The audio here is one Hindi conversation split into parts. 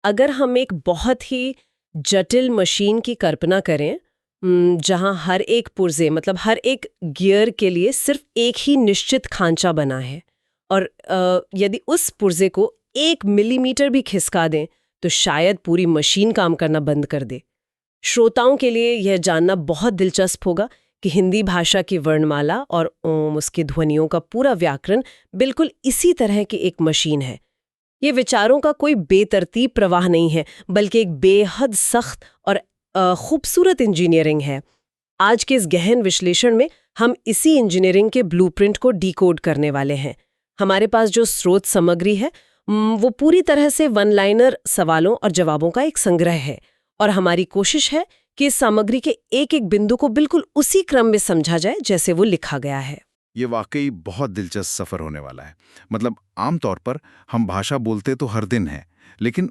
अगर हम एक बहुत ही जटिल मशीन की कल्पना करें, जहां हर एक पुर्जे मतलब हर एक गियर के लिए सिर्फ एक ही निश्चित खांचा बना है और यदि उस पुर्जे को 1 मिलीमीटर भी खिसका दें तो शायद पूरी मशीन काम करना बंद कर दे। श्रोताओं के लिए यह जानना बहुत दिलचस्प होगा कि हिंदी भाषा की वर्णमाला और उसके ध्वनियों का पूरा व्याकरण बिल्कुल इसी तरह की एक मशीन है। ये विचारों का कोई बेतरतीब प्रवाह नहीं है, बल्कि एक बेहद सख्त और खूबसूरत इंजीनियरिंग है। आज के इस गहन विश्लेषण में हम इसी इंजीनियरिंग के ब्लूप्रिंट को डिकोड करने वाले हैं। हमारे पास जो स्रोत सामग्री है वो पूरी तरह से वन लाइनर सवालों और जवाबों का एक संग्रह है, और हमारी कोशिश है कि इस सामग्री के एक एक बिंदु को बिल्कुल उसी क्रम में समझा जाए जैसे वो लिखा गया है। ये वाकई बहुत दिलचस्प सफ़र होने वाला है। मतलब आमतौर पर हम भाषा बोलते तो हर दिन हैं, लेकिन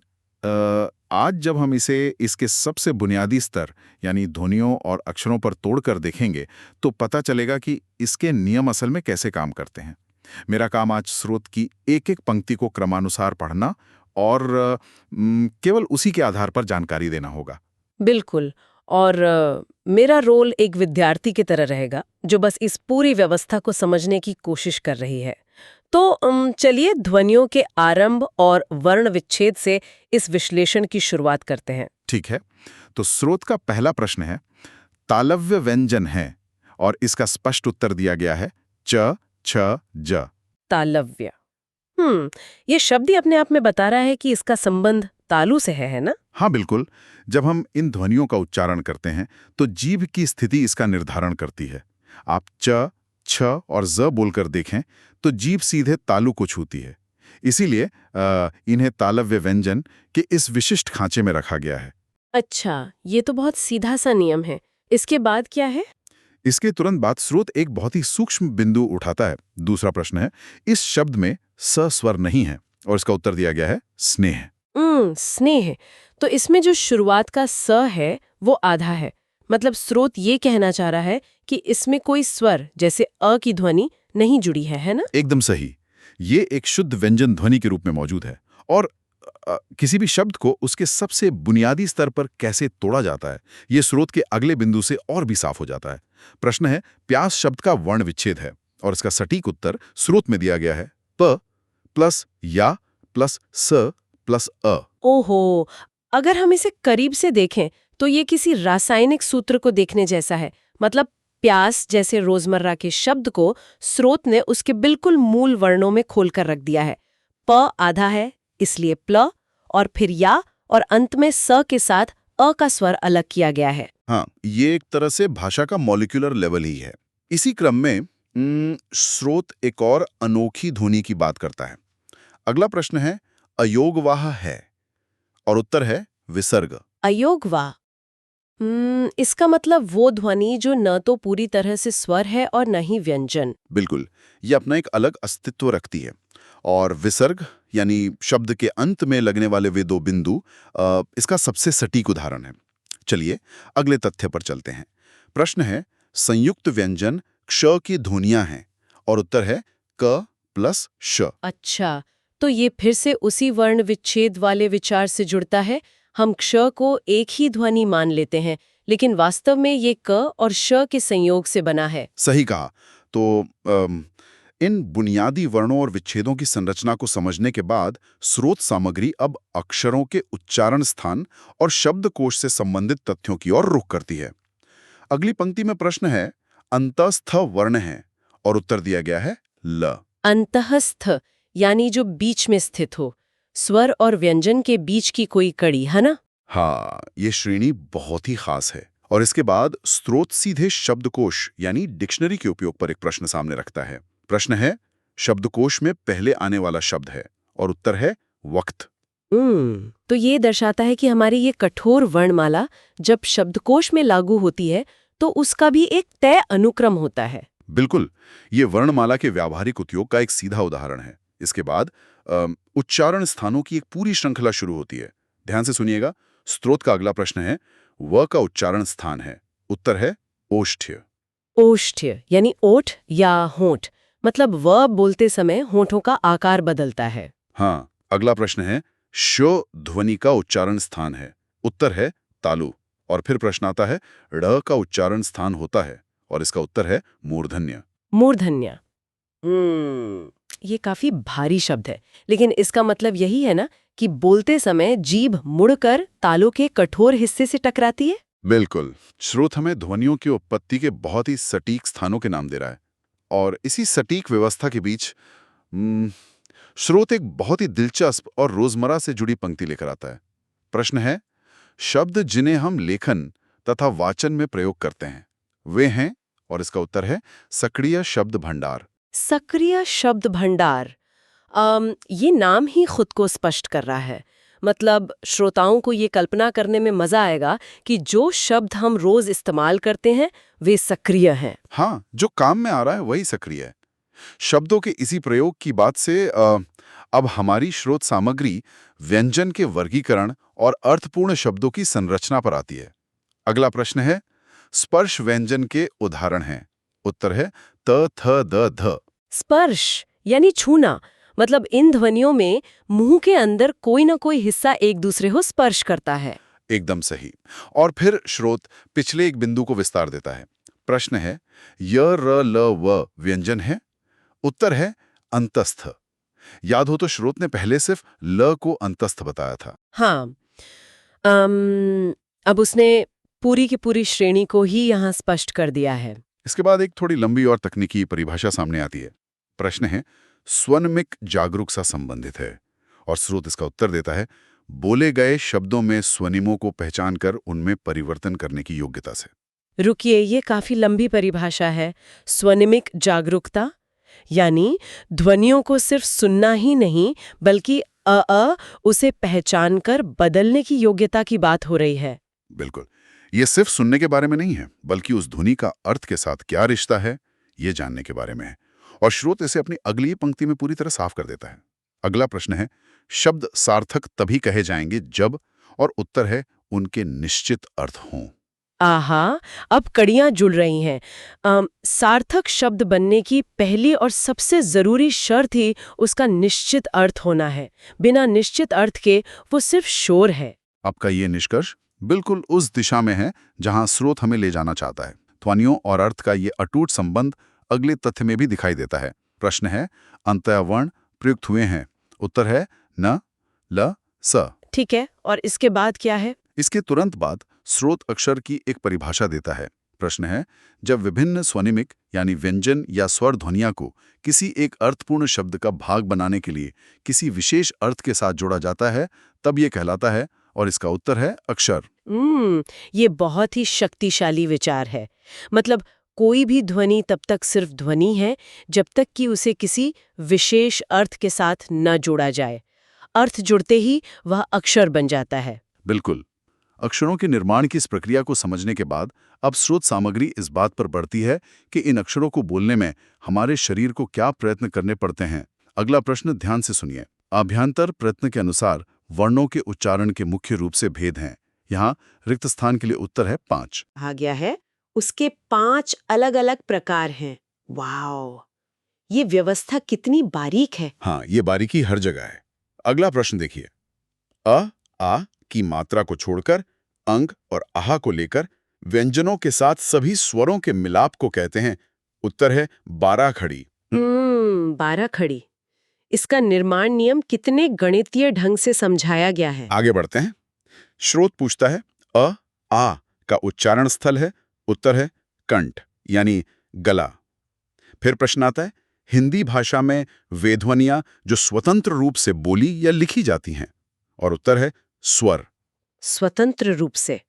आज जब हम इसे इसके सबसे बुनियादी स्तर यानी ध्वनियों और अक्षरों पर तोड़कर देखेंगे तो पता चलेगा कि इसके नियम असल में कैसे काम करते हैं। मेरा काम आज स्रोत की एक एक पंक्ति को क्रमानुसार पढ़ना और केवल उसी के आधार पर जानकारी देना होगा। बिल्कुल। और मेरा रोल एक विद्यार्थी की तरह रहेगा जो बस इस पूरी व्यवस्था को समझने की कोशिश कर रही है। तो चलिए ध्वनियों के आरंभ और वर्ण विच्छेद से इस विश्लेषण की शुरुआत करते हैं। ठीक है, तो स्रोत का पहला प्रश्न है, तालव्य व्यंजन है, और इसका स्पष्ट उत्तर दिया गया है च छ ज। तालव्य। ये शब्द ही अपने आप में बता रहा है कि इसका संबंध तालु से है ना? हाँ बिल्कुल, जब हम इन ध्वनियों का उच्चारण करते हैं तो जीभ की स्थिति इसका निर्धारण करती है। आप च, छ और ज बोलकर देखें तो जीभ सीधे तालु को छूती है। इसीलिए इन्हें तालव्य व्यंजन के इस विशिष्ट खांचे में रखा गया है। अच्छा, ये तो बहुत सीधा सा नियम है। इसके बाद क्या है? इसके तुरंत बाद स्रोत एक बहुत ही सूक्ष्म बिंदु उठाता है। दूसरा प्रश्न है, इस शब्द में स स्वर नहीं है, और इसका उत्तर दिया गया है स्नेह। स्नेह। तो इसमें जो शुरुआत का स है वो आधा है। मतलब स्रोत ये कहना चाह रहा है कि इसमें कोई स्वर जैसे अ की ध्वनि नहीं जुड़ी है ना? एकदम सही। ये एक शुद्ध व्यंजन ध्वनि के रूप में मौजूद है, और किसी भी शब्द को उसके सबसे बुनियादी स्तर पर कैसे तोड़ा जाता है, ये स्रोत के अगले बिंदु से और भी साफ हो जाता है। प्रश्न है, प्यास शब्द का वर्ण विच्छेद है, और इसका सटीक उत्तर स्रोत में दिया गया है प प्लस या प्लस स प्लस अ। ओहो, अगर हम इसे करीब से देखें तो ये किसी रासायनिक सूत्र को देखने जैसा है। मतलब प्यास जैसे रोजमर्रा के शब्द को स्रोत ने उसके बिल्कुल मूल वर्णों में खोलकर रख दिया है। प आधा है इसलिए प्ल, और फिर या, और अंत में स के साथ अ का स्वर अलग किया गया है। हाँ, ये एक तरह से भाषा का मॉलिक्यूलर लेवल ही है। इसी क्रम में स्रोत एक और अनोखी ध्वनि की बात करता है। अगला प्रश्न है, अयोगवाह है, और उत्तर है विसर्ग। अयोगवा। इसका मतलब वो ध्वनि जो न तो पूरी तरह से स्वर है और न ही व्यंजन। बिल्कुल, ये अपना एक अलग अस्तित्व रखती है। और विसर्ग यानी शब्द के अंत में लगने वाले वे दो बिंदु इसका सबसे सटीक उदाहरण है। चलिए अगले तथ्य पर चलते हैं। प्रश्न है, संयुक्त व्यंजन क्ष की ध्वनियां हैं, और उत्तर है क प्लस श। अच्छा, तो ये फिर से उसी वर्ण विच्छेद वाले विचार से जुड़ता है। हम क्ष को एक ही ध्वनि मान लेते हैं, लेकिन वास्तव में ये क और श के संयोग से बना है। सही कहा। तो इन बुनियादी वर्णों और विच्छेदों की संरचना को समझने के बाद स्रोत सामग्री अब अक्षरों के उच्चारण स्थान और शब्दकोश से संबंधित तथ्यों की ओर रुख करती है। अगली पंक्ति में प्रश्न है, अंतस्थ वर्ण है, और उत्तर दिया गया है ल। अंतःस्थ यानी जो बीच में स्थित हो, स्वर और व्यंजन के बीच की कोई कड़ी, है ना? हाँ, ये श्रेणी बहुत ही खास है। और इसके बाद स्रोत सीधे शब्दकोश यानी डिक्शनरी के उपयोग पर एक प्रश्न सामने रखता है। प्रश्न है, शब्दकोश में पहले आने वाला शब्द है, और उत्तर है वक्त। तो ये दर्शाता है कि हमारी ये कठोर वर्णमाला जब शब्दकोश में लागू होती है तो उसका भी एक तय अनुक्रम होता है। बिल्कुल, ये वर्णमाला के व्यावहारिक उपयोग का एक सीधा उदाहरण है। इसके बाद उच्चारण स्थानों की एक पूरी श्रृंखला शुरू होती है। ध्यान से सुनिएगा। स्रोत का अगला प्रश्न है, व का उच्चारण स्थान है, उत्तर है ओष्ठ्य। ओष्ठ्य यानी ओठ या होंठ, मतलब व बोलते समय होठों का आकार बदलता है। हाँ, अगला प्रश्न है, श ध्वनि का उच्चारण स्थान है? उत्तर है तालु। और फिर प्रश्न आता है ड़ का उच्चारण स्थान होता है, और इसका उत्तर है मूर्धन्य। मूर्धन्य। ये काफी भारी शब्द है, लेकिन इसका मतलब यही है ना कि बोलते समय जीभ मुड़कर तालु के कठोर हिस्से से टकराती है। बिल्कुल। स्रोत हमें ध्वनियों की उत्पत्ति के बहुत ही सटीक स्थानों के नाम दे रहा है, और इसी सटीक व्यवस्था के बीच स्रोत एक बहुत ही दिलचस्प और रोजमर्रा से जुड़ी पंक्ति लेकर आता है। प्रश्न है, शब्द जिन्हें हम लेखन तथा वाचन में प्रयोग करते हैं वे हैं, और इसका उत्तर है सक्रिय शब्द भंडार। सक्रिय शब्द भंडार। ये नाम ही खुद को स्पष्ट कर रहा है। मतलब श्रोताओं को ये कल्पना करने में मजा आएगा कि जो शब्द हम रोज इस्तेमाल करते हैं वे सक्रिय हैं। हाँ, जो काम में आ रहा है वही सक्रिय है। शब्दों के इसी प्रयोग की बात से अब हमारी स्रोत सामग्री व्यंजन के वर्गीकरण और अर्थपूर्ण शब्दों की संरचना पर आती है। अगला प्रश्न है, स्पर्श व्यंजन के उदाहरण हैं? उत्तर है त, थ, द, ध। स्पर्श यानी छूना, मतलब इन ध्वनियों में मुंह के अंदर कोई ना कोई हिस्सा एक दूसरे को स्पर्श करता है। एकदम सही। और फिर स्रोत पिछले एक बिंदु को विस्तार देता है। प्रश्न है, य, र, ल, व व्यंजन है? उत्तर है अंतस्थ। याद हो तो स्रोत ने पहले सिर्फ ल को अंतस्थ बताया था। हाँ। अब उसने पूरी की पूरी श्रेणी को ही यहाँ स्पष्ट कर दिया है। इसके बाद एक थोड़ी लंबी और तकनीकी परिभाषा सामने आती है। प्रश्न है, स्वनिमिक जागरूक सा संबंधित है? और स्रोत इसका उत्तर देता है, बोले गए शब्दों में स्वनिमों को पहचान कर उनमें परिवर्तन करने की योग्यता से। रुकिए, ये काफी लंबी परिभाषा है। स्वनिमिक जागरूकता यानी ध्वनियों को सिर्फ सुनना ही नहीं, बल्कि उसे पहचानकर बदलने की योग्यता की बात हो रही है। बिल्कुल। ये सिर्फ सुनने के बारे में नहीं है, बल्कि उस ध्वनि का अर्थ के साथ क्या रिश्ता है, ये जानने के बारे में है। और स्रोत इसे अपनी अगली पंक्ति में पूरी तरह साफ कर देता है। अगला प्रश्न है, शब्द सार्थक तभी कहे जाएंगे जब, और उत्तर है उनके निश्चित अर्थ हों। आहा, अब कड़ियां जुड़ रही हैं। सार्थक शब्द बनने की पहली और सबसे जरूरी शर्त ही उसका निश्चित अर्थ होना है। बिना निश्चित अर्थ के वो सिर्फ शोर है। आपका ये निष्कर्ष बिल्कुल उस दिशा में है जहां स्रोत हमें ले जाना चाहता है। ध्वनियों और अर्थ का ये अटूट संबंध अगले तथ्य में भी दिखाई देता है। प्रश्न है, अंतः वर्ण प्रयुक्त हुए हैं? उत्तर है न, ल, स। ठीक है, और इसके बाद क्या है? इसके तुरंत बाद स्रोत अक्षर की एक परिभाषा देता है। प्रश्न है, जब विभिन्न स्वनिमिक यानी व्यंजन या स्वर ध्वनिया को किसी एक अर्थपूर्ण शब्द का भाग बनाने के लिए किसी विशेष अर्थ के साथ जोड़ा जाता है, तब ये कहलाता है, और इसका उत्तर है अक्षर। ये बहुत ही शक्तिशाली विचार है। मतलब कोई भी ध्वनि तब तक सिर्फ ध्वनि है जब तक कि उसे किसी विशेष अर्थ के साथ न जोड़ा जाए। अर्थ जुड़ते ही वह अक्षर बन जाता है। बिल्कुल। अक्षरों के निर्माण की इस प्रक्रिया को समझने के बाद अब स्रोत सामग्री इस बात पर बढ़ती है कि इन अक्षरों को बोलने में हमारे शरीर को क्या प्रयत्न करने पड़ते हैं। अगला प्रश्न ध्यान से सुनिए। अभ्यंतर प्रयत्न के अनुसार वर्णों के उच्चारण के मुख्य रूप से भेद हैं। यहाँ रिक्त स्थान के लिए उत्तर है 5। आ गया है, उसके 5 अलग अलग प्रकार हैं। वाओ, ये व्यवस्था कितनी बारीक है। हाँ, ये बारीकी हर जगह है। अगला प्रश्न देखिए। आ की मात्रा को छोड़कर अंग और आहा को लेकर व्यंजनों के साथ सभी स्वरों के मिलाप को कहते हैं। उत्तर है 12 खड़ी। 12 खड़ी। इसका निर्माण नियम कितने गणितीय ढंग से समझाया गया है। आगे बढ़ते हैं। स्रोत पूछता है, आ का उच्चारण स्थल है? उत्तर है कंठ यानी गला। फिर प्रश्न आता है, हिंदी भाषा में वे ध्वनियां जो स्वतंत्र रूप से बोली या लिखी जाती हैं? और उत्तर है स्वर। स्वतंत्र रूप से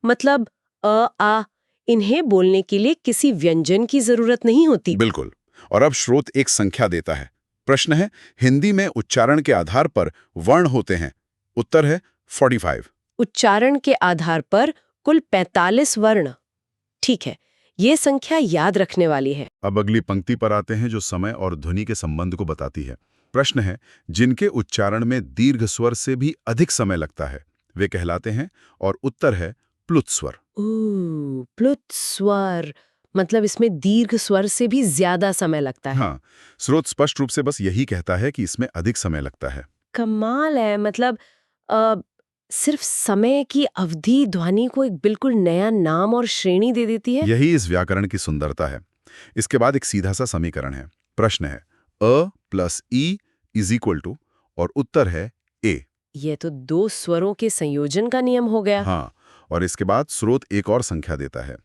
मतलब आ इन्हें बोलने के लिए किसी व्यंजन की जरूरत नहीं होती। बिल्कुल। और अब स्रोत एक संख्या देता है। प्रश्न है, हिंदी में उच्चारण के आधार पर वर्ण होते हैं? उत्तर है 45। उच्चारण के आधार पर कुल 45 वर्ण। ठीक है, ये संख्या याद रखने वाली है। अब अगली पंक्ति पर आते हैं जो समय और ध्वनि के संबंध को बताती है। प्रश्न है, जिनके उच्चारण में दीर्घ स्वर से भी अधिक समय लगता है वे कहलाते हैं? और उत्तर है प्लुत स्वर। प्लुत स्वर मतलब इसमें दीर्घ स्वर से भी ज्यादा समय लगता है। हाँ, स्रोत स्पष्ट रूप से बस यही कहता है कि इसमें अधिक समय लगता है। कमाल है। मतलब अ, सिर्फ समय की अवधि ध्वनि को एक बिल्कुल नया नाम और श्रेणी दे देती है। यही इस व्याकरण की सुंदरता है। इसके बाद एक सीधा सा समीकरण है। प्रश्न है अ प्लस ई इज इक्वल टू, और उत्तर है ए। ये तो दो स्वरों के संयोजन का नियम हो गया। हाँ, और इसके बाद स्रोत एक और संख्या देता है।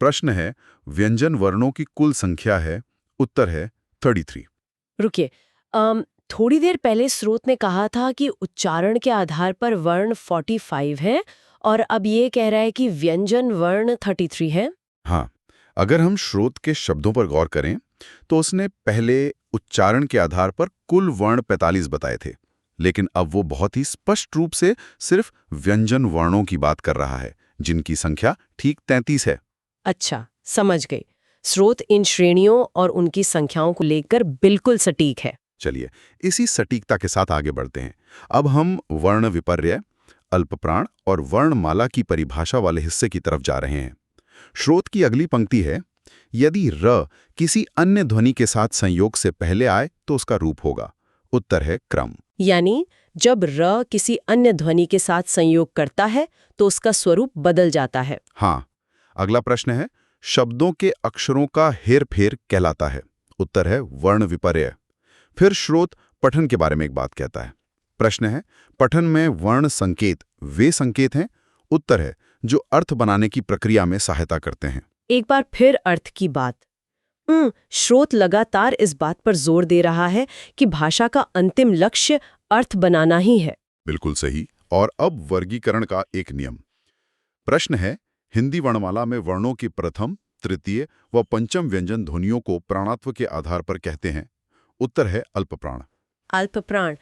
प्रश्न है व्यंजन वर्णों की कुल संख्या है, उत्तर है 33। रुकिए, थोड़ी देर पहले स्रोत ने कहा था कि उच्चारण के आधार पर वर्ण 45 है और अब ये कह रहा है कि व्यंजन वर्ण 33 है। हाँ, अगर हम स्रोत के शब्दों पर गौर करें तो उसने पहले उच्चारण के आधार पर कुल वर्ण 45 बताए थे, लेकिन अब वो बहुत ही स्पष्ट रूप से सिर्फ व्यंजन वर्णों की बात कर रहा है, जिनकी संख्या ठीक 33 है। अच्छा, समझ गई। स्रोत इन श्रेणियों और उनकी संख्याओं को लेकर बिल्कुल सटीक है। चलिए इसी सटीकता के साथ आगे बढ़ते हैं। अब हम वर्ण विपर्य, अल्पप्राण और वर्णमाला की परिभाषा वाले हिस्से की तरफ जा रहे हैं। स्रोत की अगली पंक्ति है, यदि र किसी अन्य ध्वनि के साथ संयोग से पहले आए तो उसका रूप होगा, उत्तर है क्रम। यानी जब र किसी अन्य ध्वनि के साथ संयोग करता है तो उसका स्वरूप बदल जाता है। हाँ, अगला प्रश्न है शब्दों के अक्षरों का हेरफेर कहलाता है, उत्तर है वर्ण विपर्य। फिर स्रोत पठन के बारे में एक बात कहता है। प्रश्न है पठन में वर्ण संकेत वे संकेत हैं, उत्तर है जो अर्थ बनाने की प्रक्रिया में सहायता करते हैं। एक बार फिर अर्थ की बात। स्रोत लगातार इस बात पर जोर दे रहा है कि भाषा का अंतिम लक्ष्य अर्थ बनाना ही है। बिल्कुल सही। और अब वर्गीकरण का एक नियम। प्रश्न है हिंदी वर्णमाला में वर्णों की प्रथम, तृतीय व पंचम व्यंजन ध्वनियों को प्राणत्व के आधार पर कहते हैं, उत्तर है अल्पप्राण। अल्पप्राण।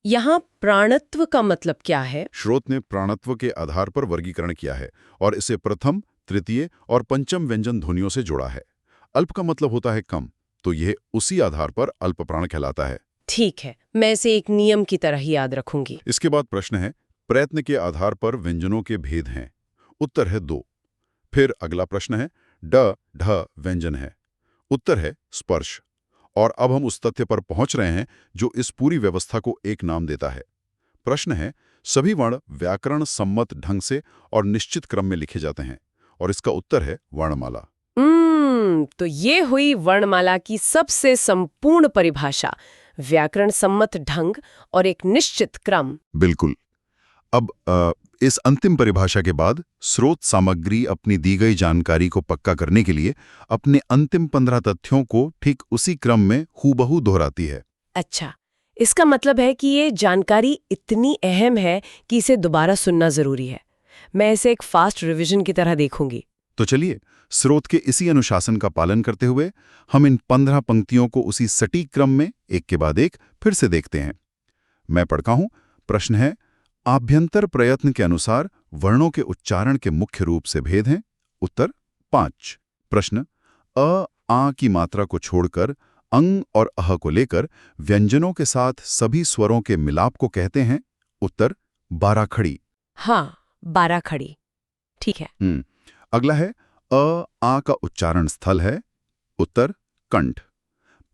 यहाँ प्राणत्व का मतलब क्या है? स्रोत ने प्राणत्व के आधार पर वर्गीकरण किया है और इसे प्रथम, तृतीय और पंचम व्यंजन ध्वनियों से जोड़ा है। अल्प का मतलब होता है कम, तो यह उसी आधार पर अल्पप्राण कहलाता है। ठीक है, मैं इसे एक नियम की तरह ही याद रखूंगी। इसके बाद प्रश्न है प्रयत्न के आधार पर व्यंजनों के भेद हैं, उत्तर है 2। फिर अगला प्रश्न है ड ढ व्यंजन है, उत्तर है स्पर्श। और अब हम उस तथ्य पर पहुंच रहे हैं जो इस पूरी व्यवस्था को एक नाम देता है। प्रश्न है सभी वर्ण व्याकरण सम्मत ढंग से और निश्चित क्रम में लिखे जाते हैं, और इसका उत्तर है वर्णमाला। तो ये हुई वर्णमाला की सबसे संपूर्ण परिभाषा, व्याकरण सम्मत ढंग और एक निश्चित क्रम। बिल्कुल। अब इस अंतिम परिभाषा के बाद स्रोत सामग्री अपनी दी गई जानकारी को पक्का करने के लिए अपने अंतिम 15 तथ्यों को ठीक उसी क्रम में हूबहू दोहराती है। अच्छा, इसका मतलब है कि ये जानकारी इतनी अहम है कि इसे दोबारा सुनना जरूरी है। मैं इसे एक फास्ट रिवीजन की तरह देखूंगी। तो चलिए स्रोत के इसी अनुशासन का पालन करते हुए हम इन 15 पंक्तियों को उसी सटीक क्रम में एक के बाद एक फिर से देखते हैं। मैं पढ़ता हूं। प्रश्न है आभ्यंतर प्रयत्न के अनुसार वर्णों के उच्चारण के मुख्य रूप से भेद हैं, उत्तर 5। प्रश्न अ आ की मात्रा को छोड़कर अंग और अह को लेकर व्यंजनों के साथ सभी स्वरों के मिलाप को कहते हैं, उत्तर 12 खड़ी। हाँ, 12 खड़ी। ठीक है। अगला है अ आ का उच्चारण स्थल है, उत्तर कंठ।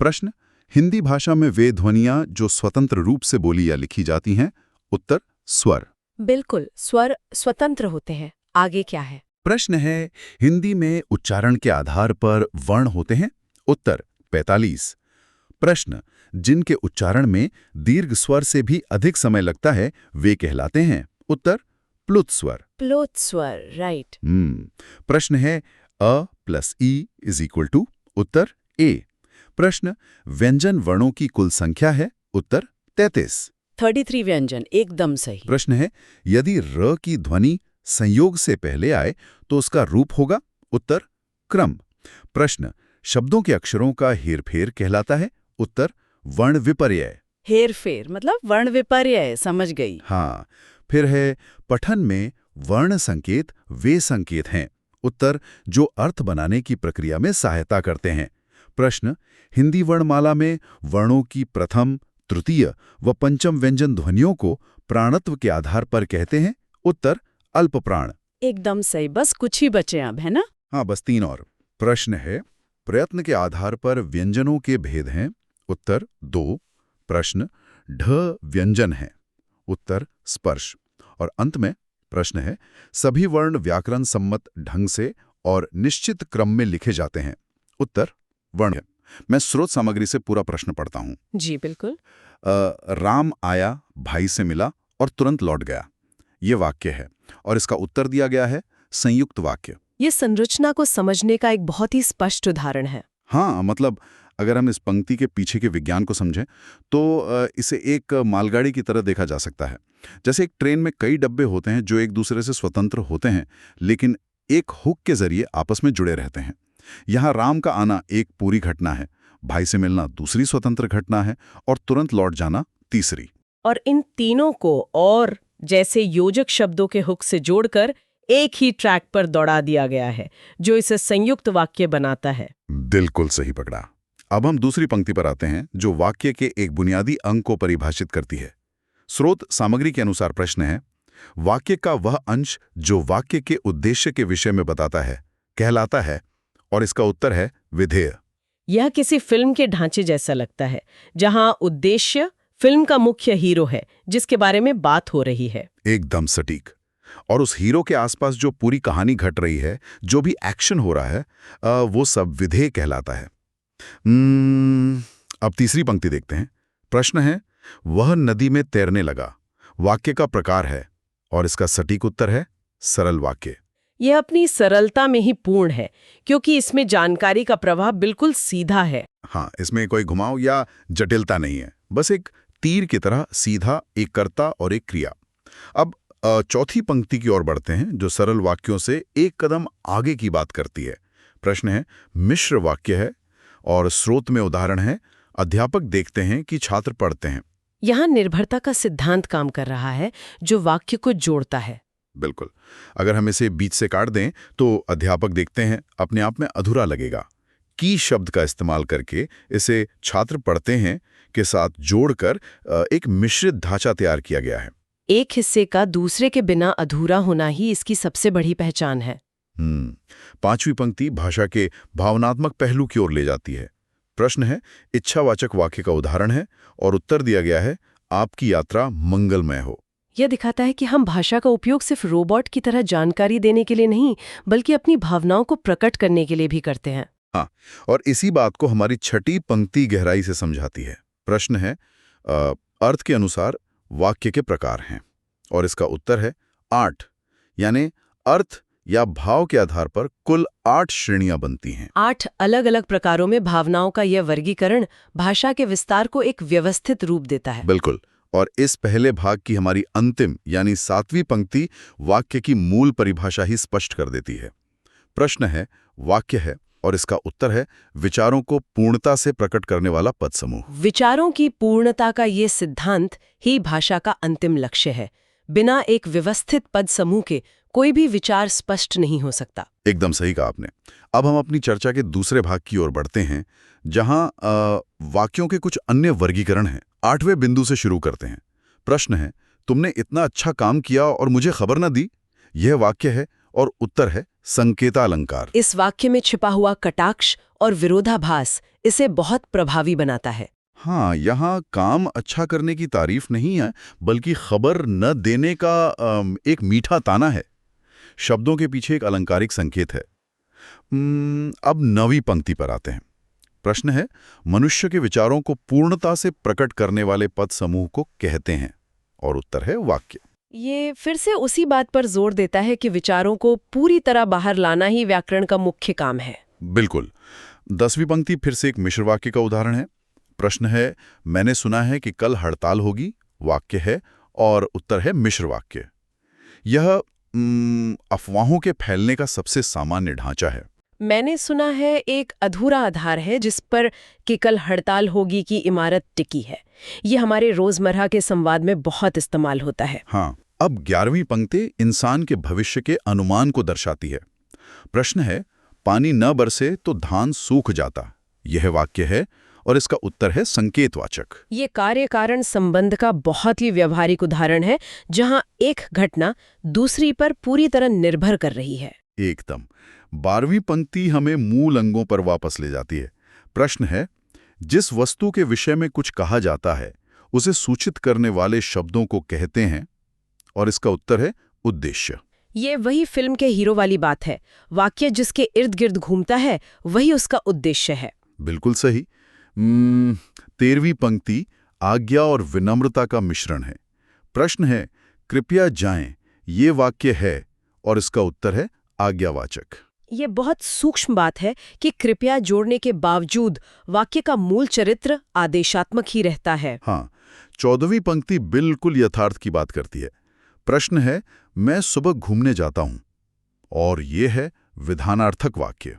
प्रश्न हिंदी भाषा में वे ध्वनियां जो स्वतंत्र रूप से बोली या लिखी जाती हैं, उत्तर स्वर। बिल्कुल, स्वर स्वतंत्र होते हैं। आगे क्या है? प्रश्न है हिंदी में उच्चारण के आधार पर वर्ण होते हैं, उत्तर 45। प्रश्न जिनके उच्चारण में दीर्घ स्वर से भी अधिक समय लगता है वे कहलाते हैं, उत्तर प्लुत स्वर। प्लोत स्वर, राइट। प्रश्न है अ प्लस ई इज इक्वल टू, उत्तर ए। प्रश्न व्यंजन वर्णों की कुल संख्या है, उत्तर 33। 33 व्यंजन, एकदम सही। प्रश्न है यदि र की ध्वनि संयोग से पहले आए तो उसका रूप होगा, उत्तर क्रम। प्रश्न शब्दों के अक्षरों का हेरफेर कहलाता है, उत्तर वर्ण विपर्य। हेरफेर मतलब वर्ण विपर्य, समझ गई। हाँ। फिर है पठन में वर्ण संकेत वे संकेत हैं, उत्तर जो अर्थ बनाने की प्रक्रिया में सहायता करते हैं। प्रश्न हिंदी वर्णमाला में वर्णों की प्रथम, तृतीय व पंचम व्यंजन ध्वनियों को प्राणत्व के आधार पर कहते हैं, उत्तर अल्पप्राण। एकदम सही, बस कुछ ही बचे अब, है ना? हाँ, बस 3 और। प्रश्न है प्रयत्न के आधार पर व्यंजनों के भेद हैं, उत्तर 2। प्रश्न ढ व्यंजन है? उत्तर स्पर्श। और अंत में प्रश्न है, सभी वर्ण व्याकरण सम्मत ढंग से और निश्चित क्रम में लिखे जाते हैं? उत्तर वर्ण। मैं स्रोत सामग्री से पूरा प्रश्न पढ़ता हूं। जी बिल्कुल। राम आया, भाई से मिला और तुरंत लौट गया, ये वाक्य है। और इसका उत्तर दिया गया है संयुक्त वाक्य। ये संरचना को समझने का एक बहुत ही स्पष्ट उदाहरण है। हाँ, मतलब अगर हम इस पंक्ति के पीछे के विज्ञान को समझें तो इसे एक मालगाड़ी की तरह देखा जा सकता है। जैसे एक ट्रेन में कई डब्बे होते हैं जो एक दूसरे से स्वतंत्र होते हैं, लेकिन एक हुक के जरिए आपस में जुड़े रहते हैं। यहाँ राम का आना एक पूरी घटना है, भाई से मिलना दूसरी स्वतंत्र घटना है और तुरंत लौट जाना तीसरी। और इन तीनों को और जैसे योजक शब्दों के हुक से जोड़कर एक ही ट्रैक पर दौड़ा दिया गया है, जो इसे संयुक्त वाक्य बनाता है। बिल्कुल सही पकड़ा। अब हम दूसरी पंक्ति पर आते हैं, जो वाक्य के एक बुनियादी अंग को परिभाषित करती है। स्रोत सामग्री के अनुसार प्रश्न है, वाक्य का वह अंश जो वाक्य के उद्देश्य के विषय में बताता है कहलाता है? और इसका उत्तर है विधेय। यह किसी फिल्म के ढांचे जैसा लगता है, जहां उद्देश्य फिल्म का मुख्य हीरो है जिसके बारे में बात हो रही है। एकदम सटीक। और उस हीरो के आसपास जो पूरी कहानी घट रही है, जो भी एक्शन हो रहा है, वो सब विधेय कहलाता है। अब तीसरी पंक्ति देखते हैं। प्रश्न है, वह नदी में तैरने लगा, वाक्य का प्रकार है और इसका सटीक उत्तर है सरल वाक्य। यह अपनी सरलता में ही पूर्ण है, क्योंकि इसमें जानकारी का प्रवाह बिल्कुल सीधा है। हाँ, इसमें कोई घुमाव या जटिलता नहीं है, बस एक तीर की तरह सीधा, एक कर्ता और एक क्रिया। अब चौथी पंक्ति की ओर बढ़ते हैं, जो सरल वाक्यों से एक कदम आगे की बात करती है। प्रश्न है, मिश्र वाक्य है और स्रोत में उदाहरण है, अध्यापक देखते हैं कि छात्र पढ़ते हैं। यहाँ निर्भरता का सिद्धांत काम कर रहा है, जो वाक्य को जोड़ता है। बिल्कुल। अगर हम इसे बीच से काट दें तो अध्यापक देखते हैं अपने आप में अधूरा लगेगा। की शब्द का इस्तेमाल करके इसे छात्र पढ़ते हैं के साथ जोड़कर एक मिश्रित ढांचा तैयार किया गया है। एक हिस्से का दूसरे के बिना अधूरा होना ही इसकी सबसे बड़ी पहचान है। पांचवी पंक्ति भाषा के भावनात्मक पहलू की ओर ले जाती है। प्रश्न है, इच्छावाचक वाक्य का उदाहरण है और उत्तर दिया गया है, आपकी यात्रा मंगलमय हो। यह दिखाता है कि हम भाषा का उपयोग सिर्फ रोबोट की तरह जानकारी देने के लिए नहीं, बल्कि अपनी भावनाओं को प्रकट करने के लिए भी करते हैं। हाँ, और इसी बात को हमारी छठी पंक्ति गहराई से समझाती है। प्रश्न है, अर्थ के अनुसार वाक्य के प्रकार हैं और इसका उत्तर है 8, यानी अर्थ या भाव के आधार पर कुल 8 श्रेणियां बनती हैं। 8 अलग अलग प्रकारों में भावनाओं का यह वर्गीकरण भाषा के विस्तार को एक व्यवस्थित रूप देता है। बिल्कुल। और इस पहले भाग की हमारी अंतिम यानी 7वीं पंक्ति वाक्य की मूल परिभाषा ही स्पष्ट कर देती है। प्रश्न है, वाक्य है और इसका उत्तर है विचारों को पूर्णता से प्रकट करने वाला पद समूह। विचारों की पूर्णता का ये सिद्धांत ही भाषा का अंतिम लक्ष्य है। बिना एक व्यवस्थित पद समूह के कोई भी विचार स्पष्ट नहीं हो सकता। एकदम सही कहा आपने। अब हम अपनी चर्चा के दूसरे भाग की ओर बढ़ते हैं, जहां वाक्यों के कुछ अन्य वर्गीकरण हैं। 8वें बिंदु से शुरू करते हैं। प्रश्न है, तुमने इतना अच्छा काम किया और मुझे खबर न दी। यह वाक्य है और उत्तर है संकेतालंकार। इस वाक्य में छिपा हुआ कटाक्ष और विरोधाभास इसे बहुत प्रभावी बनाता है। हाँ, यहाँ काम अच्छा करने की तारीफ नहीं है, बल्कि खबर न देने का एक मीठा ताना है। शब्दों के पीछे एक अलंकारिक संकेत है। अब 9वीं पंक्ति पर आते हैं। प्रश्न है, मनुष्य के विचारों को पूर्णता से प्रकट करने वाले पद समूह को कहते हैं और उत्तर है वाक्य। ये फिर से उसी बात पर जोर देता है कि विचारों को पूरी तरह बाहर लाना ही व्याकरण का मुख्य काम है। बिल्कुल। 10वीं पंक्ति फिर से एक मिश्र वाक्य का उदाहरण है। प्रश्न है, मैंने सुना है कि कल हड़ताल होगी। वाक्य है और उत्तर है मिश्र वाक्य। यह अफवाहों के फैलने का सबसे सामान्य ढांचा है। मैंने सुना है एक अधूरा आधार है जिस पर कि कल हड़ताल होगी की इमारत टिकी है। ये हमारे रोजमर्रा के संवाद में बहुत इस्तेमाल होता है। हाँ। अब 11वीं पंक्ति इंसान के भविष्य के अनुमान को दर्शाती है। प्रश्न है, पानी न बरसे तो धान सूख जाता। यह वाक्य है और इसका उत्तर है संकेतवाचक। ये कार्य कारण संबंध का बहुत ही व्यवहारिक उदाहरण है, जहां एक घटना दूसरी पर पूरी तरह निर्भर कर रही है। एकदम। 12वीं पंक्ति हमें मूल अंगों पर वापस ले जाती है। प्रश्न है, जिस वस्तु के विषय में कुछ कहा जाता है उसे सूचित करने वाले शब्दों को कहते हैं? और इसका उत्तर है उद्देश्य। ये वही फिल्म के हीरो वाली बात है। वाक्य जिसके इर्द गिर्द घूमता है वही उसका उद्देश्य है। बिल्कुल सही। 13वीं पंक्ति आज्ञा और विनम्रता का मिश्रण है। प्रश्न है, कृपया जाएं, ये वाक्य है और इसका उत्तर है आज्ञावाचक। ये बहुत सूक्ष्म बात है कि कृपया जोड़ने के बावजूद वाक्य का मूल चरित्र आदेशात्मक ही रहता है। हाँ, 14वीं पंक्ति बिल्कुल यथार्थ की बात करती है। प्रश्न है, मैं सुबह घूमने जाता हूं, और ये है विधानार्थक वाक्य।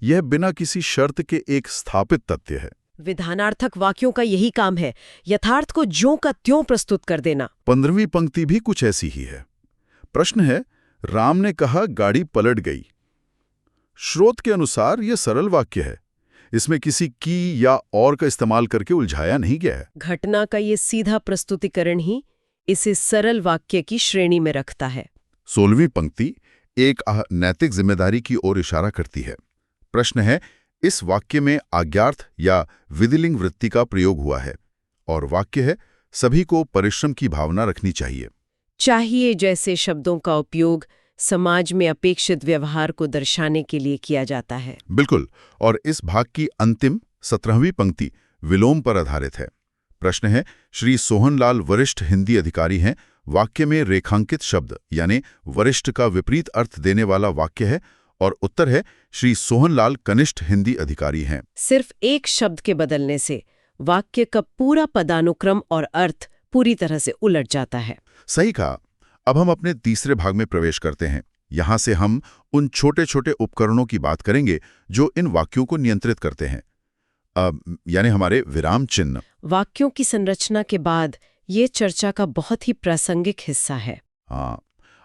यह बिना किसी शर्त के एक स्थापित तथ्य है। विधानार्थक वाक्यों का यही काम है, यथार्थ को ज्यों का त्यों प्रस्तुत कर देना। 15वीं पंक्ति भी कुछ ऐसी ही है। प्रश्न है, राम ने कहा गाड़ी पलट गई। स्रोत के अनुसार यह सरल वाक्य है। इसमें किसी की या और का इस्तेमाल करके उलझाया नहीं गया है। घटना का ये सीधा प्रस्तुतिकरण ही इसे सरल वाक्य की श्रेणी में रखता है। 16वीं पंक्ति एक नैतिक जिम्मेदारी की ओर इशारा करती है। प्रश्न है, इस वाक्य में आज्ञार्थ या विधिलिंग वृत्ति का प्रयोग हुआ है, और वाक्य है, सभी को परिश्रम की भावना रखनी चाहिए। चाहिए जैसे शब्दों का उपयोग समाज में अपेक्षित व्यवहार को दर्शाने के लिए किया जाता है। बिल्कुल, और इस भाग की अंतिम 17वीं पंक्ति विलोम पर आधारित है। प्रश्न है, श्री सोहनलाल वरिष्ठ हिंदी अधिकारी हैं। वाक्य में रेखांकित शब्द यानी वरिष्ठ का विपरीत अर्थ देने वाला वाक्य है, और उत्तर है श्री सोहनलाल कनिष्ठ हिंदी अधिकारी हैं। सिर्फ एक शब्द के बदलने से वाक्य का पूरा पदानुक्रम और अर्थ पूरी तरह से उलट जाता है। सही कहा। अब हम अपने तीसरे भाग में प्रवेश करते हैं। यहाँ से हम उन छोटे छोटे उपकरणों की बात करेंगे जो इन वाक्यों को नियंत्रित करते हैं, यानी हमारे विराम चिन्ह। वाक्यों की संरचना के बाद ये चर्चा का बहुत ही प्रासंगिक हिस्सा है। हाँ,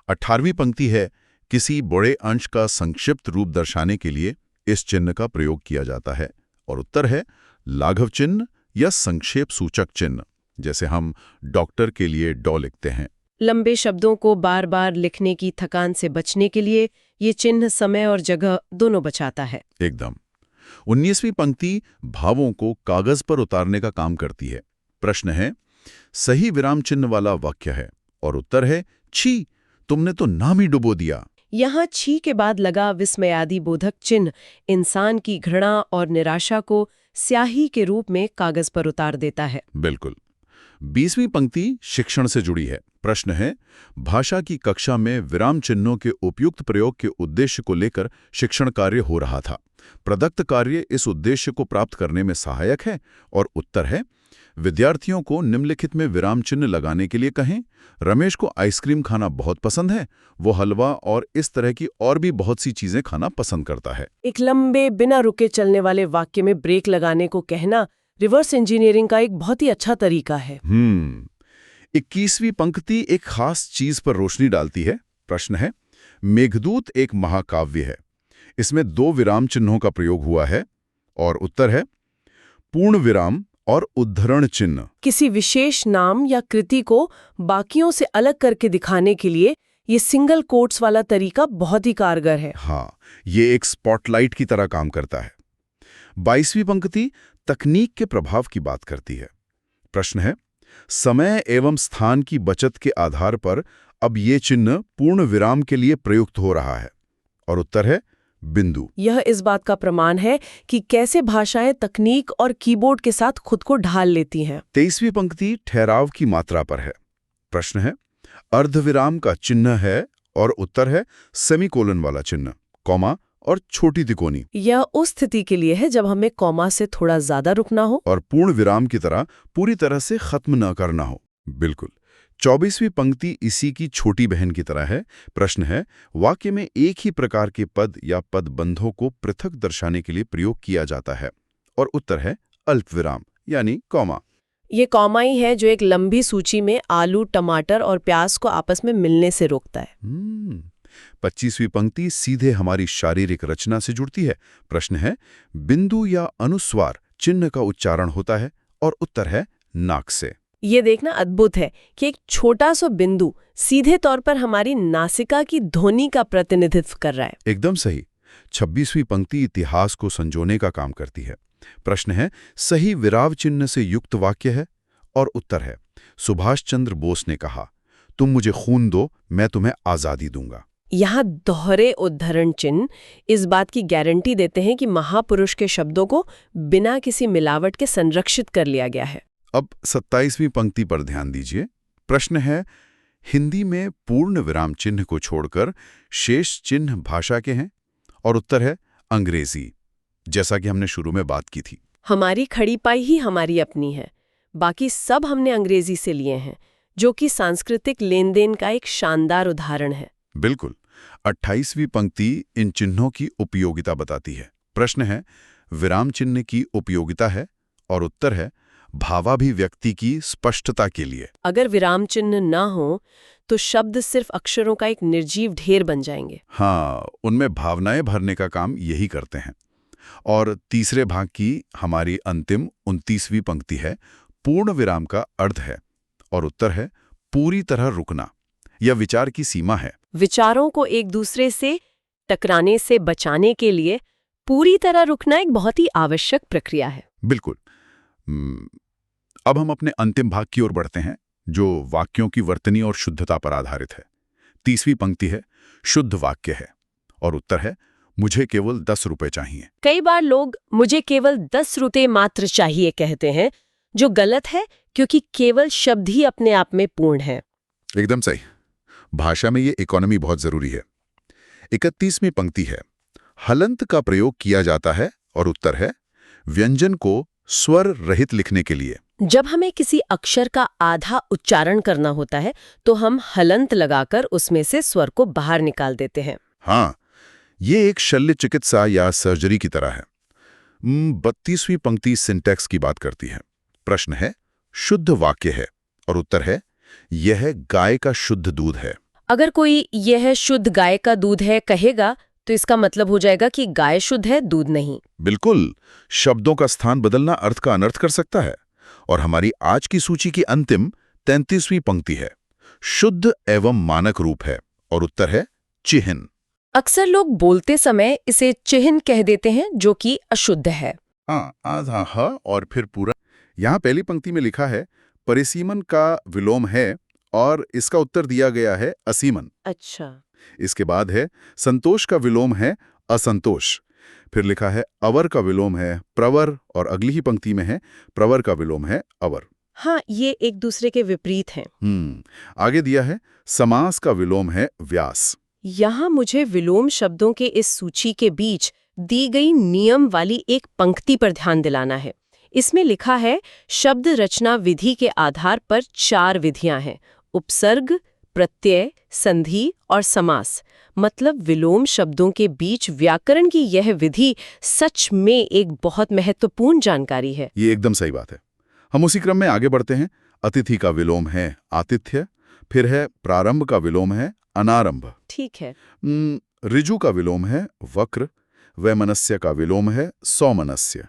18वीं पंक्ति है, किसी बड़े अंश का संक्षिप्त रूप दर्शाने के लिए इस चिन्ह का प्रयोग किया जाता है, और उत्तर है लाघव चिन्ह या संक्षेप सूचक चिन्ह, जैसे हम डॉक्टर के लिए डॉ लिखते हैं। लंबे शब्दों को बार बार लिखने की थकान से बचने के लिए ये चिन्ह समय और जगह दोनों बचाता है। एकदम। 19वीं पंक्ति भावों को कागज पर उतारने का काम करती है। प्रश्न है, सही विराम चिन्ह वाला वाक्य है, और उत्तर है छी, तुमने तो नाम ही डुबो दिया। यहाँ छी के बाद लगा विस्मयादि बोधक चिन्ह इंसान की घृणा और निराशा को स्याही के रूप में कागज पर उतार देता है। बिल्कुल। 20वीं पंक्ति शिक्षण से जुड़ी है। प्रश्न है, भाषा की कक्षा में विराम चिन्हों के उपयुक्त प्रयोग के उद्देश्य को लेकर शिक्षण कार्य हो रहा था। प्रदत्त कार्य इस उद्देश्य को प्राप्त करने में सहायक है, और उत्तर है विद्यार्थियों को निम्नलिखित में विराम चिन्ह लगाने के लिए कहें। रमेश को आइसक्रीम खाना बहुत पसंद है। वो हलवा और इस तरह की और भी बहुत सी चीजें खाना पसंद करता है। एक लंबे बिना रुके चलने वाले वाक्य में ब्रेक लगाने को कहना रिवर्स इंजीनियरिंग का एक बहुत ही अच्छा तरीका है। 21वीं पंक्ति एक खास चीज पर रोशनी डालती है। प्रश्न है, मेघदूत एक महाकाव्य है। इसमें 2 विराम चिन्हों का प्रयोग हुआ है, और उत्तर है पूर्ण विराम और उद्धरण चिन्ह। किसी विशेष नाम या कृति को बाकियों से अलग करके दिखाने के लिए ये सिंगल कोट्स वाला तरीका बहुत ही कारगर है। हाँ, ये एक स्पॉटलाइट की तरह काम करता है। 22वीं पंक्ति तकनीक के प्रभाव की बात करती है। प्रश्न है, समय एवं स्थान की बचत के आधार पर अब ये चिन्ह पूर्ण विराम के लिए प्रयुक्त हो रहा है, और उत्तर है बिंदु। यह इस बात का प्रमाण है कि कैसे भाषाएं तकनीक और कीबोर्ड के साथ खुद को ढाल लेती हैं। 23वीं पंक्ति ठहराव की मात्रा पर है। प्रश्न है, अर्धविराम का चिन्ह है, और उत्तर है सेमीकोलन वाला चिन्ह, कॉमा और छोटी तिकोनी। यह उस स्थिति के लिए है जब हमें कॉमा से थोड़ा ज्यादा रुकना हो और पूर्ण विराम की तरह पूरी तरह से खत्म न करना हो। बिल्कुल। 24वीं पंक्ति इसी की छोटी बहन की तरह है। प्रश्न है, वाक्य में एक ही प्रकार के पद या पदबंधों को पृथक दर्शाने के लिए प्रयोग किया जाता है, और उत्तर है अल्पविराम यानी कॉमा। ये कॉमा ही है जो एक लंबी सूची में आलू, टमाटर और प्याज को आपस में मिलने से रोकता है। 25वीं पंक्ति सीधे हमारी शारीरिक रचना से जुड़ती है। प्रश्न है, बिंदु या अनुस्वार चिन्ह का उच्चारण होता है, और उत्तर है नाक से। ये देखना अद्भुत है कि एक छोटा सा बिंदु सीधे तौर पर हमारी नासिका की ध्वनि का प्रतिनिधित्व कर रहा है। एकदम सही। 26वीं पंक्ति इतिहास को संजोने का काम करती है। प्रश्न है, सही विराम चिन्ह से युक्त वाक्य है, और उत्तर है, सुभाष चंद्र बोस ने कहा, तुम मुझे खून दो, मैं तुम्हें आज़ादी दूंगा। यहाँ दोहरे उद्धरण चिन्ह इस बात की गारंटी देते हैं कि महापुरुष के शब्दों को बिना किसी मिलावट के संरक्षित कर लिया गया है। अब 27वीं पंक्ति पर ध्यान दीजिए। प्रश्न है, हिंदी में पूर्ण विराम चिन्ह को छोड़कर शेष चिन्ह भाषा के हैं? और उत्तर है अंग्रेजी, जैसा कि हमने शुरू में बात की थी। हमारी खड़ी पाई ही हमारी अपनी है, बाकी सब हमने अंग्रेजी से लिए हैं, जो कि सांस्कृतिक लेन देन का एक शानदार उदाहरण है। बिल्कुल। 28वीं पंक्ति इन चिन्हों की उपयोगिता बताती है। प्रश्न है, विराम चिन्ह की उपयोगिता है? और उत्तर है भावाभिव्यक्ति की स्पष्टता के लिए। अगर विराम चिन्ह ना हो तो शब्द सिर्फ अक्षरों का एक निर्जीव ढेर बन जाएंगे। हाँ, उनमें भावनाएं भरने का काम यही करते हैं। और तीसरे भाग की हमारी अंतिम 29वीं पंक्ति है, पूर्ण विराम का अर्थ है। और उत्तर है पूरी तरह रुकना। यह विचार की सीमा है। विचारों को एक दूसरे से टकराने से बचाने के लिए पूरी तरह रुकना एक बहुत ही आवश्यक प्रक्रिया है। बिल्कुल। अब हम अपने अंतिम भाग की ओर बढ़ते हैं, जो वाक्यों की वर्तनी और शुद्धता पर आधारित है। 30वीं पंक्ति है, शुद्ध वाक्य है। और उत्तर है मुझे केवल 10 रुपए चाहिए। कई बार लोग मुझे केवल 10 रुपए मात्र चाहिए कहते हैं, जो गलत है, क्योंकि केवल शब्द ही अपने आप में पूर्ण है। एकदम सही। भाषा में ये इकोनॉमी बहुत जरूरी है। 31वीं पंक्ति है, हलंत का प्रयोग किया जाता है। और उत्तर है व्यंजन को स्वर रहित लिखने के लिए। जब हमें किसी अक्षर का आधा उच्चारण करना होता है तो हम हलंत लगाकर उसमें से स्वर को बाहर निकाल देते हैं। हाँ, ये एक शल्य चिकित्सा या सर्जरी की तरह है। 32वीं पंक्ति सिंटैक्स की बात करती है। प्रश्न है, शुद्ध वाक्य है। और उत्तर है यह गाय का शुद्ध दूध है। अगर कोई यह शुद्ध गाय का दूध है कहेगा तो इसका मतलब हो जाएगा कि गाय शुद्ध है, दूध नहीं। बिल्कुल। शब्दों का स्थान बदलना अर्थ का अनर्थ कर सकता है। और हमारी आज की सूची की अंतिम 33वीं पंक्ति है, शुद्ध एवं मानक रूप है। और उत्तर है चिह्न। अक्सर लोग बोलते समय इसे चिह्न कह देते हैं, जो कि अशुद्ध है। हाँ, आधा ह और फिर पूरा। यहाँ पहली पंक्ति में लिखा है परिसीमन का विलोम है, और इसका उत्तर दिया गया है असीमन। अच्छा। इसके बाद है संतोष का विलोम है असंतोष। फिर लिखा है अवर का विलोम है प्रवर, और अगली ही पंक्ति में है प्रवर का विलोम है अवर। हाँ, ये एक दूसरे के विपरीत हैं। आगे दिया है समास का विलोम है व्यास। यहाँ मुझे विलोम शब्दों के इस सूची के बीच दी गई नियम वाली एक पंक्ति पर ध्यान दिलाना है। इसमें लिखा है शब्द रचना विधि के आधार पर 4 विधियां हैं, उपसर्ग, प्रत्यय, संधि और समास। मतलब विलोम शब्दों के बीच व्याकरण की यह विधि सच में एक बहुत महत्वपूर्ण जानकारी है। ये एकदम सही बात है। हम उसी क्रम में आगे बढ़ते हैं। अतिथि का विलोम है आतिथ्य। फिर है प्रारंभ का विलोम है अनारंभ। ठीक है। ऋजु का विलोम है वक्र। वैमनस्य का विलोम है सौमनस्य।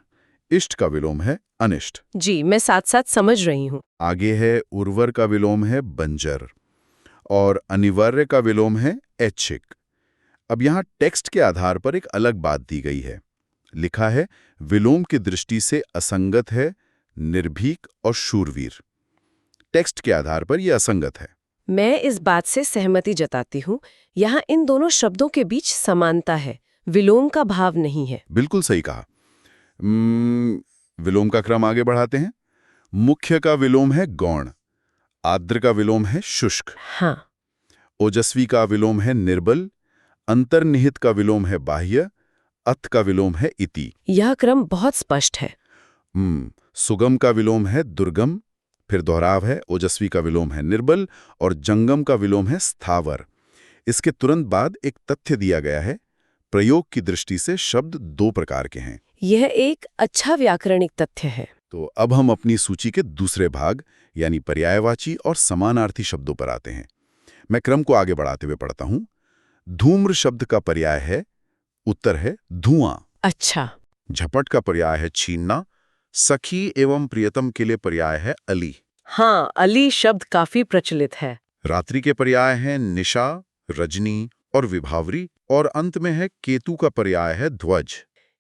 इष्ट का विलोम है अनिष्ट। जी, मैं साथ साथ समझ रही हूँ। आगे है उर्वर का विलोम है बंजर। और अनिवार्य का विलोम है ऐच्छिक। अब यहाँ टेक्स्ट के आधार पर एक अलग बात दी गई है। लिखा है विलोम की दृष्टि से असंगत है निर्भीक और शूरवीर। टेक्स्ट के आधार पर यह असंगत है। मैं इस बात से सहमति जताती हूँ। यहाँ इन दोनों शब्दों के बीच समानता है, विलोम का भाव नहीं है। बिल्कुल सही कहा। विलोम का क्रम आगे बढ़ाते हैं। मुख्य का विलोम है गौण। आर्द्र का विलोम है शुष्क। हाँ। ओजस्वी का विलोम है निर्बल। अंतर्निहित का विलोम है बाह्य। अथ का विलोम है इति। यह क्रम बहुत स्पष्ट है। सुगम का विलोम है दुर्गम। फिर दोहराव है, ओजस्वी का विलोम है निर्बल और जंगम का विलोम है स्थावर। इसके तुरंत बाद एक तथ्य दिया गया है, प्रयोग की दृष्टि से शब्द 2 प्रकार के हैं। यह एक अच्छा व्याकरणिक तथ्य है। तो अब हम अपनी सूची के दूसरे भाग यानी पर्यायवाची और समानार्थी शब्दों पर आते हैं। मैं क्रम को आगे बढ़ाते हुए पढ़ता हूं। धूम्र शब्द का पर्याय है, उत्तर है धुआं। अच्छा। झपट का पर्याय है छीनना। सखी एवं प्रियतम के लिए पर्याय है अली। हाँ, अली शब्द काफी प्रचलित है। रात्रि के पर्याय हैं निशा, रजनी और विभावरी। और अंत में है केतु का पर्याय है ध्वज।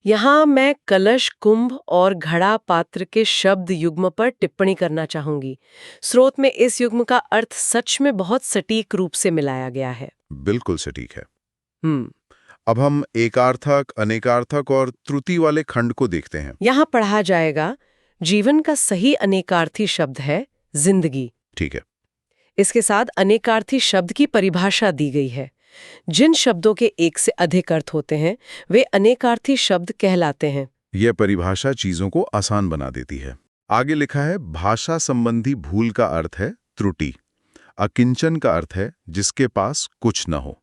यहाँ मैं कलश, कुंभ और घड़ा पात्र के शब्द युग्म पर टिप्पणी करना चाहूंगी। स्रोत में इस युग्म का अर्थ सच में बहुत सटीक रूप से मिलाया गया है। बिल्कुल सटीक है। हम्म अब हम एकार्थक, अनेकार्थक और त्रुटि वाले खंड को देखते हैं। यहाँ पढ़ा जाएगा, जीवन का सही अनेकार्थी शब्द है जिंदगी। ठीक है। इसके साथ अनेकार्थी शब्द की परिभाषा दी गई है। जिन शब्दों के एक से अधिक अर्थ होते हैं वे अनेकार्थी शब्द कहलाते हैं। यह परिभाषा चीजों को आसान बना देती है। आगे लिखा है, भाषा संबंधी भूल का अर्थ है त्रुटि। अकिंचन का अर्थ है जिसके पास कुछ न हो।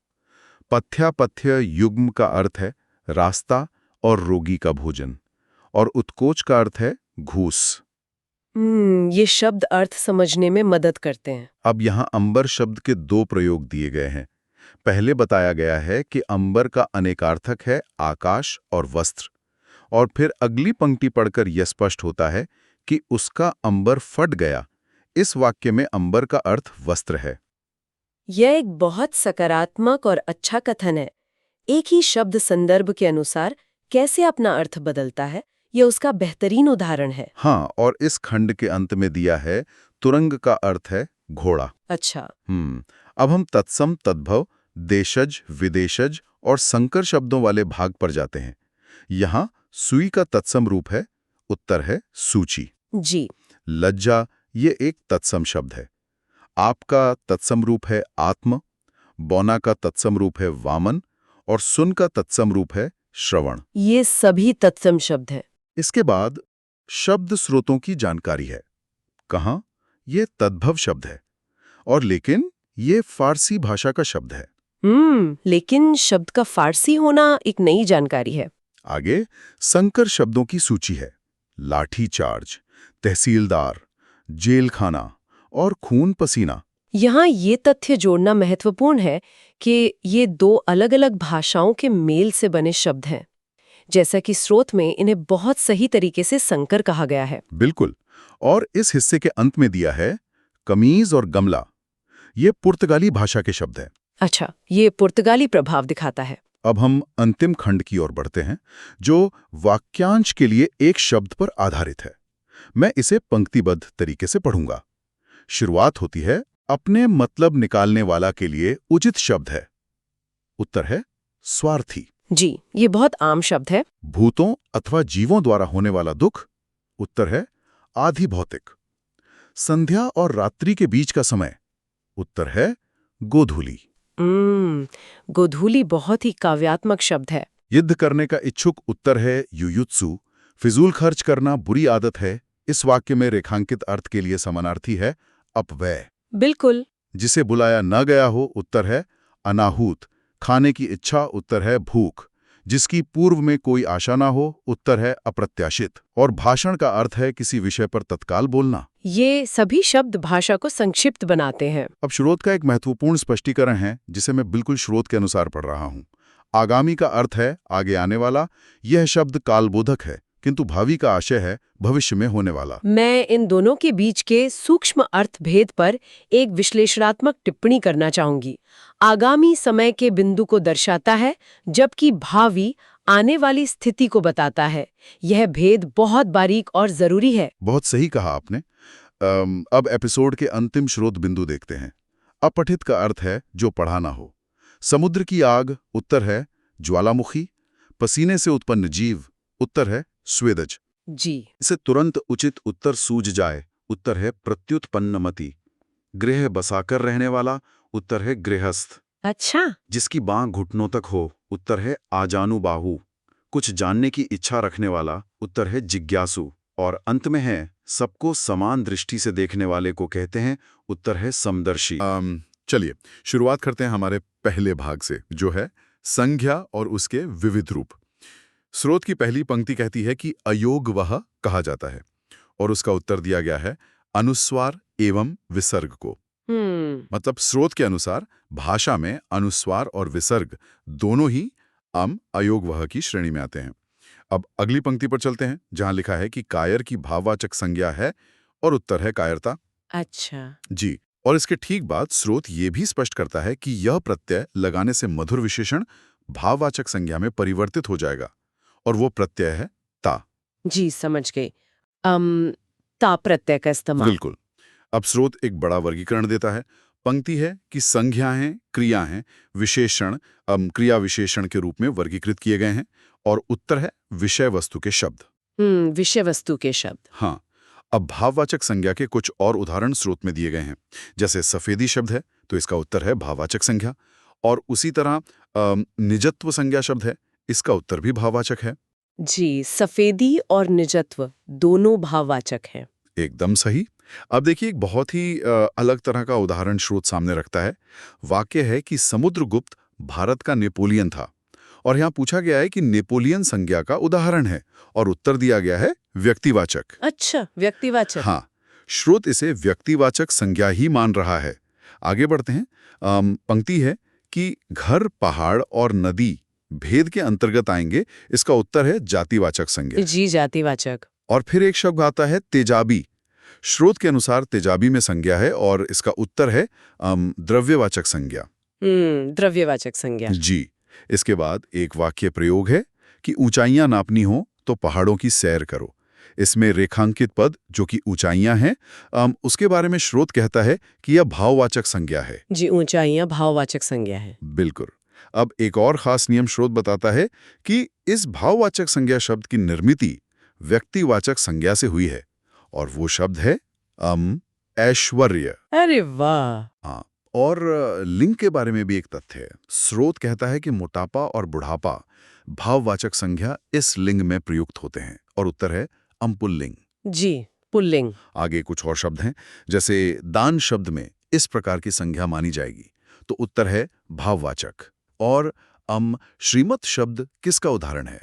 पथ्यापथ्य युग्म का अर्थ है रास्ता और रोगी का भोजन। और उत्कोच का अर्थ है घूस। ये शब्द अर्थ समझने में मदद करते हैं। अब यहाँ अंबर शब्द के दो प्रयोग दिए गए हैं। पहले बताया गया है कि अंबर का अनेकार्थक है आकाश और वस्त्र, और फिर अगली पंक्ति पढ़कर यह स्पष्ट होता है कि उसका अंबर फट गया। इस वाक्य में अंबर का अर्थ वस्त्र है। यह एक बहुत सकारात्मक और अच्छा कथन है। एक ही शब्द संदर्भ के अनुसार कैसे अपना अर्थ बदलता है, यह उसका बेहतरीन उदाहरण है। हाँ, और इस खंड के अंत में दिया है तुरंग का अर्थ है घोड़ा। अच्छा। अब हम तत्सम, तद्भव, देशज, विदेशज और संकर शब्दों वाले भाग पर जाते हैं। यहाँ सुई का तत्सम रूप है, उत्तर है सूची। जी। लज्जा ये एक तत्सम शब्द है। आपका तत्सम रूप है आत्म, बौना का तत्सम रूप है वामन, और सुन का तत्सम रूप है श्रवण। ये सभी तत्सम शब्द हैं। इसके बाद शब्द स्रोतों की जानकारी है। कहाँ? ये तद्भव शब्द है, और लेकिन ये फारसी भाषा का शब्द है। लेकिन शब्द का फारसी होना एक नई जानकारी है। आगे संकर शब्दों की सूची है। लाठी चार्ज, तहसीलदार, जेल खाना और खून पसीना। यहाँ ये तथ्य जोड़ना महत्वपूर्ण है कि ये दो अलग-अलग भाषाओं के मेल से बने शब्द हैं। जैसा कि स्रोत में इन्हें बहुत सही तरीके से संकर कहा गया है। बिल्कुल। और इस हिस्से के अंत में दिया है कमीज और गमला। ये पुर्तगाली भाषा के शब्द हैं। अच्छा, ये पुर्तगाली प्रभाव दिखाता है। अब हम अंतिम खंड की ओर बढ़ते हैं, जो वाक्यांश के लिए एक शब्द पर आधारित है। मैं इसे पंक्तिबद्ध तरीके से पढ़ूंगा। शुरुआत होती है, अपने मतलब निकालने वाला के लिए उचित शब्द है। उत्तर है स्वार्थी। जी, ये बहुत आम शब्द है। भूतों अथवा जीवों द्वारा होने वाला दुख। उत्तर है आधि भौतिक। संध्या और रात्रि के बीच का समय। उत्तर है गोधूली। गोधूली बहुत ही काव्यात्मक शब्द है। युद्ध करने का इच्छुक। उत्तर है युयुत्सु। फिजूल खर्च करना बुरी आदत है। इस वाक्य में रेखांकित अर्थ के लिए समानार्थी है अपव्यय। बिल्कुल। जिसे बुलाया न गया हो। उत्तर है अनाहूत। खाने की इच्छा। उत्तर है भूख। जिसकी पूर्व में कोई आशा ना हो। उत्तर है अप्रत्याशित। और भाषण का अर्थ है किसी विषय पर तत्काल बोलना। ये सभी शब्द भाषा को संक्षिप्त बनाते हैं। अब श्रोत का एक महत्वपूर्ण स्पष्टीकरण है जिसे मैं बिल्कुल श्रोत के अनुसार पढ़ रहा हूं। आगामी का अर्थ है आगे आने वाला। यह शब्द कालबोधक है, किंतु भावी का आशय है भविष्य में होने वाला। मैं इन दोनों के बीच के सूक्ष्म अर्थ भेद पर एक विश्लेषणात्मक टिप्पणी करना चाहूंगी। आगामी समय के बिंदु को दर्शाता है, जबकि भावी आने वाली स्थिति को बताता है। यह भेद बहुत बारीक और जरूरी है। बहुत सही कहा आपने। अब एपिसोड के अंतिम स्रोत बिंदु देखते हैं। अपठित का अर्थ है जो पढ़ा ना हो। समुद्र की आग। उत्तर है ज्वालामुखी। पसीने से उत्पन्न जीव। उत्तर है स्वेदज। जी। इसे तुरंत उचित उत्तर सूझ जाए। उत्तर है प्रत्युत्पन्नमति। गृह बसाकर रहने वाला। उत्तर है गृहस्थ। अच्छा। जिसकी बांह घुटनों तक हो। उत्तर है आजानुबाहु। कुछ जानने की इच्छा रखने वाला। उत्तर है जिज्ञासु। और अंत में है सबको समान दृष्टि से देखने वाले को कहते हैं। उत्तर है समदर्शी। चलिए शुरुआत करते हैं हमारे पहले भाग से, जो है संज्ञा और उसके विविध रूप। स्रोत की पहली पंक्ति कहती है कि अयोग वह कहा जाता है, और उसका उत्तर दिया गया है अनुस्वार एवं विसर्ग को। मतलब स्रोत के अनुसार भाषा में अनुस्वार और विसर्ग दोनों ही अयोग वह की श्रेणी में आते हैं। अब अगली पंक्ति पर चलते हैं, जहां लिखा है कि कायर की भाववाचक संज्ञा है, और उत्तर है कायरता। अच्छा जी। और इसके ठीक बाद स्रोत ये भी स्पष्ट करता है कि यह प्रत्यय लगाने से मधुर विशेषण भाववाचक संज्ञा में परिवर्तित हो जाएगा, और वो प्रत्यय है ता। जी समझ गई। ता प्रत्यय का इस्तेमाल। बिल्कुल। अब स्रोत एक बड़ा वर्गीकरण देता है। पंक्ति है कि संज्ञा हैं, क्रिया हैं, विशेषण क्रिया विशेषण के रूप में वर्गीकृत किए गए हैं, और उत्तर है विषय वस्तु के शब्द। विषय वस्तु के शब्द। हाँ। अब भाववाचक संज्ञा के कुछ और उदाहरण स्रोत में दिए गए हैं। जैसे सफेदी शब्द है तो इसका उत्तर है भाववाचक संज्ञा, और उसी तरह निजत्व संज्ञा शब्द है, इसका उत्तर भी भाववाचक है। जी, सफेदी और निजत्व दोनों भाववाचक हैं। एकदम सही। अब देखिए, एक बहुत ही अलग तरह का उदाहरण स्रोत सामने रखता है। वाक्य है कि समुद्रगुप्त भारत का नेपोलियन था, और यहाँ पूछा गया है कि नेपोलियन संज्ञा का उदाहरण है, और उत्तर दिया गया है व्यक्तिवाचक। अच्छा, व्यक्तिवाचक। हाँ, स्रोत इसे व्यक्तिवाचक संज्ञा ही मान रहा है। आगे बढ़ते हैं। पंक्ति है कि घर, पहाड़ और नदी भेद के अंतर्गत आएंगे, इसका उत्तर है जातिवाचक संज्ञा। जी, जातिवाचक। और फिर एक शब्द आता है तेजाबी। स्रोत के अनुसार तेजाबी में संज्ञा है, और इसका उत्तर है द्रव्यवाचक संज्ञा। द्रव्यवाचक संज्ञा। जी। इसके बाद एक वाक्य प्रयोग है कि ऊंचाइयां नापनी हो तो पहाड़ों की सैर करो। इसमें रेखांकित पद जो कि ऊंचाइयां हैं, उसके बारे में स्रोत कहता है कि यह भाववाचक संज्ञा है। जी, ऊंचाइयां भाववाचक संज्ञा है। बिल्कुल। अब एक और खास नियम स्रोत बताता है कि इस भाववाचक संज्ञा शब्द की निर्मिति व्यक्तिवाचक संज्ञा से हुई है, और वो शब्द है ऐश्वर्य। अरे वाह। हाँ। और लिंग के बारे में भी एक तथ्य है। स्रोत कहता है कि मोटापा और बुढ़ापा भाववाचक संज्ञा इस लिंग में प्रयुक्त होते हैं, और उत्तर है पुल्लिंग। जी, पुल्लिंग। आगे कुछ और शब्द हैं, जैसे दान शब्द में इस प्रकार की संज्ञा मानी जाएगी, तो उत्तर है भाववाचक। और श्रीमत शब्द किसका उदाहरण है,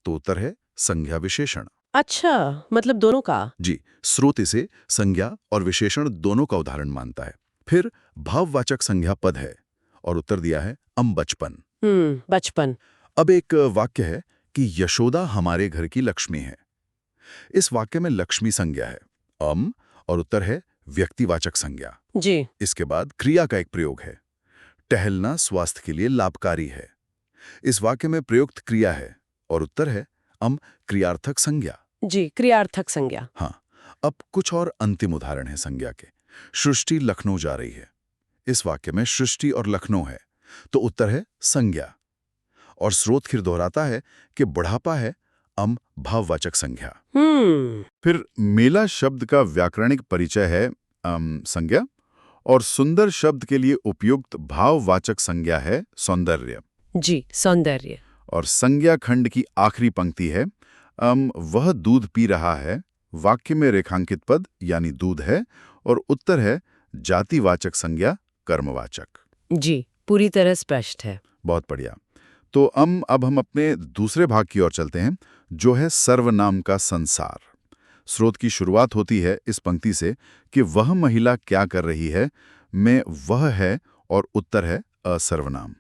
तो उत्तर है संज्ञा विशेषण। अच्छा, मतलब दोनों का। जी, स्रोत इसे संज्ञा और विशेषण दोनों का उदाहरण मानता है। फिर भाववाचक संज्ञा पद है, और उत्तर दिया है बचपन। बचपन। अब एक वाक्य है कि यशोदा हमारे घर की लक्ष्मी है। इस वाक्य में लक्ष्मी संज्ञा है, और उत्तर है व्यक्तिवाचक संज्ञा। जी। इसके बाद क्रिया का एक प्रयोग है, टहलना स्वास्थ्य के लिए लाभकारी है। इस वाक्य में प्रयुक्त क्रिया है, और उत्तर है क्रियार्थक संज्ञा। जी, क्रियार्थक संज्ञा। हाँ। अब कुछ और अंतिम उदाहरण है संज्ञा के। सृष्टि लखनऊ जा रही है। इस वाक्य में सृष्टि और लखनऊ है, तो उत्तर है संज्ञा। और स्रोत फिर दोहराता है कि बुढ़ापा है भाववाचक संज्ञा। फिर मेला शब्द का व्याकरणिक परिचय है संज्ञा, और सुंदर शब्द के लिए उपयुक्त भाववाचक संज्ञा है सौंदर्य। जी, सौंदर्य। और संज्ञा खंड की आखिरी पंक्ति है वह दूध पी रहा है। वाक्य में रेखांकित पद यानी दूध है, और उत्तर है जातिवाचक संज्ञा कर्मवाचक। जी, पूरी तरह स्पष्ट है। बहुत बढ़िया। तो अब हम अपने दूसरे भाग की ओर चलते हैं, जो है सर्वनाम का संसार। स्रोत की शुरुआत होती है इस पंक्ति से कि वह महिला क्या कर रही है, में वह है, और उत्तर है असर्वनाम।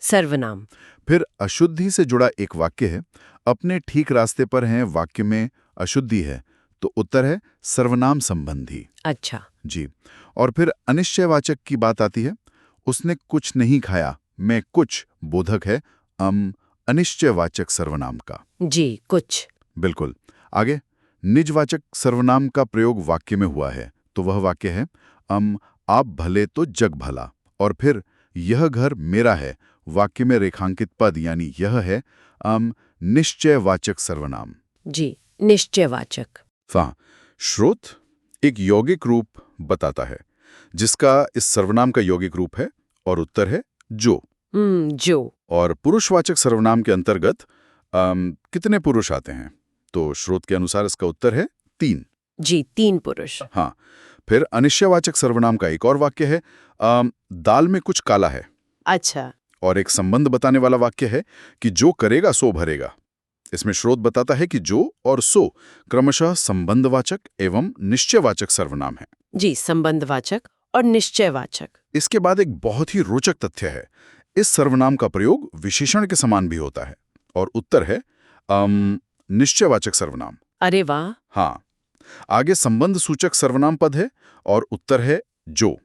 सर्वनाम। फिर अशुद्धि से जुड़ा एक वाक्य है, अपने ठीक रास्ते पर हैं। वाक्य में अशुद्धि है, तो उत्तर है सर्वनाम संबंधी। अच्छा। जी। और फिर अनिश्चयवाचक की बात आती है, उसने कुछ नहीं खाया, में कुछ बोधक है अनिश्चयवाचक सर्वनाम का। जी, कुछ। बिल्कुल। आगे निजवाचक सर्वनाम का प्रयोग वाक्य में हुआ है, तो वह वाक्य है आप भले तो जग भला। और फिर यह घर मेरा है, वाक्य में रेखांकित पद यानी यह है निश्चयवाचक सर्वनाम। जी, निश्चयवाचक। हाँ। स्रोत एक यौगिक रूप बताता है, जिसका इस सर्वनाम का यौगिक रूप है, और उत्तर है जो। जो। और पुरुषवाचक सर्वनाम के अंतर्गत कितने पुरुष आते हैं, तो स्रोत के अनुसार इसका उत्तर है 3। जी, 3 पुरुष। हाँ। फिर अनिश्चयवाचक सर्वनाम का एक और वाक्य है दाल में कुछ काला है। अच्छा। और एक संबंध बताने वाला वाक्य है कि जो करेगा सो भरेगा। इसमें स्रोत बताता है कि जो और सो क्रमशः संबंधवाचक एवं निश्चयवाचक सर्वनाम है। जी, संबंधवाचक और निश्चयवाचक। इसके बाद एक बहुत ही रोचक तथ्य है, इस सर्वनाम का प्रयोग विशेषण के समान भी होता है, और उत्तर है निश्चयवाचक सर्वनाम। अरे वाह। हाँ। आगे संबंध सूचक सर्वनाम पद है, और उत्तर है जो।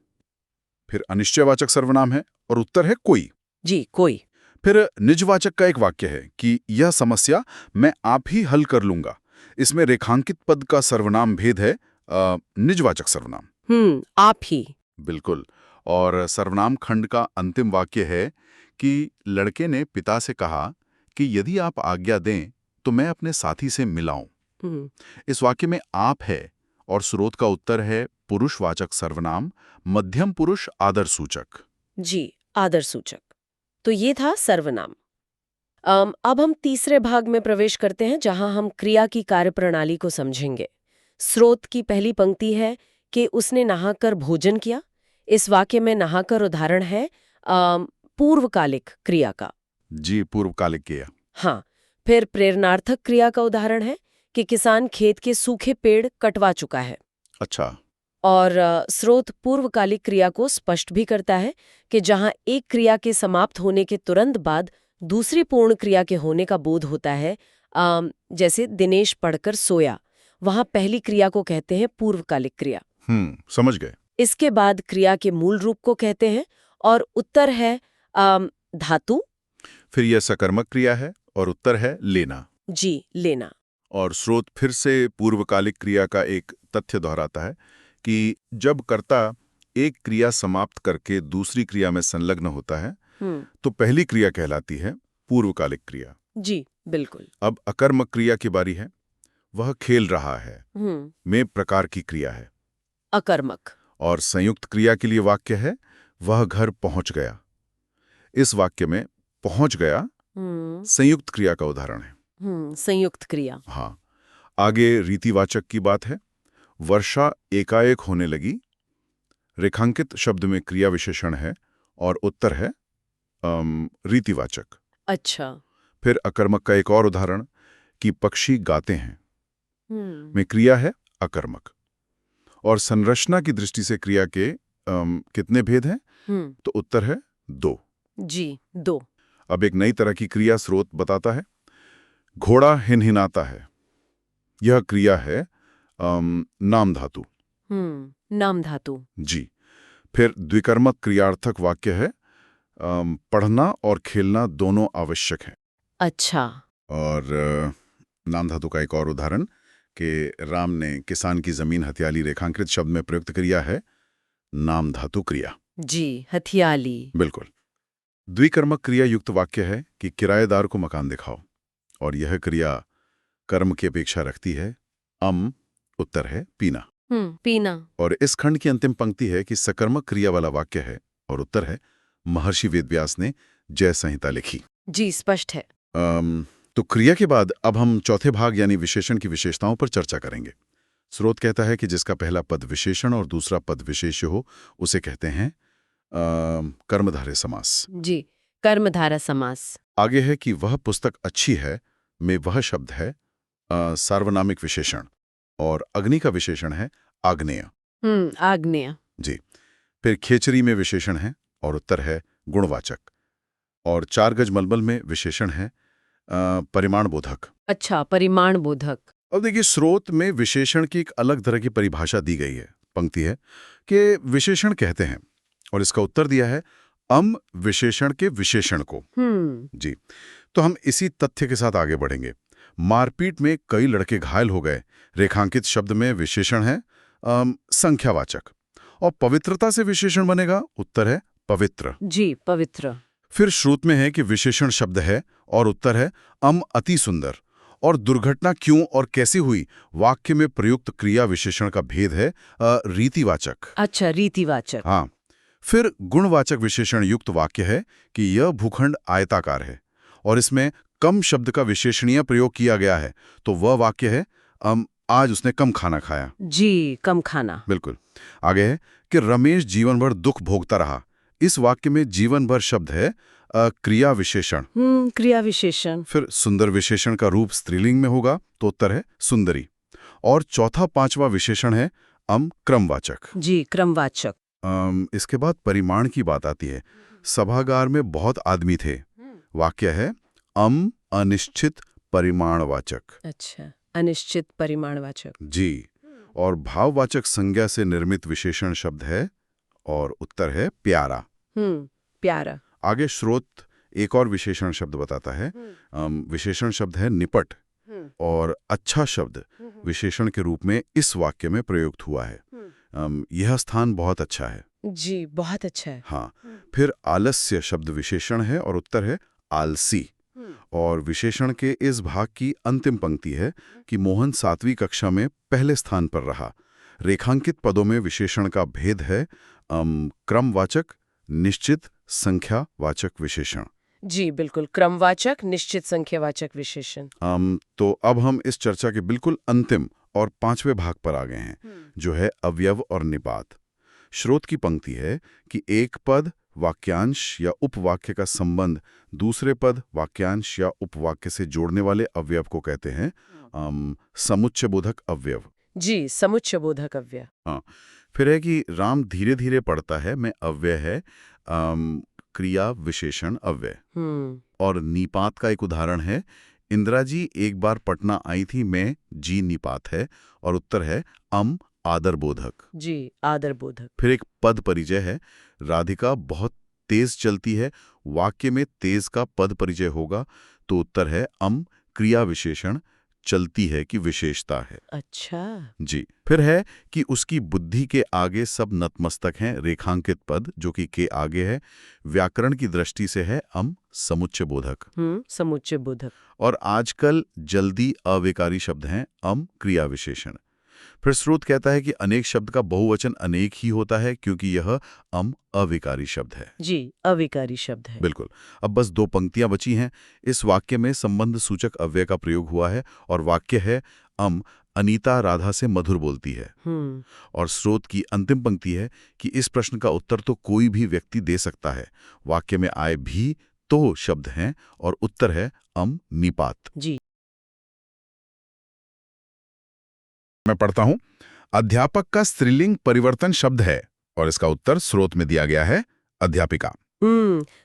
फिर अनिश्चयवाचक सर्वनाम है, और उत्तर है कोई। जी, कोई। फिर निजवाचक का एक वाक्य है कि यह समस्या मैं आप ही हल कर लूंगा। इसमें रेखांकित पद का सर्वनाम भेद है निजवाचक सर्वनाम। आप ही। बिल्कुल। और सर्वनाम खंड का अंतिम वाक्य है कि लड़के ने पिता से कहा कि यदि आप आज्ञा दें तो मैं अपने साथी से मिलाऊं। इस वाक्य में आप है और स्रोत का उत्तर है पुरुषवाचक सर्वनाम मध्यम पुरुष आदर सूचक। जी, आदर सूचक। तो ये था सर्वनाम। अब हम तीसरे भाग में प्रवेश करते हैं जहां हम क्रिया की कार्यप्रणाली को समझेंगे। स्रोत की पहली पंक्ति है कि उसने नहाकर भोजन किया। इस वाक्य में नहाकर उदाहरण है पूर्वकालिक क्रिया का। जी, पूर्वकालिक क्रिया। हाँ, फिर प्रेरणार्थक क्रिया का उदाहरण है कि किसान खेत के सूखे पेड़ कटवा चुका है। अच्छा। और स्रोत पूर्वकालिक क्रिया को स्पष्ट भी करता है कि जहां एक क्रिया के समाप्त होने के तुरंत बाद दूसरी पूर्ण क्रिया के होने का बोध होता है, जैसे दिनेश पढ़कर सोया, वहां पहली क्रिया को कहते हैं पूर्वकालिक क्रिया। समझ गए। इसके बाद क्रिया के मूल रूप को कहते हैं और उत्तर है धातु। फिर यह सकर्मक क्रिया है और उत्तर है लेना। जी, लेना। और स्रोत फिर से पूर्वकालिक क्रिया का एक तथ्य दोहराता है कि जब कर्ता एक क्रिया समाप्त करके दूसरी क्रिया में संलग्न होता है तो पहली क्रिया कहलाती है पूर्वकालिक क्रिया। जी, बिल्कुल। अब अकर्मक क्रिया की बारी है। वह खेल रहा है में प्रकार की क्रिया है, अकर्मक। और संयुक्त क्रिया के लिए वाक्य है वह घर पहुंच गया। इस वाक्य में पहुंच गया संयुक्त क्रिया का उदाहरण है। संयुक्त क्रिया। हाँ। आगे रीतिवाचक की बात है। वर्षा एकाएक होने लगी। रेखांकित शब्द में क्रिया विशेषण है और उत्तर है रीतिवाचक। अच्छा। फिर अकर्मक का एक और उदाहरण कि पक्षी गाते हैं में क्रिया है अकर्मक। और संरचना की दृष्टि से क्रिया के कितने भेद हैं? तो उत्तर है 2। जी, 2। अब एक नई तरह की क्रिया स्रोत बताता है। घोड़ा हिनहिनाता है। यह क्रिया है नाम धातु। नाम धातु। जी। फिर द्विकर्मक क्रियार्थक वाक्य है पढ़ना और खेलना दोनों आवश्यक हैं। अच्छा। और नाम धातु का एक और उदाहरण कि राम ने किसान की जमीन हथियाली रेखांकित शब्द में प्रयुक्त क्रिया है नाम धातु क्रिया। जी, हथियाली। बिल्कुल। द्विकर्मक क्रिया युक्त वाक्य है कि किराएदार को मकान दिखाओ, और यह क्रिया कर्म की अपेक्षा रखती है उत्तर है पीना। पीना। और इस खंड की अंतिम पंक्ति है कि सकर्मक क्रिया वाला वाक्य है और उत्तर है महर्षि वेदव्यास ने जय संहिता लिखी। जी, स्पष्ट है। तो क्रिया के बाद अब हम चौथे भाग यानी विशेषण की विशेषताओं पर चर्चा करेंगे। स्रोत कहता है कि जिसका पहला पद विशेषण और दूसरा पद विशेष्य हो उसे कहते हैं कर्मधारय समास। जी, कर्मधारय समास। आगे है कि वह पुस्तक अच्छी है में वह शब्द है सार्वनामिक विशेषण, और अग्नि का विशेषण है आग्नेय। आग्नेय। जी। फिर खेचरी में विशेषण है और उत्तर है गुणवाचक। और 4 गज मलमल में विशेषण है परिमाण बोधक। अच्छा, परिमाण बोधक। अब देखिए, स्रोत में विशेषण की एक अलग तरह की परिभाषा दी गई है। पंक्ति है कि विशेषण कहते हैं, और इसका उत्तर दिया है विशेषण के विशेषण को। जी। तो हम इसी तथ्य के साथ आगे बढ़ेंगे। मारपीट में कई लड़के घायल हो गए, रेखांकित शब्द में विशेषण है संख्यावाचक। और पवित्रता से विशेषण बनेगा, उत्तर है पवित्र। जी, पवित्र। फिर श्रुत में है कि विशेषण शब्द है और उत्तर है अति सुंदर। और दुर्घटना क्यों और कैसे हुई, वाक्य में प्रयुक्त क्रिया विशेषण का भेद है रीतिवाचक। अच्छा, रीतिवाचक। हाँ। फिर गुणवाचक विशेषण युक्त वाक्य है कि यह भूखंड आयताकार है और इसमें कम शब्द का विशेषणीय प्रयोग किया गया है, तो वह वाक्य है आज उसने कम खाना खाया। जी, कम खाना। बिल्कुल। आगे है कि रमेश जीवन भर दुख भोगता रहा। इस वाक्य में जीवन भर शब्द है क्रिया विशेषण। क्रिया विशेषण। फिर सुंदर विशेषण का रूप स्त्रीलिंग में होगा, तो उत्तर है सुंदरी। और चौथा पांचवा विशेषण है क्रमवाचक। जी, क्रमवाचक। इसके बाद परिमाण की बात आती है। सभागार में बहुत आदमी थे। वाक्य है अनिश्चित परिमाणवाचक। अच्छा, अनिश्चित परिमाणवाचक। जी। और भाववाचक संज्ञा से निर्मित विशेषण शब्द है और उत्तर है प्यारा। प्यारा। आगे स्रोत एक और विशेषण शब्द बताता है। विशेषण शब्द है निपट, और अच्छा शब्द विशेषण के रूप में इस वाक्य में प्रयुक्त हुआ है। यह स्थान बहुत अच्छा है। जी, बहुत अच्छा है। हाँ। फिर आलस्य शब्द विशेषण है और उत्तर है आलसी। और विशेषण के इस भाग की अंतिम पंक्ति है कि मोहन 7वीं कक्षा में पहले स्थान पर रहा। रेखांकित पदों में विशेषण का भेद है क्रमवाचक, निश्चित, संख्यावाचक विशेषण। जी बिल्कुल, क्रमवाचक, निश्चित संख्यावाचक विशेषण। तो अब हम इस चर्चा के बिल्कुल अंतिम और 5वें भाग पर आ गए हैं, जो है अवयव और निपात। स्रोत की पंक्ति है कि एक पद, वाक्यांश या उपवाक्य का संबंध दूसरे पद, वाक्यांश या उपवाक्य से जोड़ने वाले अवयव को कहते हैं समुच्चयबोधक अवयव। जी, समुच्चयबोधक अव्यय। हाँ। फिर है कि राम धीरे धीरे पढ़ता है में अव्यय है क्रिया विशेषण अव्यय। और निपात का एक उदाहरण है इंदिरा जी एक बार पटना आई थी में जी निपात है, और उत्तर है आदर बोधक। जी, आदर बोधक। फिर एक पद परिचय है राधिका बहुत तेज चलती है, वाक्य में तेज का पद परिचय होगा तो उत्तर है क्रिया विशेषण चलती है की विशेषता है। अच्छा। जी। फिर है कि उसकी बुद्धि के आगे सब नतमस्तक हैं, रेखांकित पद जो कि के आगे है, व्याकरण की दृष्टि से है समुच्चयबोधक। समुच्चयबोधक। और आजकल जल्दी अविकारी शब्द हैं क्रिया विशेषण। फिर स्रोत कहता है कि अनेक शब्द का बहुवचन अनेक ही होता है क्योंकि यह अविकारी शब्द है। जी, अविकारी शब्द है। बिल्कुल। अब बस 2 पंक्तियां बची हैं। इस वाक्य में संबंध सूचक अव्यय का प्रयोग हुआ है और वाक्य है अनीता राधा से मधुर बोलती है। और स्रोत की अंतिम पंक्ति है कि इस प्रश्न का उत्तर तो कोई भी व्यक्ति दे सकता है। वाक्य में आए भी तो शब्द हैं और उत्तर है निपात। जी। मैं पढ़ता हूं। अध्यापक का स्त्रीलिंग परिवर्तन शब्द है और इसका उत्तर स्रोत में दिया गया है अध्यापिका।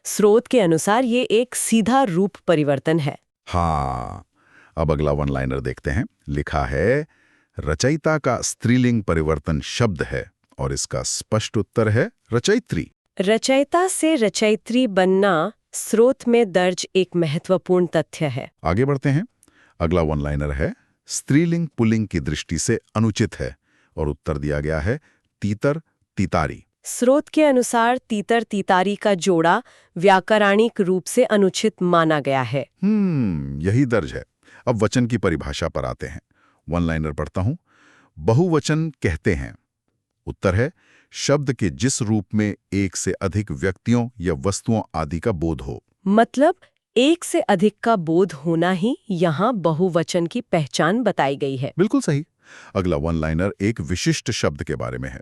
स्रोत के अनुसार ये एक सीधा रूप परिवर्तन है। हाँ। अब अगला वन लाइनर देखते हैं। लिखा है रचयिता का स्त्रीलिंग परिवर्तन शब्द है और इसका स्पष्ट उत्तर है रचयित्री। रचयिता से रचयित्री बनना स्रोत में दर्ज एक महत्वपूर्ण तथ्य है। आगे बढ़ते हैं। अगला वन लाइनर है स्त्रीलिंग पुल्लिंग की दृष्टि से अनुचित है और उत्तर दिया गया है तीतर तीतारी। स्रोत के अनुसार तीतर तीतारी का जोड़ा व्याकरणिक रूप से अनुचित माना गया है। यही दर्ज है। अब वचन की परिभाषा पर आते हैं। वन लाइनर पढ़ता हूं। बहुवचन कहते हैं। उत्तर है शब्द के जिस रूप में एक से अधिक व्यक्तियों या वस्तुओं आदि का बोध हो। मतलब एक से अधिक का बोध होना ही यहाँ बहुवचन की पहचान बताई गई है। बिल्कुल सही। अगला वन लाइनर एक विशिष्ट शब्द के बारे में है।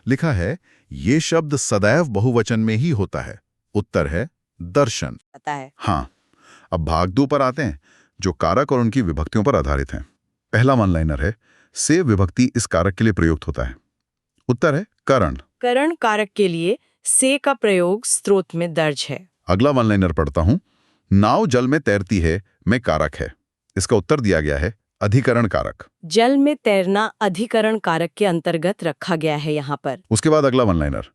लिखा है ये शब्द सदैव बहुवचन में ही होता है। उत्तर है दर्शन। पता है। हाँ। अब भाग 2 पर आते हैं जो कारक और उनकी विभक्तियों पर आधारित हैं। पहला वन लाइनर है से विभक्ति इस कारक के लिए प्रयुक्त होता है। उत्तर है करण। करण कारक के लिए से का प्रयोग स्रोत में दर्ज है। अगला वन लाइनर पढ़ता हूं। नाव जल में तैरती है में कारक है। इसका उत्तर दिया गया है अधिकरण कारक। जल में तैरना अधिकरण कारक के अंतर्गत रखा गया है यहाँ पर। उसके बाद अगला वन लाइनर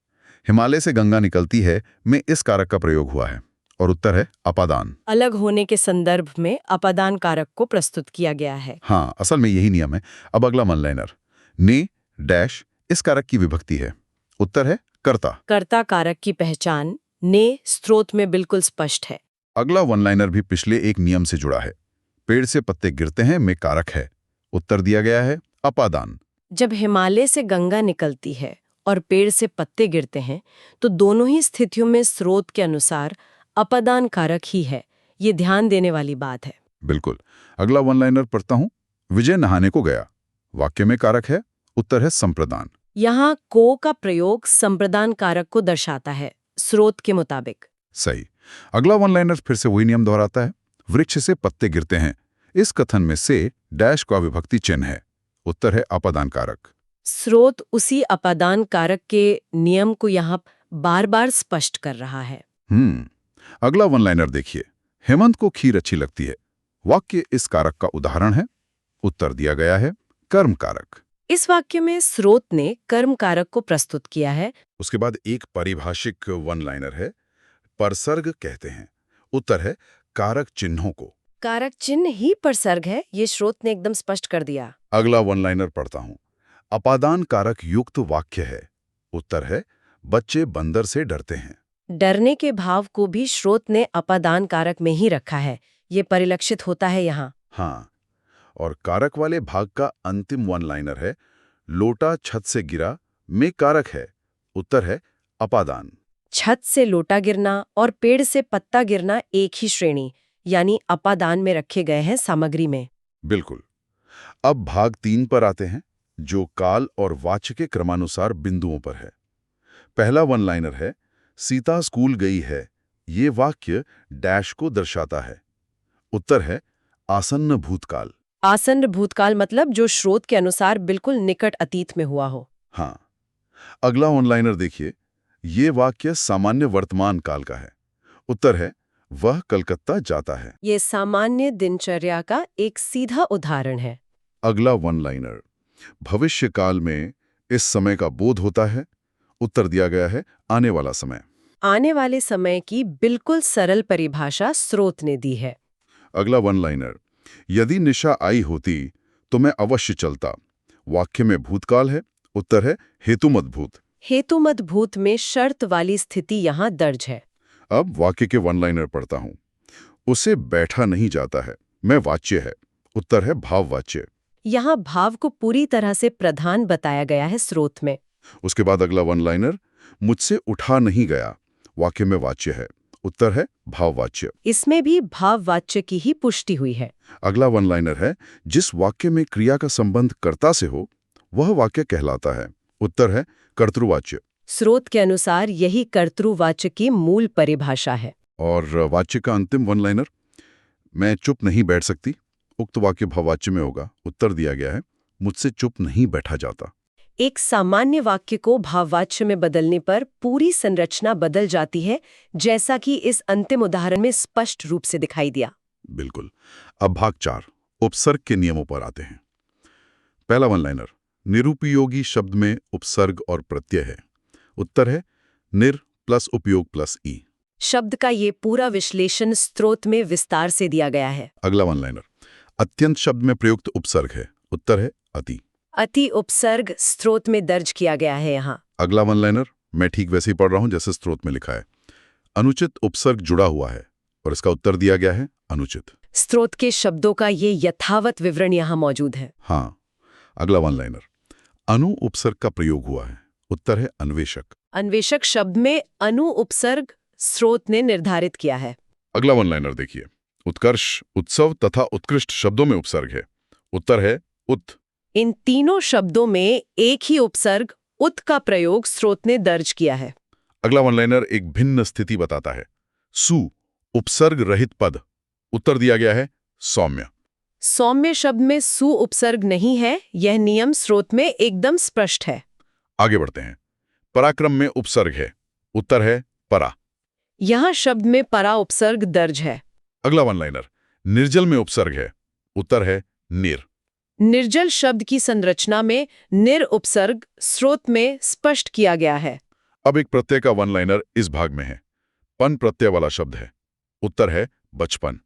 हिमालय से गंगा निकलती है में इस कारक का प्रयोग हुआ है और उत्तर है अपादान। अलग होने के संदर्भ में अपादान कारक को प्रस्तुत किया गया है। हाँ, असल में यही नियम है। अब अगला वन लाइनर ने डैश इस कारक की विभक्ति है। उत्तर है कर्ता। कर्ता कारक की पहचान ने स्रोत में बिल्कुल स्पष्ट है। अगला वन लाइनर भी पिछले एक नियम से जुड़ा है। पेड़ से पत्ते गिरते हैं में कारक है। उत्तर दिया गया है अपादान। जब हिमालय से गंगा निकलती है और पेड़ से पत्ते गिरते हैं तो दोनों ही स्थितियों में स्रोत के अनुसार अपादान कारक ही है। ये ध्यान देने वाली बात है। बिल्कुल। अगला वन लाइनर पढ़ता हूं। विजय नहाने को गया वाक्य में कारक है। उत्तर है संप्रदान। यहाँ को का प्रयोग संप्रदान कारक को दर्शाता है स्रोत के मुताबिक। सही। अगला वन लाइनर फिर से वही नियम दोहराता है। वृक्ष से पत्ते गिरते हैं इस कथन में से डैश का विभक्ति चिन्ह है। उत्तर है अपादान कारक। स्रोत उसी अपादान कारक के नियम को यहाँ बार बार स्पष्ट कर रहा है। अगला वन लाइनर देखिए। हेमंत को खीर अच्छी लगती है वाक्य इस कारक का उदाहरण है। उत्तर दिया गया है कर्म कारक। इस वाक्य में स्रोत ने कर्म कारक को प्रस्तुत किया है। उसके बाद एक पारिभाषिक वन लाइनर है परसर्ग कहते हैं। उत्तर है कारक चिन्हों को। कारक चिन्ह ही प्रसर्ग है, ये स्रोत ने एकदम स्पष्ट कर दिया। अगला वन लाइनर पढ़ता हूं। अपादान कारक युक्त वाक्य है। उत्तर है बच्चे बंदर से डरते हैं। डरने के भाव को भी स्रोत ने अपादान कारक में ही रखा है, ये परिलक्षित होता है यहाँ। हाँ, और कारक वाले भाग का अंतिम वन लाइनर है लोटा छत से गिरा में कारक है। उत्तर है अपादान। छत से लोटा गिरना और पेड़ से पत्ता गिरना एक ही श्रेणी यानी अपादान में रखे गए हैं सामग्री में। बिल्कुल। अब भाग 3 पर आते हैं, जो काल और वाच्य के क्रमानुसार बिंदुओं पर है। पहला वन लाइनर है सीता स्कूल गई है। ये वाक्य डैश को दर्शाता है। उत्तर है आसन्न भूतकाल। आसन्न भूतकाल मतलब जो स्रोत के अनुसार बिल्कुल निकट अतीत में हुआ हो। हाँ, अगला वन लाइनर देखिए। ये वाक्य सामान्य वर्तमान काल का है। उत्तर है वह कलकत्ता जाता है। ये सामान्य दिनचर्या का एक सीधा उदाहरण है। अगला वन लाइनर भविष्य काल में इस समय का बोध होता है। उत्तर दिया गया है आने वाला समय। आने वाले समय की बिल्कुल सरल परिभाषा स्रोत ने दी है। अगला वन लाइनर यदि निशा आई होती तो मैं अवश्य चलता। वाक्य में भूतकाल है। उत्तर है हेतुमत भूत। हेतुमत भूत में शर्त वाली स्थिति यहाँ दर्ज है। अब वाक्य के वन लाइनर पढ़ता हूं। उसे बैठा नहीं जाता है। मैं वाच्य है। उत्तर है भाववाच्य। यहाँ भाव को पूरी तरह से प्रधान बताया गया है स्रोत में। उसके बाद अगला वन लाइनर मुझसे उठा नहीं गया। वाक्य में वाच्य है। उत्तर है भाववाच्य। इसमें भी भाववाच्य की ही पुष्टि हुई है। अगला वन लाइनर है जिस वाक्य में क्रिया का संबंध कर्ता से हो वह वाक्य कहलाता है। उत्तर है कर्तृवाच्य। स्रोत के अनुसार यही कर्तृवाच्य की मूल परिभाषा है। और वाच्य का अंतिम वन लाइनर मैं चुप नहीं बैठ सकती। उक्त वाक्य भाववाच्य में होगा। उत्तर दिया गया है मुझसे चुप नहीं बैठा जाता। एक सामान्य वाक्य को भाववाच्य में बदलने पर पूरी संरचना बदल जाती है, जैसा कि इस अंतिम उदाहरण में स्पष्ट रूप से दिखाई दिया। बिल्कुल। अब भाग 4 उपसर्ग के नियमों पर आते हैं। पहला वन लाइनर निरुपयोगी शब्द में उपसर्ग और प्रत्यय है। उत्तर है निर प्लस उपयोग प्लस ई। शब्द का ये पूरा विश्लेषण स्रोत में विस्तार से दिया गया है। अगला वन लाइनर अत्यंत शब्द में प्रयुक्त उपसर्ग है। उत्तर है अति। अति उपसर्ग स्रोत में दर्ज किया गया है यहाँ। अगला वन लाइनर मैं ठीक वैसे ही पढ़ रहा हूं जैसे स्रोत में लिखा है। अनुचित उपसर्ग जुड़ा हुआ है और इसका उत्तर दिया गया है अनुचित। स्रोत के शब्दों का ये यथावत विवरण यहाँ मौजूद है। हाँ, अगला वन लाइनर अनु उपसर्ग का प्रयोग हुआ है। उत्तर है अन्वेषक। अन्वेषक शब्द में अनु उपसर्ग स्रोत ने निर्धारित किया है। अगला वन लाइनर देखिए। उत्कर्ष उत्सव तथा उत्कृष्ट शब्दों में उपसर्ग है। उत्तर है उत। इन तीनों शब्दों में एक ही उपसर्ग उत का प्रयोग स्रोत ने दर्ज किया है। अगला वन लाइनर एक भिन्न स्थिति बताता है। सु उपसर्ग रहित पद। उत्तर दिया गया है सौम्य। सौम्य शब्द में सु उपसर्ग नहीं है, यह नियम स्रोत में एकदम स्पष्ट है। आगे बढ़ते हैं। पराक्रम में उपसर्ग है। उत्तर है परा। यहाँ शब्द में परा उपसर्ग दर्ज है। अगला वन लाइनर निर्जल में उपसर्ग है। उत्तर है निर। निर्जल शब्द की संरचना में निर उपसर्ग स्रोत में स्पष्ट किया गया है। अब एक प्रत्यय का वन लाइनर इस भाग में है। पन प्रत्यय वाला शब्द है। उत्तर है बचपन।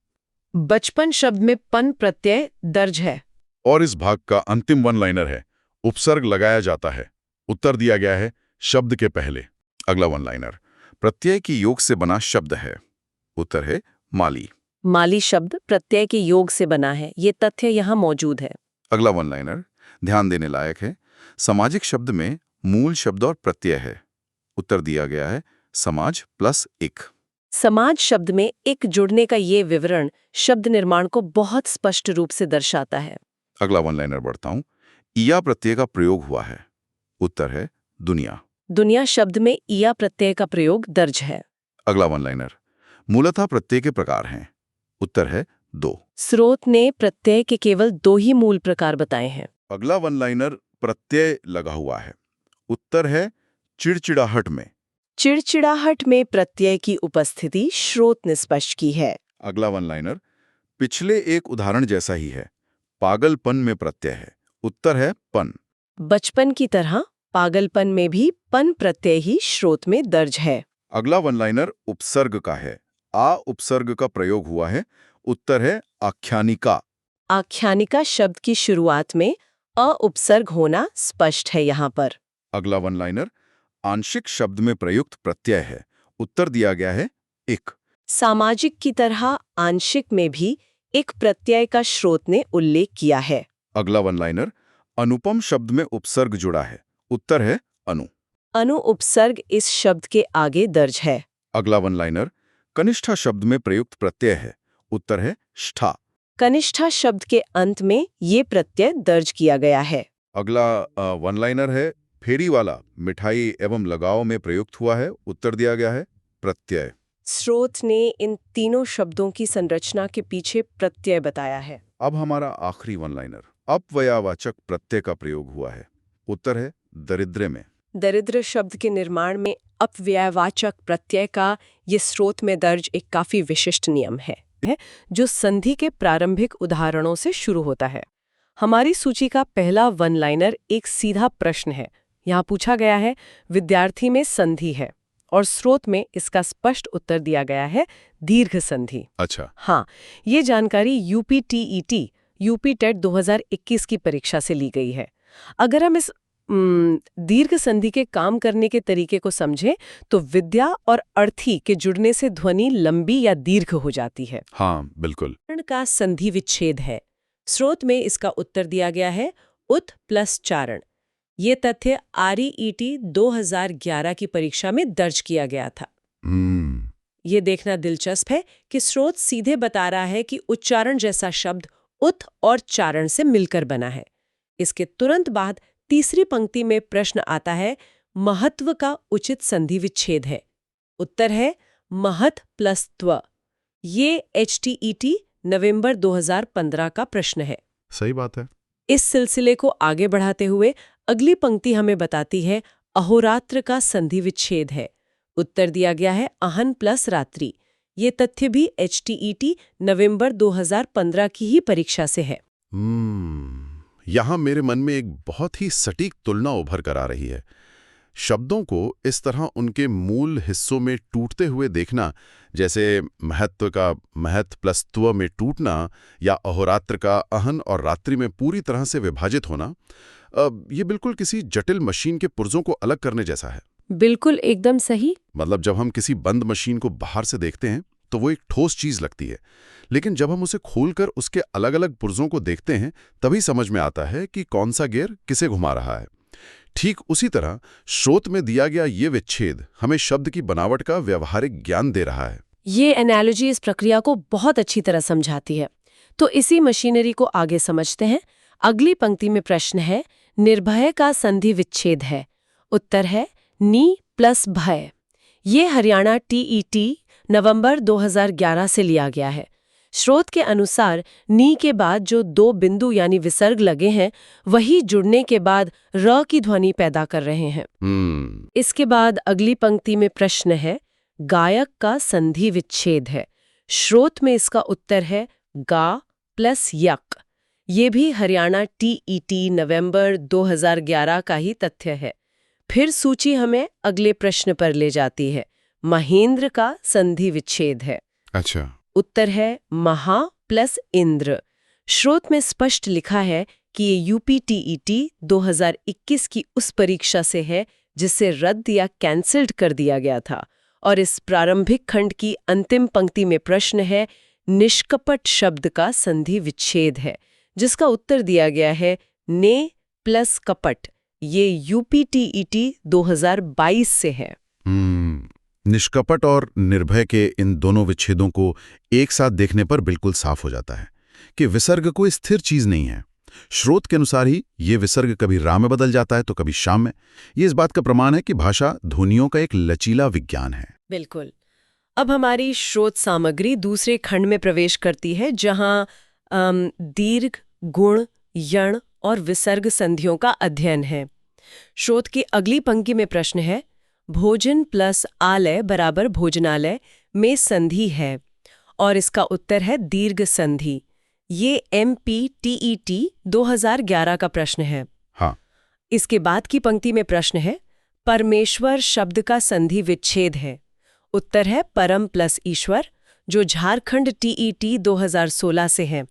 बचपन शब्द में पन प्रत्यय दर्ज है। और इस भाग का अंतिम वन लाइनर है उपसर्ग लगाया जाता है। उत्तर दिया गया है शब्द के पहले। अगला वन लाइनर प्रत्यय की योग से बना शब्द है। उत्तर है माली। माली शब्द प्रत्यय के योग से बना है, ये तथ्य यहाँ मौजूद है। अगला वन लाइनर ध्यान देने लायक है। सामाजिक शब्द में मूल शब्द और प्रत्यय है। उत्तर दिया गया है समाज प्लस एक। समाज शब्द में एक जुड़ने का ये विवरण शब्द निर्माण को बहुत स्पष्ट रूप से दर्शाता है। अगला वन लाइनर बढ़ता हूं। इया प्रत्यय का प्रयोग हुआ है। उत्तर है दुनिया। दुनिया शब्द में इया प्रत्यय का प्रयोग दर्ज है। अगला वन लाइनर मूलतः प्रत्यय के प्रकार हैं। उत्तर है दो। स्रोत ने प्रत्यय के केवल दो ही मूल प्रकार बताए हैं। अगला वन लाइनर प्रत्यय लगा हुआ है। उत्तर है चिड़चिड़ाहट में। चिड़चिड़ाहट में प्रत्यय की उपस्थिति स्रोत ने स्पष्ट की है। अगला वन लाइनर पिछले एक उदाहरण जैसा ही है। पागलपन में प्रत्यय है। उत्तर है पन। बचपन की तरह पागलपन में भी पन प्रत्यय ही स्रोत में दर्ज है। अगला वन लाइनर उपसर्ग का है। आ उपसर्ग का प्रयोग हुआ है। उत्तर है आख्यानिका। आख्यानिका शब्द की शुरुआत में अ उपसर्ग होना स्पष्ट है यहाँ पर। अगला वन लाइनर आंशिक शब्द में प्रयुक्त प्रत्यय है। उत्तर दिया गया है इक। सामाजिक की तरह आंशिक में भी एक प्रत्यय का स्रोत ने उल्लेख किया है। अगला वन लाइनर अनुपम शब्द में उपसर्ग जुड़ा है। उत्तर है अनु। अनु उपसर्ग इस शब्द के आगे दर्ज है। अगला वन लाइनर कनिष्ठा शब्द में प्रयुक्त प्रत्यय है। उत्तर हैष्ठा। कनिष्ठा शब्द के अंत में ये प्रत्यय दर्ज किया गया है। अगला वन लाइनर है फेरी वाला मिठाई एवं लगाव में प्रयुक्त हुआ है। उत्तर दिया गया है प्रत्यय। स्रोत ने इन तीनों शब्दों की संरचना के पीछे प्रत्यय बताया है। अब हमारा आखिरी वन लाइनर अपव्ययवाचक प्रत्यय का प्रयोग हुआ है। उत्तर है दरिद्र में। दरिद्र शब्द के निर्माण में अपव्ययवाचक प्रत्यय का ये स्रोत में दर्ज एक काफी विशिष्ट नियम है जो संधि के प्रारंभिक उदाहरणों से शुरू होता है। हमारी सूची का पहला वन लाइनर एक सीधा प्रश्न है। यहाँ पूछा गया है विद्यार्थी में संधि है और स्रोत में इसका स्पष्ट उत्तर दिया गया है दीर्घ संधि। अच्छा। हाँ, ये जानकारी यूपीटीईटी यूपीटेट 2021 की परीक्षा से ली गई है। अगर हम इस दीर्घ संधि के काम करने के तरीके को समझें तो विद्या और अर्थी के जुड़ने से ध्वनि लंबी या दीर्घ हो जाती है। हाँ, बिल्कुल। का संधि विच्छेद है। स्रोत में इसका उत्तर दिया गया है उत प्लस चारण। ये तथ्य आरईईटी 2011 की परीक्षा में दर्ज किया गया था। ये देखना दिलचस्प है कि स्रोत सीधे बता रहा है कि उच्चारण जैसा शब्द उत और चारण से मिलकर बना है। इसके तुरंत बाद तीसरी पंक्ति में प्रश्न आता है महत्व का उचित संधि विच्छेद है। उत्तर है महत प्लस त्व। ये HTET नवंबर 2015 का प्रश्न है। सही बात है। इस सिलसिले को आगे बढ़ाते हुए अगली पंक्ति हमें बताती है अहोरात्र का संधि विच्छेद है। उत्तर दिया गया है अहन प्लस रात्रि। ये तथ्य भी HTET नवंबर 2015 की ही परीक्षा से है। यहाँ मेरे मन में एक बहुत ही सटीक तुलना उभर कर आ रही है। शब्दों को इस तरह उनके मूल हिस्सों में टूटते हुए देखना, जैसे महत्व का महत प्लस त्व में टूटना या अहोरात्र का अहन और रात्रि में पूरी तरह से विभाजित होना, ये बिल्कुल किसी जटिल मशीन के पुर्जों को अलग करने जैसा है। बिल्कुल एकदम सही। मतलब जब हम किसी बंद मशीन को बाहर से देखते हैं तो वो एक ठोस चीज लगती है, लेकिन जब हम उसे खोलकर उसके अलग अलग पुर्जों को देखते हैं तभी समझ में आता है कि कौन सा गियर किसे घुमा रहा है। ठीक उसी तरह स्रोत में दिया गया ये विच्छेद हमें शब्द की बनावट का व्यवहारिक ज्ञान दे रहा है। ये एनालॉजी इस प्रक्रिया को बहुत अच्छी तरह समझाती है। तो इसी मशीनरी को आगे समझते हैं। अगली पंक्ति में प्रश्न है निर्भय का संधि विच्छेद है। उत्तर है नी प्लस भय। ये हरियाणा TET नवंबर 2011 से लिया गया है। स्रोत के अनुसार नी के बाद जो दो बिंदु यानी विसर्ग लगे हैं वही जुड़ने के बाद र की ध्वनि पैदा कर रहे हैं। इसके बाद अगली पंक्ति में प्रश्न है गायक का संधि विच्छेद है। स्रोत में इसका उत्तर है गा प्लस यक। ये भी हरियाणा TET नवंबर 2011 का ही तथ्य है। फिर सूची हमें अगले प्रश्न पर ले जाती है। महेंद्र का संधि विच्छेद है। अच्छा। उत्तर है महा प्लस इंद्र। स्रोत में स्पष्ट लिखा है कि ये UPTET 2021 की उस परीक्षा से है जिसे रद्द या कैंसल्ड कर दिया गया था। और इस प्रारंभिक खंड की अंतिम पंक्ति में प्रश्न है निष्कपट शब्द का संधि विच्छेद है, जिसका उत्तर दिया गया है ने प्लस कपट। ये UPTET 2022 से है। निष्कपट और निर्भय के इन दोनों विच्छेदों को एक साथ देखने पर बिल्कुल साफ हो जाता है कि विसर्ग कोई स्थिर चीज नहीं है। स्रोत के अनुसार ही ये विसर्ग कभी रा में बदल जाता है तो कभी शाम में। ये इस बात का प्रमाण है कि भाषा ध्वनियों का एक लचीला विज्ञान है। बिल्कुल। अब हमारी स्रोत सामग्री दूसरे खंड में प्रवेश करती है, जहां दीर्घ, गुण, यण और विसर्ग संधियों का अध्ययन है। स्रोत की अगली पंक्ति में प्रश्न है भोजन प्लस आलय बराबर भोजनालय में संधि है, और इसका उत्तर है दीर्घ संधि। ये MPTET 2011 का प्रश्न है। हाँ। इसके बाद की पंक्ति में प्रश्न है परमेश्वर शब्द का संधि विच्छेद है। उत्तर है परम प्लस ईश्वर। जो झारखंड टीईटी 2016 से है।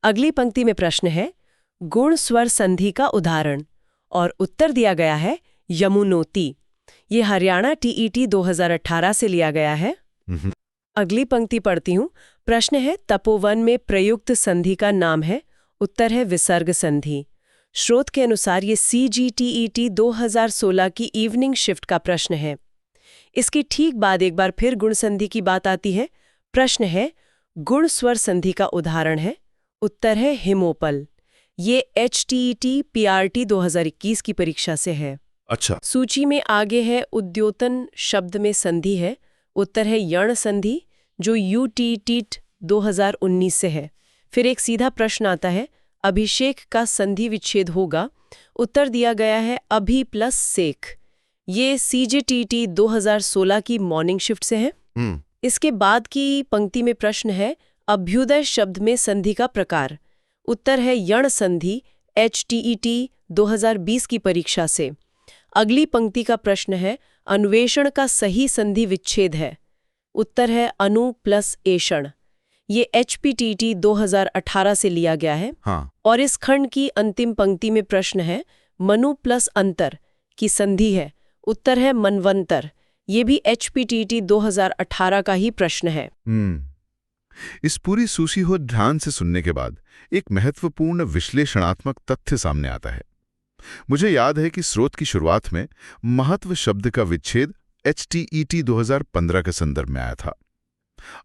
अगली पंक्ति में प्रश्न है गुण स्वर संधि का उदाहरण, और उत्तर दिया गया है यमुनोती। ये हरियाणा टीईटी 2018 से लिया गया है। अगली पंक्ति पढ़ती हूँ। प्रश्न है तपोवन में प्रयुक्त संधि का नाम है, उत्तर है विसर्ग संधि। स्रोत के अनुसार ये CGTET 2016 की इवनिंग शिफ्ट का प्रश्न है। इसके ठीक बाद एक बार फिर गुण संधि की बात आती है। प्रश्न है गुण स्वर संधि का उदाहरण है, उत्तर है हिमोपल। ये HTET PRT 2021 की परीक्षा से है। अच्छा। सूची में आगे है उद्योतन शब्द में संधि है, उत्तर है यण संधि जो UTET 2019 से है। फिर एक सीधा प्रश्न आता है अभिषेक का संधि विच्छेद होगा, उत्तर दिया गया है अभि प्लस सेक। ये CGTT 2016 की मॉर्निंग शिफ्ट से है। इसके बाद की पंक्ति में प्रश्न है अभ्युदय शब्द में संधि का प्रकार, उत्तर है यण संधि HTET 2020 की परीक्षा से। अगली पंक्ति का प्रश्न है अन्वेषण का सही संधि विच्छेद है, उत्तर है अनु प्लस एषण। ये HPTT 2018 से लिया गया है। और इस खंड की अंतिम पंक्ति में प्रश्न है मनु प्लस अंतर की संधि है, उत्तर है मनवंतर। ये भी HPTT 2018 का ही प्रश्न है। इस पूरी सूची को ध्यान से सुनने के बाद एक महत्वपूर्ण विश्लेषणात्मक तथ्य सामने आता है। मुझे याद है कि स्रोत की शुरुआत में महत्व शब्द का विच्छेद HTET 2015 के संदर्भ में आया था।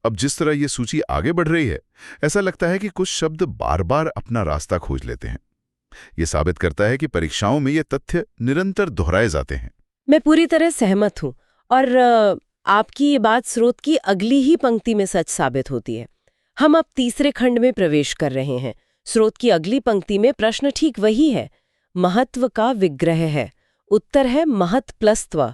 अब जिस तरह ये सूची आगे बढ़ रही है, ऐसा लगता है कि कुछ शब्द बार बार अपना रास्ता खोज लेते हैं। ये साबित करता है कि परीक्षाओं में ये तथ्य निरंतर दोहराए जाते हैं। मैं पूरी तरह सहमत हूँ, और आपकी ये बात स्रोत की अगली ही पंक्ति में सच साबित होती है। हम अब तीसरे खंड में प्रवेश कर रहे हैं। स्रोत की अगली पंक्ति में प्रश्न ठीक वही है, महत्व का विग्रह है, उत्तर है महत् प्लस त्व।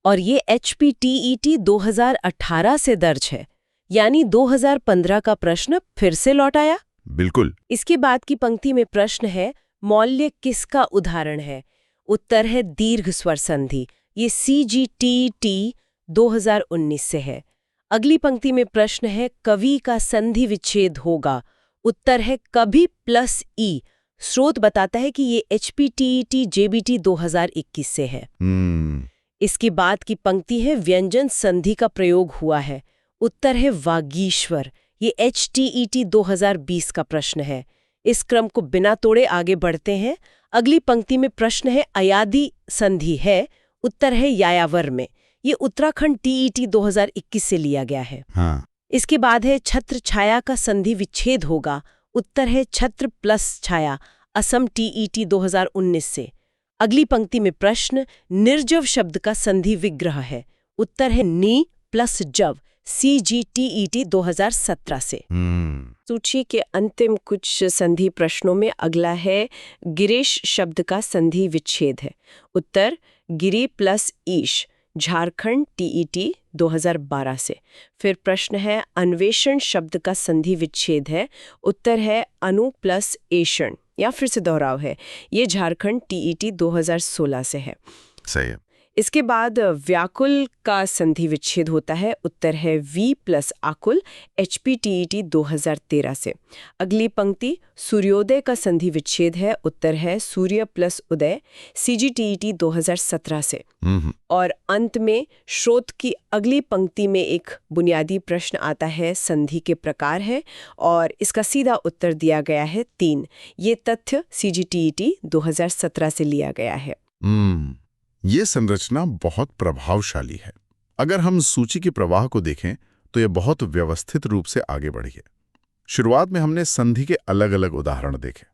और ये HPTET 2018 से दर्ज है, यानी 2015 का प्रश्न फिर से लौट आया। बिल्कुल। इसके बाद की पंक्ति में प्रश्न है मौल्य किसका उदाहरण है, उत्तर है दीर्घ स्वर संधि। ये CGTT 2019 से है। अगली पंक्ति में प्रश्न है कवि का संधि विच्छेद होगा, उत्तर है कभी प्लस ई। स्रोत बताता है कि ये HPTET JBT 2021 से है। इसके बाद की पंक्ति है व्यंजन संधि का प्रयोग हुआ है, उत्तर है वागीश्वर। ये HTET 2020 का प्रश्न है। इस क्रम को बिना तोड़े आगे बढ़ते हैं। अगली पंक्ति में प्रश्न है अयादि संधि है, उत्तर है यायावर में। ये उत्तराखंड TET 2021 से लिया गया है। इसके बाद है छत्र छाया का संधि विच्छेद होगा, उत्तर है छत्र प्लस छाया, असम TET 2019 से। अगली पंक्ति में प्रश्न निर्जव शब्द का संधि विग्रह है, उत्तर है नी प्लस जव, CGTET 2017 से। सूची के अंतिम कुछ संधि प्रश्नों में अगला है गिरीश शब्द का संधि विच्छेद है, उत्तर गिरी प्लस ईश, झारखंड TET 2012 से। फिर प्रश्न है अन्वेषण शब्द का संधि विच्छेद है, उत्तर है अनु प्लस एषण, या फिर से दोहराव है, ये झारखंड TET 2016 से है। सही है। इसके बाद व्याकुल का संधि विच्छेद होता है, उत्तर है वी प्लस आकुल, HPTET 2013 से। अगली पंक्ति सूर्योदय का संधि विच्छेद है, उत्तर है सूर्य प्लस उदय, CGTET 2017 से। और अंत में स्रोत की अगली पंक्ति में एक बुनियादी प्रश्न आता है, संधि के प्रकार है, और इसका सीधा उत्तर दिया गया है 3। ये तथ्य CGTET 2017 से लिया गया है। ये संरचना बहुत प्रभावशाली है। अगर हम सूची के प्रवाह को देखें तो यह बहुत व्यवस्थित रूप से आगे बढ़ी है। शुरुआत में हमने संधि के अलग अलग उदाहरण देखे,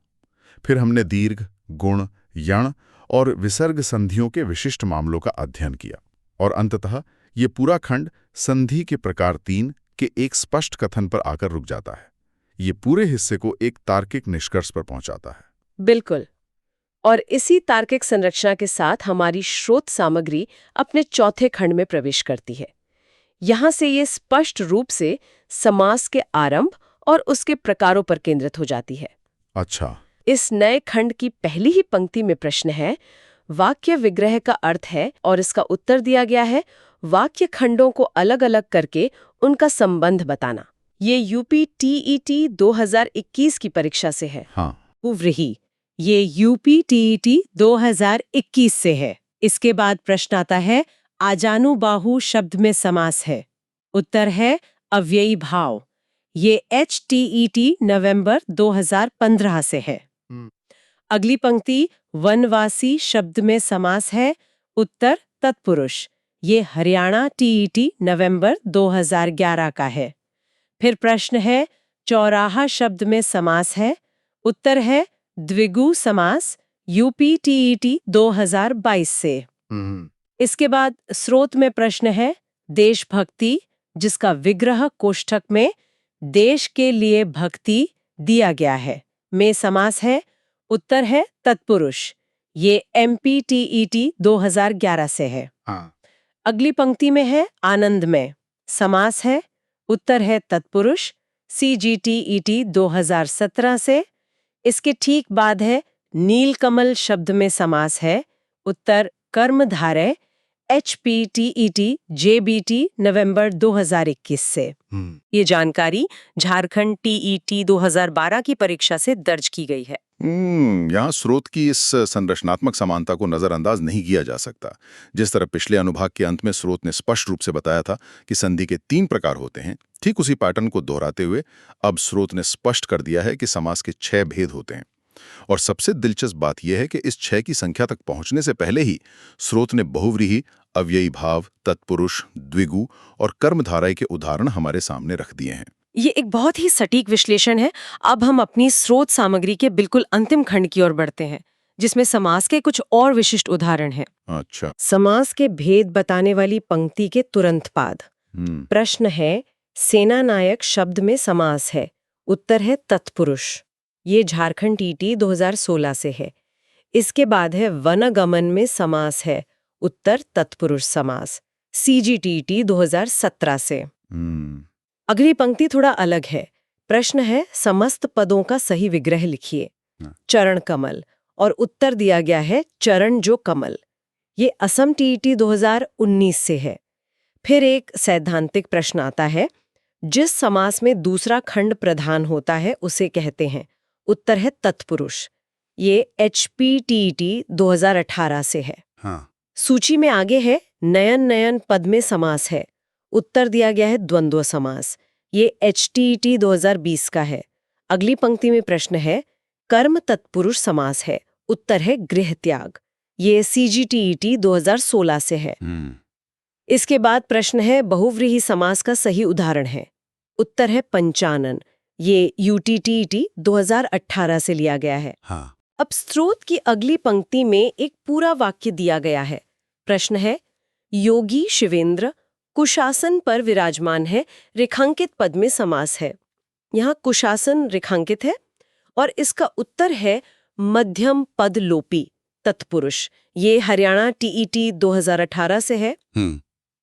फिर हमने दीर्घ, गुण, यण और विसर्ग संधियों के विशिष्ट मामलों का अध्ययन किया, और अंततः ये पूरा खंड संधि के प्रकार 3 के एक स्पष्ट कथन पर आकर रुक जाता है। ये पूरे हिस्से को एक तार्किक निष्कर्ष पर पहुंचाता है। बिल्कुल। और इसी तार्किक संरचना के साथ हमारी स्रोत सामग्री अपने चौथे खंड में प्रवेश करती है। यहाँ से ये स्पष्ट रूप से समास के आरंभ और उसके प्रकारों पर केंद्रित हो जाती है। अच्छा। इस नए खंड की पहली ही पंक्ति में प्रश्न है वाक्य विग्रह का अर्थ है, और इसका उत्तर दिया गया है वाक्य खंडों को अलग अलग करके उनका संबंध बताना। ये यूपी टीईटी 2021 की परीक्षा से है। हाँ। बहुव्रीहि, ये यूपी टीईटी 2021 से है। इसके बाद प्रश्न आता है, आजानुबाहु शब्द में समास है। उत्तर है अव्ययी भाव। ये HTET नवंबर 2015 से है। अगली पंक्ति, वनवासी शब्द में समास है। उत्तर तत्पुरुष। ये हरियाणा टीईटी नवंबर 2011 का है। फिर प्रश्न है, चौराहा शब्द में समास है। उत्तर है द्विगु समास, यूपी टीईटी 2022 से। इसके बाद स्रोत में प्रश्न है, देशभक्ति, जिसका विग्रह कोष्ठक में देश के लिए भक्ति दिया गया है, में समास है। उत्तर है तत्पुरुष। ये MPTET 2011 से है। अगली पंक्ति में है आनंद में, समास है। उत्तर है तत्पुरुष, CGTET 2017 से। इसके ठीक बाद है नीलकमल शब्द में समास है। उत्तर कर्मधारय, HPTET JBT नवंबर 2021 से। ये जानकारी झारखंड TET 2012 की परीक्षा से दर्ज की गई है। यहाँ स्रोत की इस संरचनात्मक समानता को नजरअंदाज नहीं किया जा सकता। जिस तरह पिछले अनुभाग के अंत में स्रोत ने स्पष्ट रूप से बताया था कि संधि के 3 प्रकार होते हैं, ठीक उसी पैटर्न को दोहराते हुए अब स्रोत ने स्पष्ट कर दिया है कि समास के 6 भेद होते हैं। और सबसे दिलचस्प बात यह है कि इस 6 की संख्या तक पहुंचने से पहले ही स्रोत ने बहुव्रीहि, अव्ययी भाव, तत्पुरुष, द्विगु और कर्मधारय के उदाहरण हमारे सामने रख दिए हैं। ये एक बहुत ही सटीक विश्लेषण है। अब हम अपनी स्रोत सामग्री के बिल्कुल अंतिम खंड की ओर बढ़ते हैं, जिसमें समास के कुछ और विशिष्ट उदाहरण हैं। अच्छा। समास के भेद बताने वाली पंक्ति के तुरंत बाद प्रश्न है, सेनानायक शब्द में समास है। उत्तर है तत्पुरुष। ये झारखंड TET 2016 से है। इसके बाद है वनगमन में समास है। उत्तर तत्पुरुष समास, CGTET 2017 से। अगली पंक्ति थोड़ा अलग है। प्रश्न है, समस्त पदों का सही विग्रह लिखिए। चरण कमल, और उत्तर दिया गया है चरण जो कमल। ये असम TET 2019 से है। फिर एक सैद्धांतिक प्रश्न आता है, जिस समास में दूसरा खंड प्रधान होता है उसे कहते हैं। उत्तर है तत्पुरुष। ये HPTET 2018 से है। सूची में आगे है नयन नयन पद में समास है। उत्तर दिया गया है द्वंद्व समास। ये HTET 2020 का है। अगली पंक्ति में प्रश्न है, कर्म तत्पुरुष समास है। उत्तर है गृह त्याग। ये CGTET 2016 से है। इसके बाद प्रश्न है, बहुव्रीहि समास का सही उदाहरण है। उत्तर है पंचानन। ये UTTET 2018 से लिया गया है। अब स्रोत की अगली पंक्ति में एक पूरा वाक्य दिया गया है। प्रश्न है, योगी शिवेंद्र कुशासन पर विराजमान है, रेखांकित पद में समास है। यहाँ कुशासन रेखांकित है और इसका उत्तर है मध्यम पद लोपी तत्पुरुष। ये हरियाणा TET 2018 से है।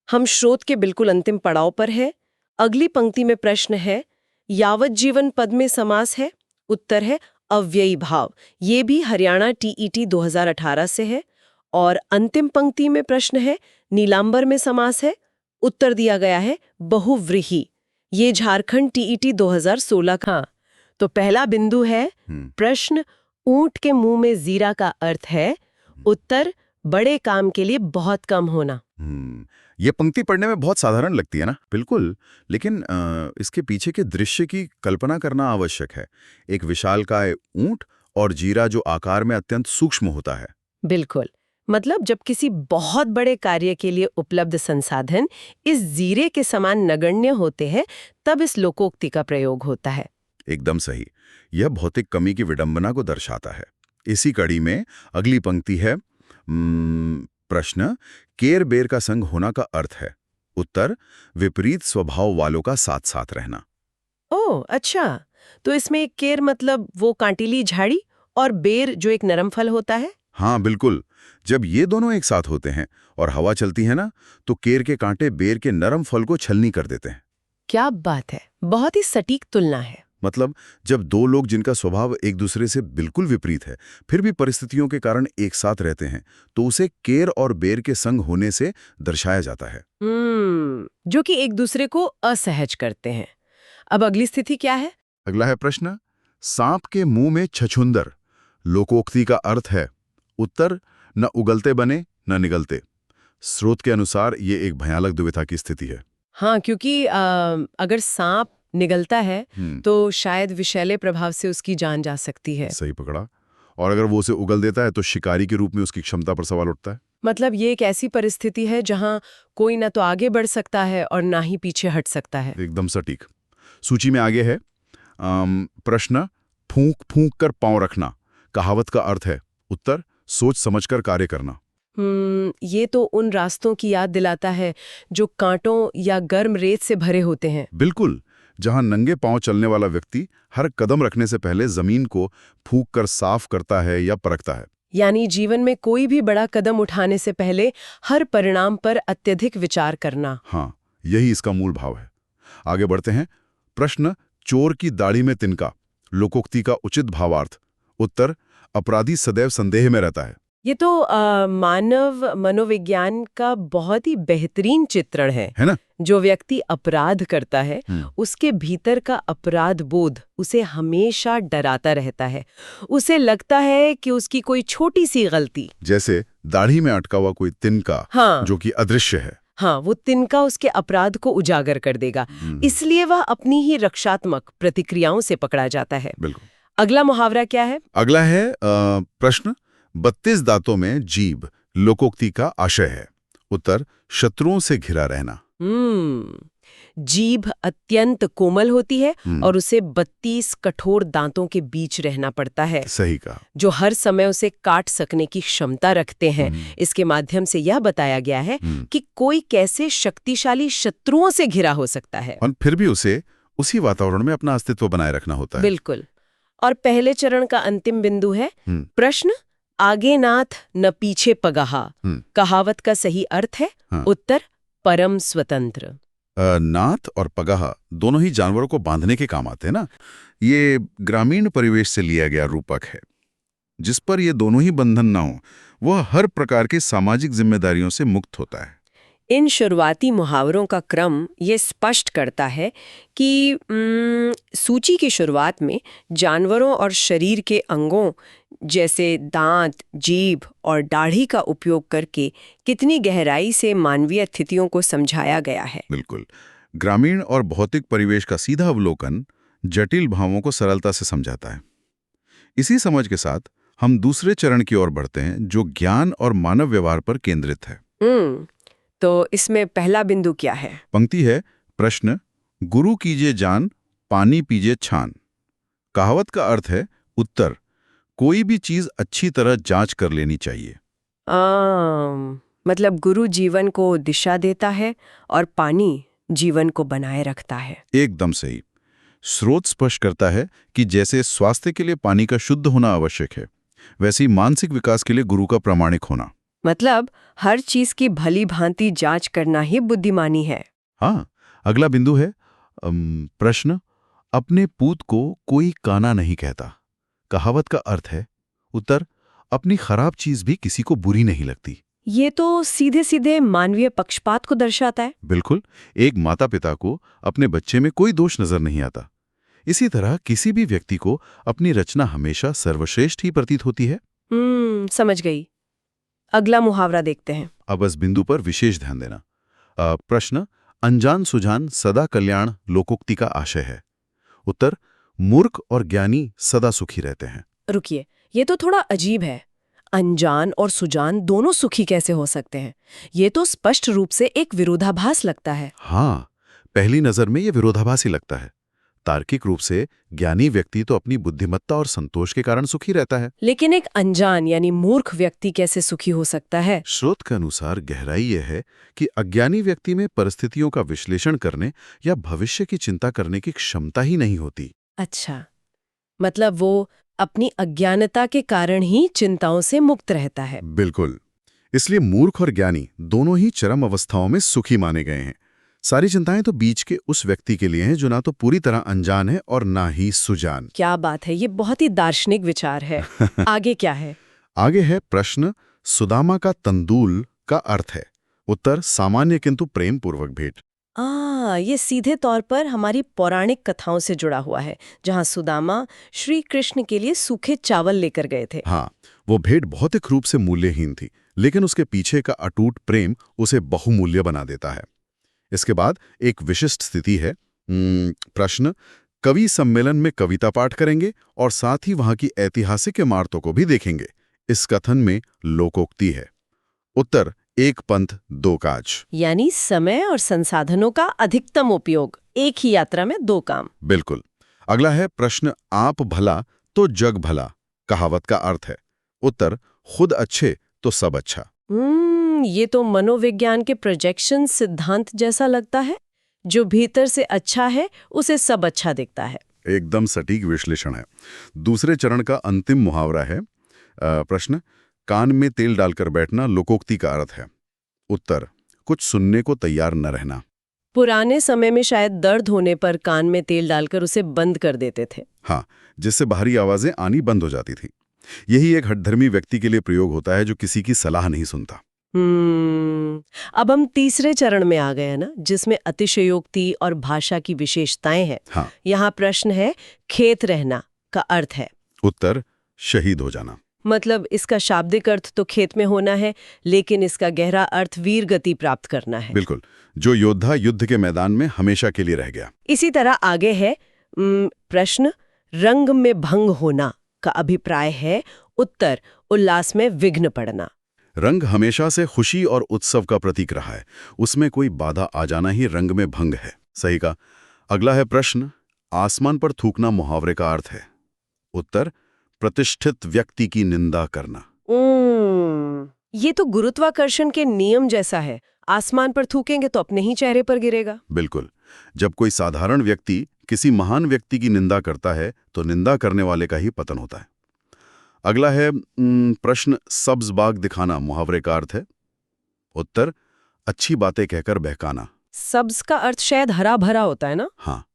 हम स्रोत के बिल्कुल अंतिम पड़ाव पर है। अगली पंक्ति में प्रश्न है, यावत जीवन पद में समास है। उत्तर है अव्ययी भाव। ये भी हरियाणा TET 2018 से है। और अंतिम पंक्ति में प्रश्न है, नीलांबर में समास है। उत्तर दिया गया है बहुव्रीहि। ये झारखंड TET 2016 का। तो पहला बिंदु है प्रश्न, ऊंट के मुंह में जीरा का अर्थ है। उत्तर, बड़े काम के लिए बहुत कम होना। ये पंक्ति पढ़ने में बहुत साधारण लगती है ना? बिल्कुल, लेकिन इसके पीछे के दृश्य की कल्पना करना आवश्यक है। एक विशालकाय ऊंट और जीरा जो आकार में अत्यंत सूक्ष्म होता है। बिल्कुल, मतलब जब किसी बहुत बड़े कार्य के लिए उपलब्ध संसाधन इस जीरे के समान नगण्य होते हैं, तब इस लोकोक्ति का प्रयोग होता है। एकदम सही। यह भौतिक कमी की विडंबना को दर्शाता है। इसी कड़ी में अगली पंक्ति है, प्रश्न, केर बेर का संग होना का अर्थ है। उत्तर, विपरीत स्वभाव वालों का साथ साथ रहना। ओह अच्छा, तो इसमें एक केर मतलब वो कांटीली झाड़ी और बेर जो एक नरम फल होता है। हाँ बिल्कुल, जब ये दोनों एक साथ होते हैं और हवा चलती है ना, तो केर के कांटे बेर के नरम फल को छलनी कर देते हैं। क्या बात है, बहुत ही सटीक तुलना है। मतलब जब दो लोग जिनका स्वभाव एक दूसरे से बिल्कुल विपरीत है फिर भी परिस्थितियों के कारण एक साथ रहते हैं तो उसे केर और बेर के संग होने से दर्शाया जाता है। जो कि एक दूसरे को असहज करते हैं। अब अगली स्थिति क्या है? अगला है प्रश्न, सांप के मुंह में छछूंदर। लोकोक्ति का अर्थ है उत्तर, न उगलते बने न निगलते। स्रोत के अनुसार ये एक भयानक दुविधा की स्थिति है। हाँ, क्योंकि अगर सांप निगलता है तो शायद विषैले प्रभाव से उसकी जान जा सकती है। सही पकड़ा। और अगर वो उसे उगल देता है तो शिकारी के रूप में उसकी क्षमता पर सवाल उठता है। मतलब ये एक ऐसी परिस्थिति है जहां कोई ना तो आगे बढ़ सकता है और ना ही पीछे हट सकता है। एकदम सटीक। सूची में आगे है प्रश्न, फूंक फूंक कर पांव रखना। कहावत का अर्थ है उत्तर, सोच समझकर कार्य करना। ये तो उन रास्तों की याद दिलाता है जो कांटों या गर्म रेत से भरे होते हैं। बिल्कुल, जहां नंगे पांव चलने वाला व्यक्ति हर कदम रखने से पहले जमीन को फूंक कर साफ करता है या परखता है। यानी जीवन में कोई भी बड़ा कदम उठाने से पहले हर परिणाम पर अत्यधिक विचार करना। हाँ, यही इसका मूल भाव है। आगे बढ़ते हैं। प्रश्न, चोर की दाढ़ी में तिनका। लोकोक्ति का उचित भावार्थ। उत्तर, अपराधी सदैव संदेह में रहता है। ये तो मानव मनोविज्ञान का बहुत ही बेहतरीन चित्रण है ना? जो व्यक्ति अपराध करता है उसके भीतर का अपराध बोध उसे हमेशा डराता रहता है। उसे लगता है कि उसकी कोई छोटी सी गलती, जैसे दाढ़ी में अटका हुआ कोई तिनका, जो कि अदृश्य है, हाँ, वो तिनका उसके अपराध को उजागर कर देगा। इसलिए वह अपनी ही रक्षात्मक प्रतिक्रियाओं से पकड़ा जाता है। बिल्कुल। अगला मुहावरा क्या है? अगला है प्रश्न, 32 दांतों में जीभ। लोकोक्ति का आशय है उत्तर, शत्रुओं से घिरा रहना। जीभ अत्यंत कोमल होती है और उसे 32 कठोर दांतों के बीच रहना पड़ता है। सही कहा। जो हर समय उसे काट सकने की क्षमता रखते हैं। इसके माध्यम से यह बताया गया है कि कोई कैसे शक्तिशाली शत्रुओं से घिरा हो सकता है और फिर भी उसे उसी वातावरण में अपना अस्तित्व बनाए रखना होता है। बिल्कुल। और पहले चरण का अंतिम बिंदु है प्रश्न, आगे नाथ न पीछे पगहा। कहावत का सही अर्थ है उत्तर, परम स्वतंत्र। नाथ और पगहा दोनों ही जानवरों को बांधने के काम आते हैं ना। ये ग्रामीण परिवेश से लिया गया रूपक है। जिस पर ये दोनों ही बंधन ना हो वह हर प्रकार की सामाजिक जिम्मेदारियों से मुक्त होता है। इन शुरुआती मुहावरों का क्रम ये स्पष्ट करता है कि सूची की शुरुआत में जानवरों और शरीर के अंगों जैसे दांत, जीभ और दाढ़ी का उपयोग करके कितनी गहराई से मानवीय स्थितियों को समझाया गया है। बिल्कुल। ग्रामीण और भौतिक परिवेश का सीधा अवलोकन जटिल भावों को सरलता से समझाता है। इसी समझ के साथ हम दूसरे चरण की ओर बढ़ते हैं जो ज्ञान और मानव व्यवहार पर केंद्रित है। तो इसमें पहला बिंदु क्या है? पंक्ति है प्रश्न, गुरु कीजिए जान, पानी पीजिए छान। कहावत का अर्थ है उत्तर, कोई भी चीज अच्छी तरह जांच कर लेनी चाहिए। मतलब गुरु जीवन को दिशा देता है और पानी जीवन को बनाए रखता है। एकदम सही। स्रोत स्पष्ट करता है कि जैसे स्वास्थ्य के लिए पानी का शुद्ध होना आवश्यक है वैसे ही मानसिक विकास के लिए गुरु का प्रामाणिक होना। मतलब हर चीज की भली भांति जांच करना ही बुद्धिमानी है। हाँ। अगला बिंदु है प्रश्न, अपने पूत को कोई काना नहीं कहता। कहावत का अर्थ है उत्तर, अपनी खराब चीज भी किसी को बुरी नहीं लगती। ये तो सीधे सीधे मानवीय पक्षपात को दर्शाता है। बिल्कुल। एक माता पिता को अपने बच्चे में कोई दोष नजर नहीं आता। इसी तरह किसी भी व्यक्ति को अपनी रचना हमेशा सर्वश्रेष्ठ ही प्रतीत होती है। समझ गई। अगला मुहावरा देखते हैं। अब इस बिंदु पर विशेष ध्यान देना। प्रश्न, अनजान सुजान सदा कल्याण लोकोक्ति का आशय है। उत्तर, मूर्ख और ज्ञानी सदा सुखी रहते हैं। रुकिए, ये तो थोड़ा अजीब है। अनजान और सुजान दोनों सुखी कैसे हो सकते हैं? ये तो स्पष्ट रूप से एक विरोधाभास लगता है। हाँ, पहली नजर में ये विरोधाभासी लगता है। तार्किक रूप से ज्ञानी व्यक्ति तो अपनी बुद्धिमत्ता और संतोष के कारण सुखी रहता है, लेकिन एक अनजान यानी मूर्ख व्यक्ति कैसे सुखी हो सकता है? स्रोत के अनुसार गहराई यह है कि अज्ञानी व्यक्ति में परिस्थितियों का विश्लेषण करने या भविष्य की चिंता करने की क्षमता ही नहीं होती। अच्छा, मतलब वो अपनी अज्ञानता के कारण ही चिंताओं से मुक्त रहता है। बिल्कुल। इसलिए मूर्ख और ज्ञानी दोनों ही चरम अवस्थाओं में सुखी माने गए हैं। सारी चिंताएं तो बीच के उस व्यक्ति के लिए हैं जो ना तो पूरी तरह अनजान है और ना ही सुजान। क्या बात है, ये बहुत ही दार्शनिक विचार है। आगे क्या है? आगे है प्रश्न, सुदामा का तंदूल का अर्थ है। उत्तर, सामान्य किंतु प्रेम पूर्वक भेंट। ये सीधे तौर पर हमारी पौराणिक कथाओं से जुड़ा हुआ है, जहाँ सुदामा श्री कृष्ण के लिए सूखे चावल लेकर गए थे। हाँ, वो भेंट भौतिक रूप से मूल्यहीन थी, लेकिन उसके पीछे का अटूट प्रेम उसे बहुमूल्य बना देता है। इसके बाद एक विशिष्ट स्थिति है। प्रश्न, कवि सम्मेलन में कविता पाठ करेंगे और साथ ही वहां की ऐतिहासिक इमारतों को भी देखेंगे। इस कथन में लोकोक्ति है। उत्तर, एक पंथ दो काज, यानी समय और संसाधनों का अधिकतम उपयोग, एक ही यात्रा में दो काम। बिल्कुल। अगला है प्रश्न, आप भला तो जग भला कहावत का अर्थ है। उत्तर, खुद अच्छे तो सब अच्छा। ये तो मनोविज्ञान के प्रोजेक्शन सिद्धांत जैसा लगता है। जो भीतर से अच्छा है उसे सब अच्छा दिखता है। एकदम सटीक विश्लेषण है। दूसरे चरण का अंतिम मुहावरा है। प्रश्न, कान में तेल डालकर बैठना लोकोक्ति का अर्थ है। उत्तर, कुछ सुनने को तैयार न रहना। पुराने समय में शायद दर्द होने पर कान में तेल डालकर उसे बंद कर देते थे। हाँ, जिससे बाहरी आवाजें आनी बंद हो जाती थी। यही एक हठधर्मी व्यक्ति के लिए प्रयोग होता है जो किसी की सलाह नहीं सुनता। अब हम तीसरे चरण में आ गए हैं ना, जिसमें अतिशयोक्ति और भाषा की विशेषताएं हैं। हाँ। यहाँ प्रश्न है, खेत रहना का अर्थ है। उत्तर, शहीद हो जाना। मतलब इसका शाब्दिक अर्थ तो खेत में होना है, लेकिन इसका गहरा अर्थ वीर गति प्राप्त करना है। बिल्कुल, जो योद्धा युद्ध के मैदान में हमेशा के लिए रह गया। इसी तरह आगे है प्रश्न, रंग में भंग होना का अभिप्राय है। उत्तर, उल्लास में विघ्न पड़ना। रंग हमेशा से खुशी और उत्सव का प्रतीक रहा है। उसमें कोई बाधा आ जाना ही रंग में भंग है। सही का। अगला है प्रश्न, आसमान पर थूकना मुहावरे का अर्थ है। उत्तर, प्रतिष्ठित व्यक्ति की निंदा करना। ये तो गुरुत्वाकर्षण के नियम जैसा है। आसमान पर थूकेंगे तो अपने ही चेहरे पर गिरेगा। बिल्कुल। जब कोई साधारण व्यक्ति किसी महान व्यक्ति की निंदा करता है तो निंदा करने वाले का ही पतन होता है। अगला है प्रश्न, सब्ज बाग दिखाना मुहावरे का अर्थ है। उत्तर, अच्छी बातें कहकर बहकाना। सब्ज का अर्थ शायद हरा भरा होता है ना? हाँ,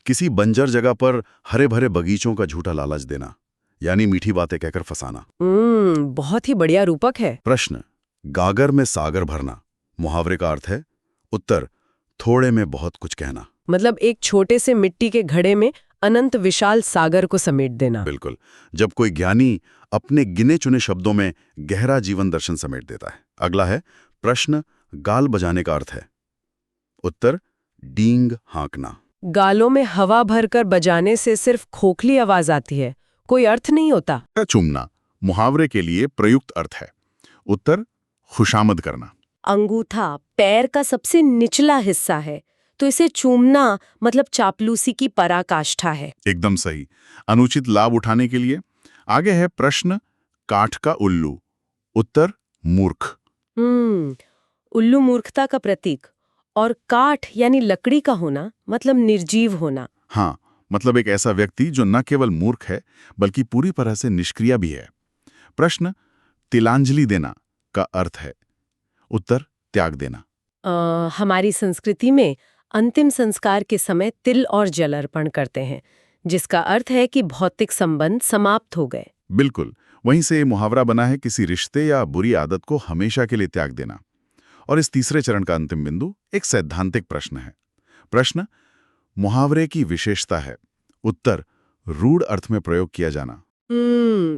किसी बंजर जगह पर हरे भरे बगीचों का झूठा लालच देना, यानी मीठी बातें कहकर फंसाना। बहुत ही बढ़िया रूपक है। प्रश्न, गागर में सागर भरना मुहावरे का अर्थ है। उत्तर, थोड़े में बहुत कुछ कहना। मतलब एक छोटे से मिट्टी के घड़े में अनंत विशाल सागर को समेट देना। बिल्कुल। जब कोई ज्ञानी अपने गिने चुने शब्दों में गहरा जीवन दर्शन समेट देता है। अगला है प्रश्न, गाल बजाने का अर्थ है। उत्तर, डींग हाँकना। गालों में हवा भरकर बजाने से सिर्फ खोखली आवाज आती है, कोई अर्थ नहीं होता। चूमना मुहावरे के लिए प्रयुक्त अर्थ है। उत्तर, खुशामद करना। अंगूठा पैर का सबसे निचला हिस्सा है, तो इसे चूमना मतलब चापलूसी की पराकाष्ठा है। एकदम सही। अनुचित लाभ उठाने के लिए। आगे है प्रश्न, काठ का उल्लू। उत्तर, मूर्ख। उल्लू मूर्खता का प्रतीक, और काठ यानी लकड़ी का होना मतलब निर्जीव होना। हाँ, मतलब एक ऐसा व्यक्ति जो न केवल मूर्ख है बल्कि पूरी तरह से निष्क्रिय भी है। प्रश्न, तिलांजलि देना का अर्थ है। उत्तर, त्याग देना। हमारी संस्कृति में अंतिम संस्कार के समय तिल और जल अर्पण करते हैं, जिसका अर्थ है कि भौतिक संबंध समाप्त हो गए। बिल्कुल, वहीं से मुहावरा बना है किसी रिश्ते या बुरी आदत को हमेशा के लिए त्याग देना। और इस तीसरे चरण का अंतिम बिंदु एक सैद्धांतिक प्रश्न है। प्रश्न, मुहावरे की विशेषता है। उत्तर, रूढ़ अर्थ में प्रयोग किया जाना।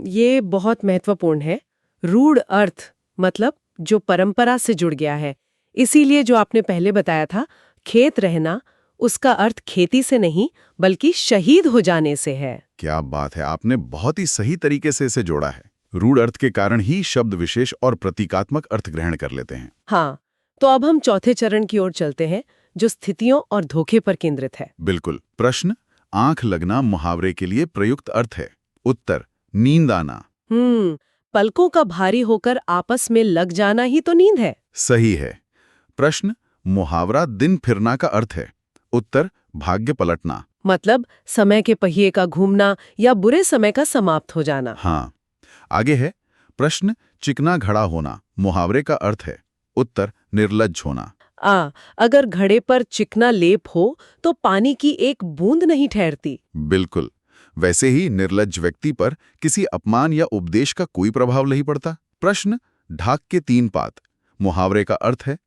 ये बहुत महत्वपूर्ण है। रूढ़ अर्थ मतलब जो परंपरा से जुड़ गया है। इसीलिए जो आपने पहले बताया था, खेत रहना, उसका अर्थ खेती से नहीं बल्कि शहीद हो जाने से है। क्या बात है, आपने बहुत ही सही तरीके से इसे जोड़ा है। रूढ़ अर्थ के कारण ही शब्द विशेष और प्रतीकात्मक अर्थ ग्रहण कर लेते हैं। हाँ, तो अब हम चौथे चरण की ओर चलते हैं, जो स्थितियों और धोखे पर केंद्रित है। बिल्कुल। प्रश्न, आंख लगना मुहावरे के लिए प्रयुक्त अर्थ है। उत्तर, नींद आना। पलकों का भारी होकर आपस में लग जाना ही तो नींद है। सही है। प्रश्न, मुहावरा दिन फिरना का अर्थ है। उत्तर, भाग्य पलटना। मतलब समय के पहिए का घूमना या बुरे समय का समाप्त हो जाना। हाँ। आगे है प्रश्न, चिकना घड़ा होना मुहावरे का अर्थ है। उत्तर, निर्लज्ज होना। अगर घड़े पर चिकना लेप हो तो पानी की एक बूंद नहीं ठहरती। बिल्कुल। वैसे ही निर्लज्ज व्यक्ति पर किसी अपमान या उपदेश का कोई प्रभाव नहीं पड़ता। प्रश्न, ढाक के 3 पात मुहावरे का अर्थ है।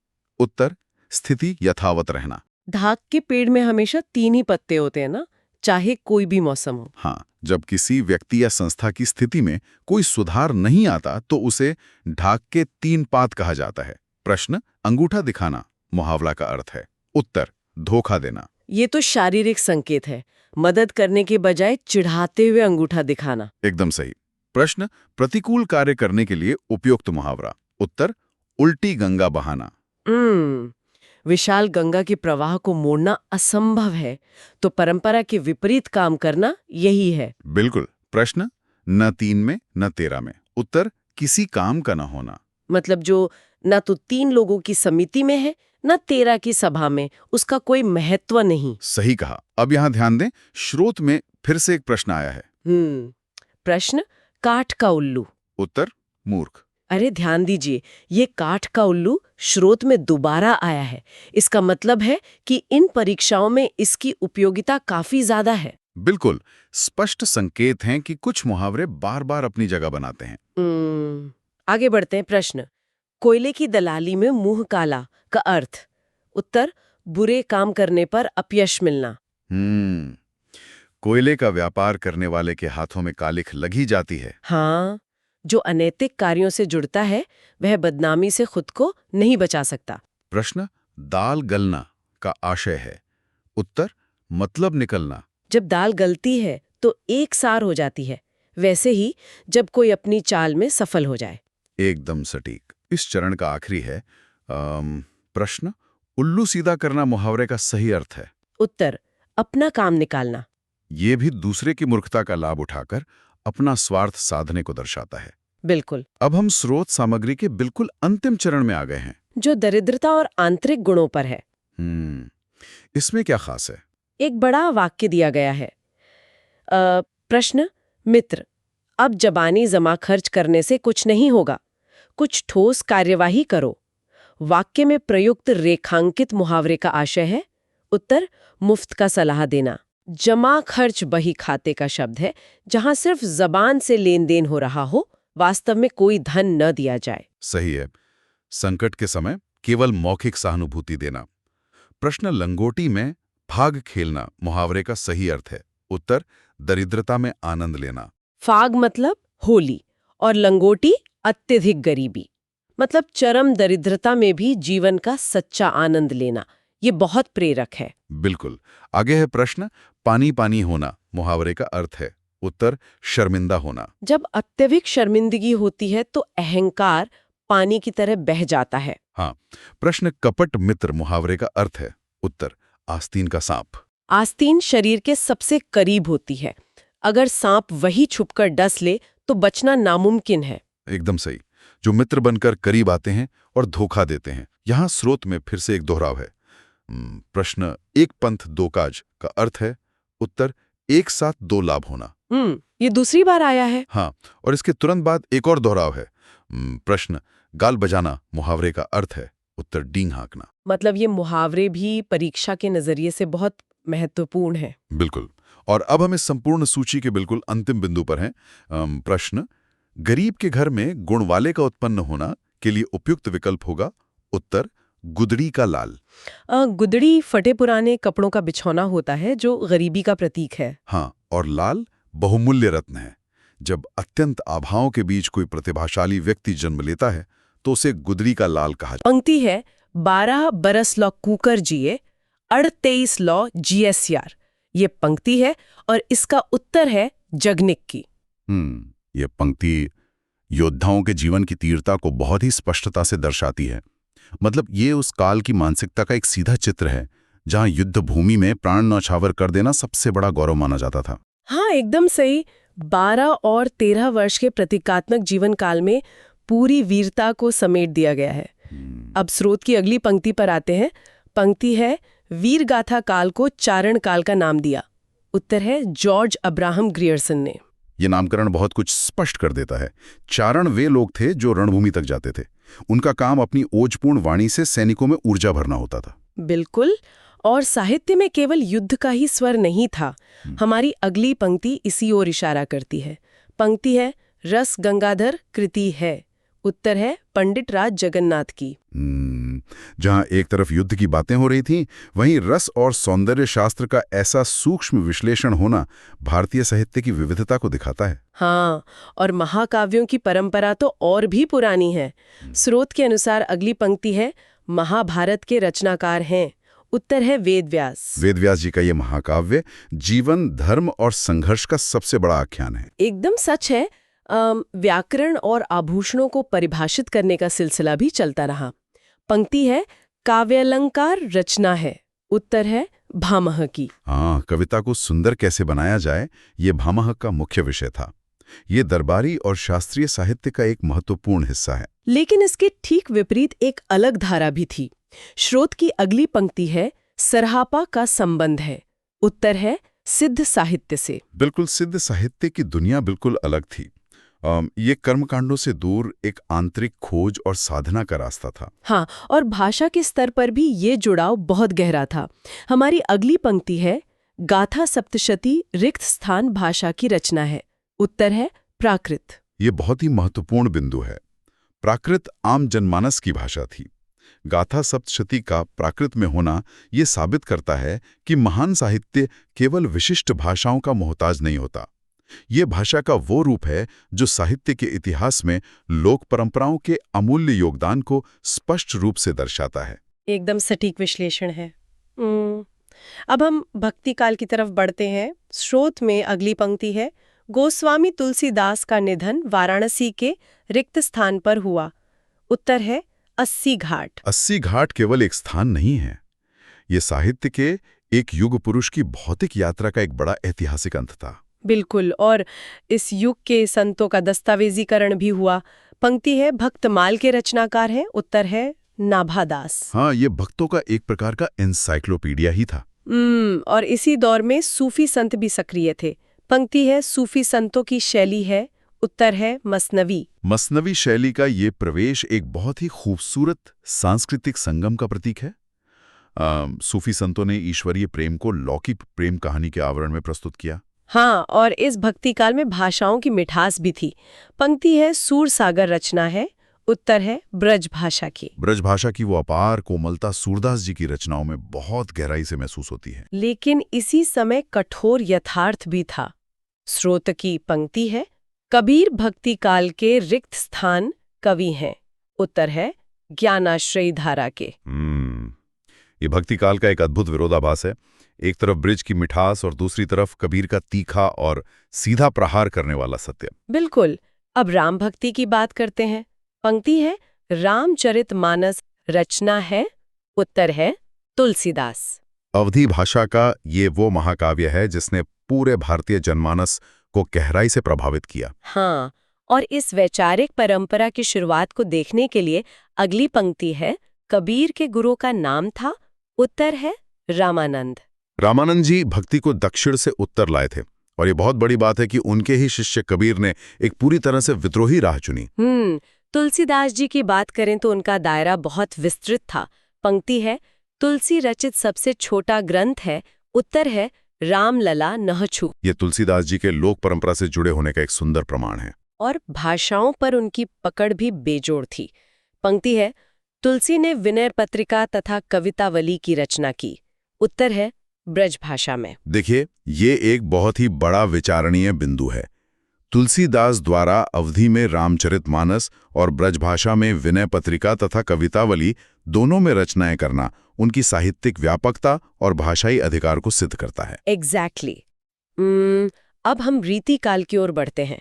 उत्तर, स्थिति यथावत रहना। ढाक के पेड़ में हमेशा 3 ही पत्ते होते हैं ना, चाहे कोई भी मौसम हो। हाँ, जब किसी व्यक्ति या संस्था की स्थिति में कोई सुधार नहीं आता तो उसे ढाक के 3 पात कहा जाता है। प्रश्न, अंगूठा दिखाना मुहावरा का अर्थ है। उत्तर, धोखा देना। ये तो शारीरिक संकेत है, मदद करने के बजाय चिढ़ाते हुए अंगूठा दिखाना। एकदम सही। प्रश्न, प्रतिकूल कार्य करने के लिए उपयुक्त मुहावरा। उत्तर, उल्टी गंगा बहाना। विशाल गंगा के प्रवाह को मोड़ना असंभव है, तो परंपरा के विपरीत काम करना यही है। बिल्कुल। प्रश्न, न 3 में न 13 में। उत्तर, किसी काम का न होना। मतलब जो न तो 3 लोगों की समिति में है न 13 की सभा में, उसका कोई महत्व नहीं। सही कहा। अब यहाँ ध्यान दें, स्रोत में फिर से एक प्रश्न आया है। प्रश्न, काठ का उल्लू। उत्तर, मूर्ख। अरे ध्यान दीजिए, ये काठ का उल्लू स्रोत में दोबारा आया है। इसका मतलब है कि इन परीक्षाओं में इसकी उपयोगिता काफी ज्यादा है। बिल्कुल, स्पष्ट संकेत हैं कि कुछ मुहावरे बार बार अपनी जगह बनाते हैं। आगे बढ़ते हैं। प्रश्न, कोयले की दलाली में मुंह काला का अर्थ। उत्तर, बुरे काम करने पर अपयश मिलना। कोयले का व्यापार करने वाले के हाथों में कालिख लगी जाती है। हाँ, जो अनैतिक कार्यों से जुड़ता है वह बदनामी से खुद को नहीं बचा सकता। प्रश्न, दाल गलना का आशय है। उत्तर, मतलब निकलना। जब दाल गलती है तो एक सार हो जाती है, वैसे ही जब कोई अपनी चाल में सफल हो जाए। एकदम सटीक। इस चरण का आखिरी है। प्रश्न, उल्लू सीधा करना मुहावरे का सही अर्थ है। उत्तर, अपना काम निकालना। ये भी दूसरे की मूर्खता का लाभ उठाकर अपना स्वार्थ साधने को दर्शाता है। बिल्कुल। अब हम स्रोत सामग्री के बिल्कुल अंतिम चरण में आ गए हैं, जो दरिद्रता और आंतरिक गुणों पर है। इसमें क्या खास है? एक बड़ा वाक्य दिया गया है। प्रश्न, मित्र, अब जबानी जमा खर्च करने से कुछ नहीं होगा, कुछ ठोस कार्यवाही करो। वाक्य में प्रयुक्त रेखांकित मुहावरे का आशय है। उत्तर, मुफ्त का सलाह देना। जमा खर्च बही खाते का शब्द है, जहां सिर्फ जबान से लेन देन हो रहा हो, वास्तव में कोई धन न दिया जाए। सही है। संकट के समय केवल मौखिक सहानुभूति देना। प्रश्न, लंगोटी में फाग खेलना मुहावरे का सही अर्थ है। उत्तर, दरिद्रता में आनंद लेना। फाग मतलब होली और लंगोटी अत्यधिक गरीबी, मतलब चरम दरिद्रता में भी जीवन का सच्चा आनंद लेना। ये बहुत प्रेरक है। बिल्कुल। आगे है प्रश्न, पानी पानी होना मुहावरे का अर्थ है। उत्तर, शर्मिंदा होना। जब अत्यधिक शर्मिंदगी होती है तो अहंकार पानी की तरह बह जाता है। हाँ। प्रश्न, कपट मित्र मुहावरे का अर्थ है। उत्तर, आस्तीन का सांप। आस्तीन शरीर के सबसे करीब होती है। अगर सांप वही छुपकर डस ले तो बचना नामुमकिन है। एकदम सही। जो मित्र बनकर करीब आते हैं और धोखा देते हैं। यहाँ स्रोत में फिर से एक दोहराव है। प्रश्न, एक पंथ दो काज का अर्थ है। उत्तर, एक साथ 2 लाभ होना। ये दूसरी बार आया है। हाँ, और इसके तुरंत बाद एक और दोहराव है। प्रश्न, गाल बजाना मुहावरे का अर्थ है। उत्तर, डींग हाँकना। मतलब ये मुहावरे भी परीक्षा के नजरिए से बहुत महत्वपूर्ण है। बिल्कुल। और अब हम इस संपूर्ण सूची के बिल्कुल अंतिम बिंदु पर हैं। प्रश्न, गरीब के घर में गुण वाले का उत्पन्न होना के लिए उपयुक्त विकल्प होगा। उत्तर, गुदड़ी का लाल। गुदड़ी फटे पुराने कपड़ों का बिछौना होता है जो गरीबी का प्रतीक है। हाँ, और लाल बहुमूल्य रत्न है। जब अत्यंत अभावों के बीच कोई प्रतिभाशाली व्यक्ति जन्म लेता है तो उसे गुदड़ी का लाल कहा जाता है। पंक्ति है, 12 बरस लौ कूकर जिए, 23 लौ GSR। ये पंक्ति है और इसका उत्तर है जगनिक की। ये पंक्ति योद्धाओं के जीवन की तीव्रता को बहुत ही स्पष्टता से दर्शाती है। मतलब ये उस काल की मानसिकता का एक सीधा चित्र है जहां युद्ध भूमि में प्राण न्यौछावर कर देना सबसे बड़ा गौरव माना जाता था। हाँ, एकदम सही। 12 और 13 वर्ष के प्रतीकात्मक जीवन काल में पूरी वीरता को समेट दिया गया है। अब स्रोत की अगली पंक्ति पर आते हैं। पंक्ति है, वीर गाथा काल को चारण काल का नाम दिया। उत्तर है जॉर्ज अब्राहम ग्रियर्सन ने। ये नामकरण बहुत कुछ स्पष्ट कर देता है। चारण वे लोग थे जो रणभूमि तक जाते थे, उनका काम अपनी ओजपूर्ण वाणी से सैनिकों में ऊर्जा भरना होता था। बिल्कुल। और साहित्य में केवल युद्ध का ही स्वर नहीं था। हमारी अगली पंक्ति इसी ओर इशारा करती है। पंक्ति है, रस गंगाधर कृति है। उत्तर है पंडित राज जगन्नाथ की। जहां एक तरफ युद्ध की बातें हो रही थीं, वहीं रस और सौंदर्य शास्त्र का ऐसा सूक्ष्म विश्लेषण होना भारतीय साहित्य की विविधता को दिखाता है। हाँ, और महाकाव्यों की परंपरा तो और भी पुरानी है। स्रोत के अनुसार अगली पंक्ति है, महाभारत के रचनाकार हैं। उत्तर है वेदव्यास। वेदव्यास जी का ये महाकाव्य जीवन, धर्म और संघर्ष का सबसे बड़ा आख्यान है। एकदम सच है। व्याकरण और आभूषणों को परिभाषित करने का सिलसिला भी चलता रहा। पंक्ति है, काव्यालंकार रचना है। उत्तर है भामह की। हाँ, कविता को सुंदर कैसे बनाया जाए, ये भामह का मुख्य विषय था। ये दरबारी और शास्त्रीय साहित्य का एक महत्वपूर्ण हिस्सा है। लेकिन इसके ठीक विपरीत एक अलग धारा भी थी। स्रोत की अगली पंक्ति है, सरहापा का संबंध है। उत्तर है सिद्ध साहित्य से। बिल्कुल, सिद्ध साहित्य की दुनिया बिल्कुल अलग थी। ये कर्मकांडों से दूर एक आंतरिक खोज और साधना का रास्ता था। हाँ, और भाषा के स्तर पर भी ये जुड़ाव बहुत गहरा था। हमारी अगली पंक्ति है, गाथा सप्तशती रिक्त स्थान भाषा की रचना है। उत्तर है प्राकृत। ये बहुत ही महत्वपूर्ण बिंदु है। प्राकृत आम जनमानस की भाषा थी। गाथा सप्तशती का प्राकृत में होना ये साबित करता है कि महान साहित्य केवल विशिष्ट भाषाओं का मोहताज नहीं होता। ये भाषा का वो रूप है जो साहित्य के इतिहास में लोक परंपराओं के अमूल्य योगदान को स्पष्ट रूप से दर्शाता है। एकदम सटीक विश्लेषण है। अब हम भक्ति काल की तरफ बढ़ते हैं। स्रोत में अगली पंक्ति है, गोस्वामी तुलसीदास का निधन वाराणसी के रिक्त स्थान पर हुआ। उत्तर है 80 घाट। 80 घाट केवल एक स्थान नहीं है, ये साहित्य के एक युग पुरुष की भौतिक यात्रा का एक बड़ा ऐतिहासिक अंत था। बिल्कुल, और इस युग के संतों का दस्तावेजीकरण भी हुआ। पंक्ति है, भक्तमाल के रचनाकार हैं। उत्तर है नाभादास। हाँ, ये भक्तों का एक प्रकार का एनसाइक्लोपीडिया ही था। और इसी दौर में सूफी संत भी सक्रिय थे। पंक्ति है, सूफी संतों की शैली है। उत्तर है मसनवी। मसनवी शैली का ये प्रवेश एक बहुत ही खूबसूरत सांस्कृतिक संगम का प्रतीक है। सूफी संतों ने ईश्वरीय प्रेम को लौकिक प्रेम कहानी के आवरण में प्रस्तुत किया। हाँ, और इस भक्ति काल में भाषाओं की मिठास भी थी। पंक्ति है, सूर सागर रचना है। उत्तर है ब्रज भाषा की। ब्रज भाषा की वो अपार कोमलता सूरदास जी की रचनाओं में बहुत गहराई से महसूस होती है। लेकिन इसी समय कठोर यथार्थ भी था। स्रोत की पंक्ति है, कबीर भक्ति काल के रिक्त स्थान कवि हैं। उत्तर है ज्ञानाश्रयी धारा के। ये भक्ति काल का एक अद्भुत विरोधाभास है। एक तरफ ब्रिज की मिठास और दूसरी तरफ कबीर का तीखा और सीधा प्रहार करने वाला सत्य। बिल्कुल। अब राम भक्ति की बात करते हैं। पंक्ति है, रामचरितमानस रचना है। उत्तर है तुलसीदास। अवधी भाषा का ये वो महाकाव्य है जिसने पूरे भारतीय जनमानस को गहराई से प्रभावित किया। हाँ, और इस वैचारिक परंपरा की शुरुआत को देखने के लिए अगली पंक्ति है, कबीर के गुरु का नाम था। उत्तर है रामानंद। रामानंद जी भक्ति को दक्षिण से उत्तर लाए थे, और ये बहुत बड़ी बात है कि उनके ही शिष्य कबीर ने एक पूरी तरह से विद्रोही राह चुनी। तुलसीदास जी की बात करें तो उनका दायरा बहुत विस्तृत था। पंक्ति है, तुलसी रचित सबसे छोटा ग्रंथ है। उत्तर है रामलला नहछु। ये तुलसीदास जी के लोक परंपरा से जुड़े होने का एक सुंदर प्रमाण है। और भाषाओं पर उनकी पकड़ भी बेजोड़ थी। पंक्ति है, तुलसी ने विनय पत्रिका तथा कवितावली की रचना की। उत्तर है ब्रज भाषा में। देखिए, ये एक बहुत ही बड़ा विचारणीय बिंदु है। तुलसीदास द्वारा अवधी में रामचरितमानस और ब्रजभाषा में विनय पत्रिका तथा कवितावली दोनों में रचनाएं करना उनकी साहित्यिक व्यापकता और भाषाई अधिकार को सिद्ध करता है। एग्जैक्टली। अब हम रीतिकाल की ओर बढ़ते हैं।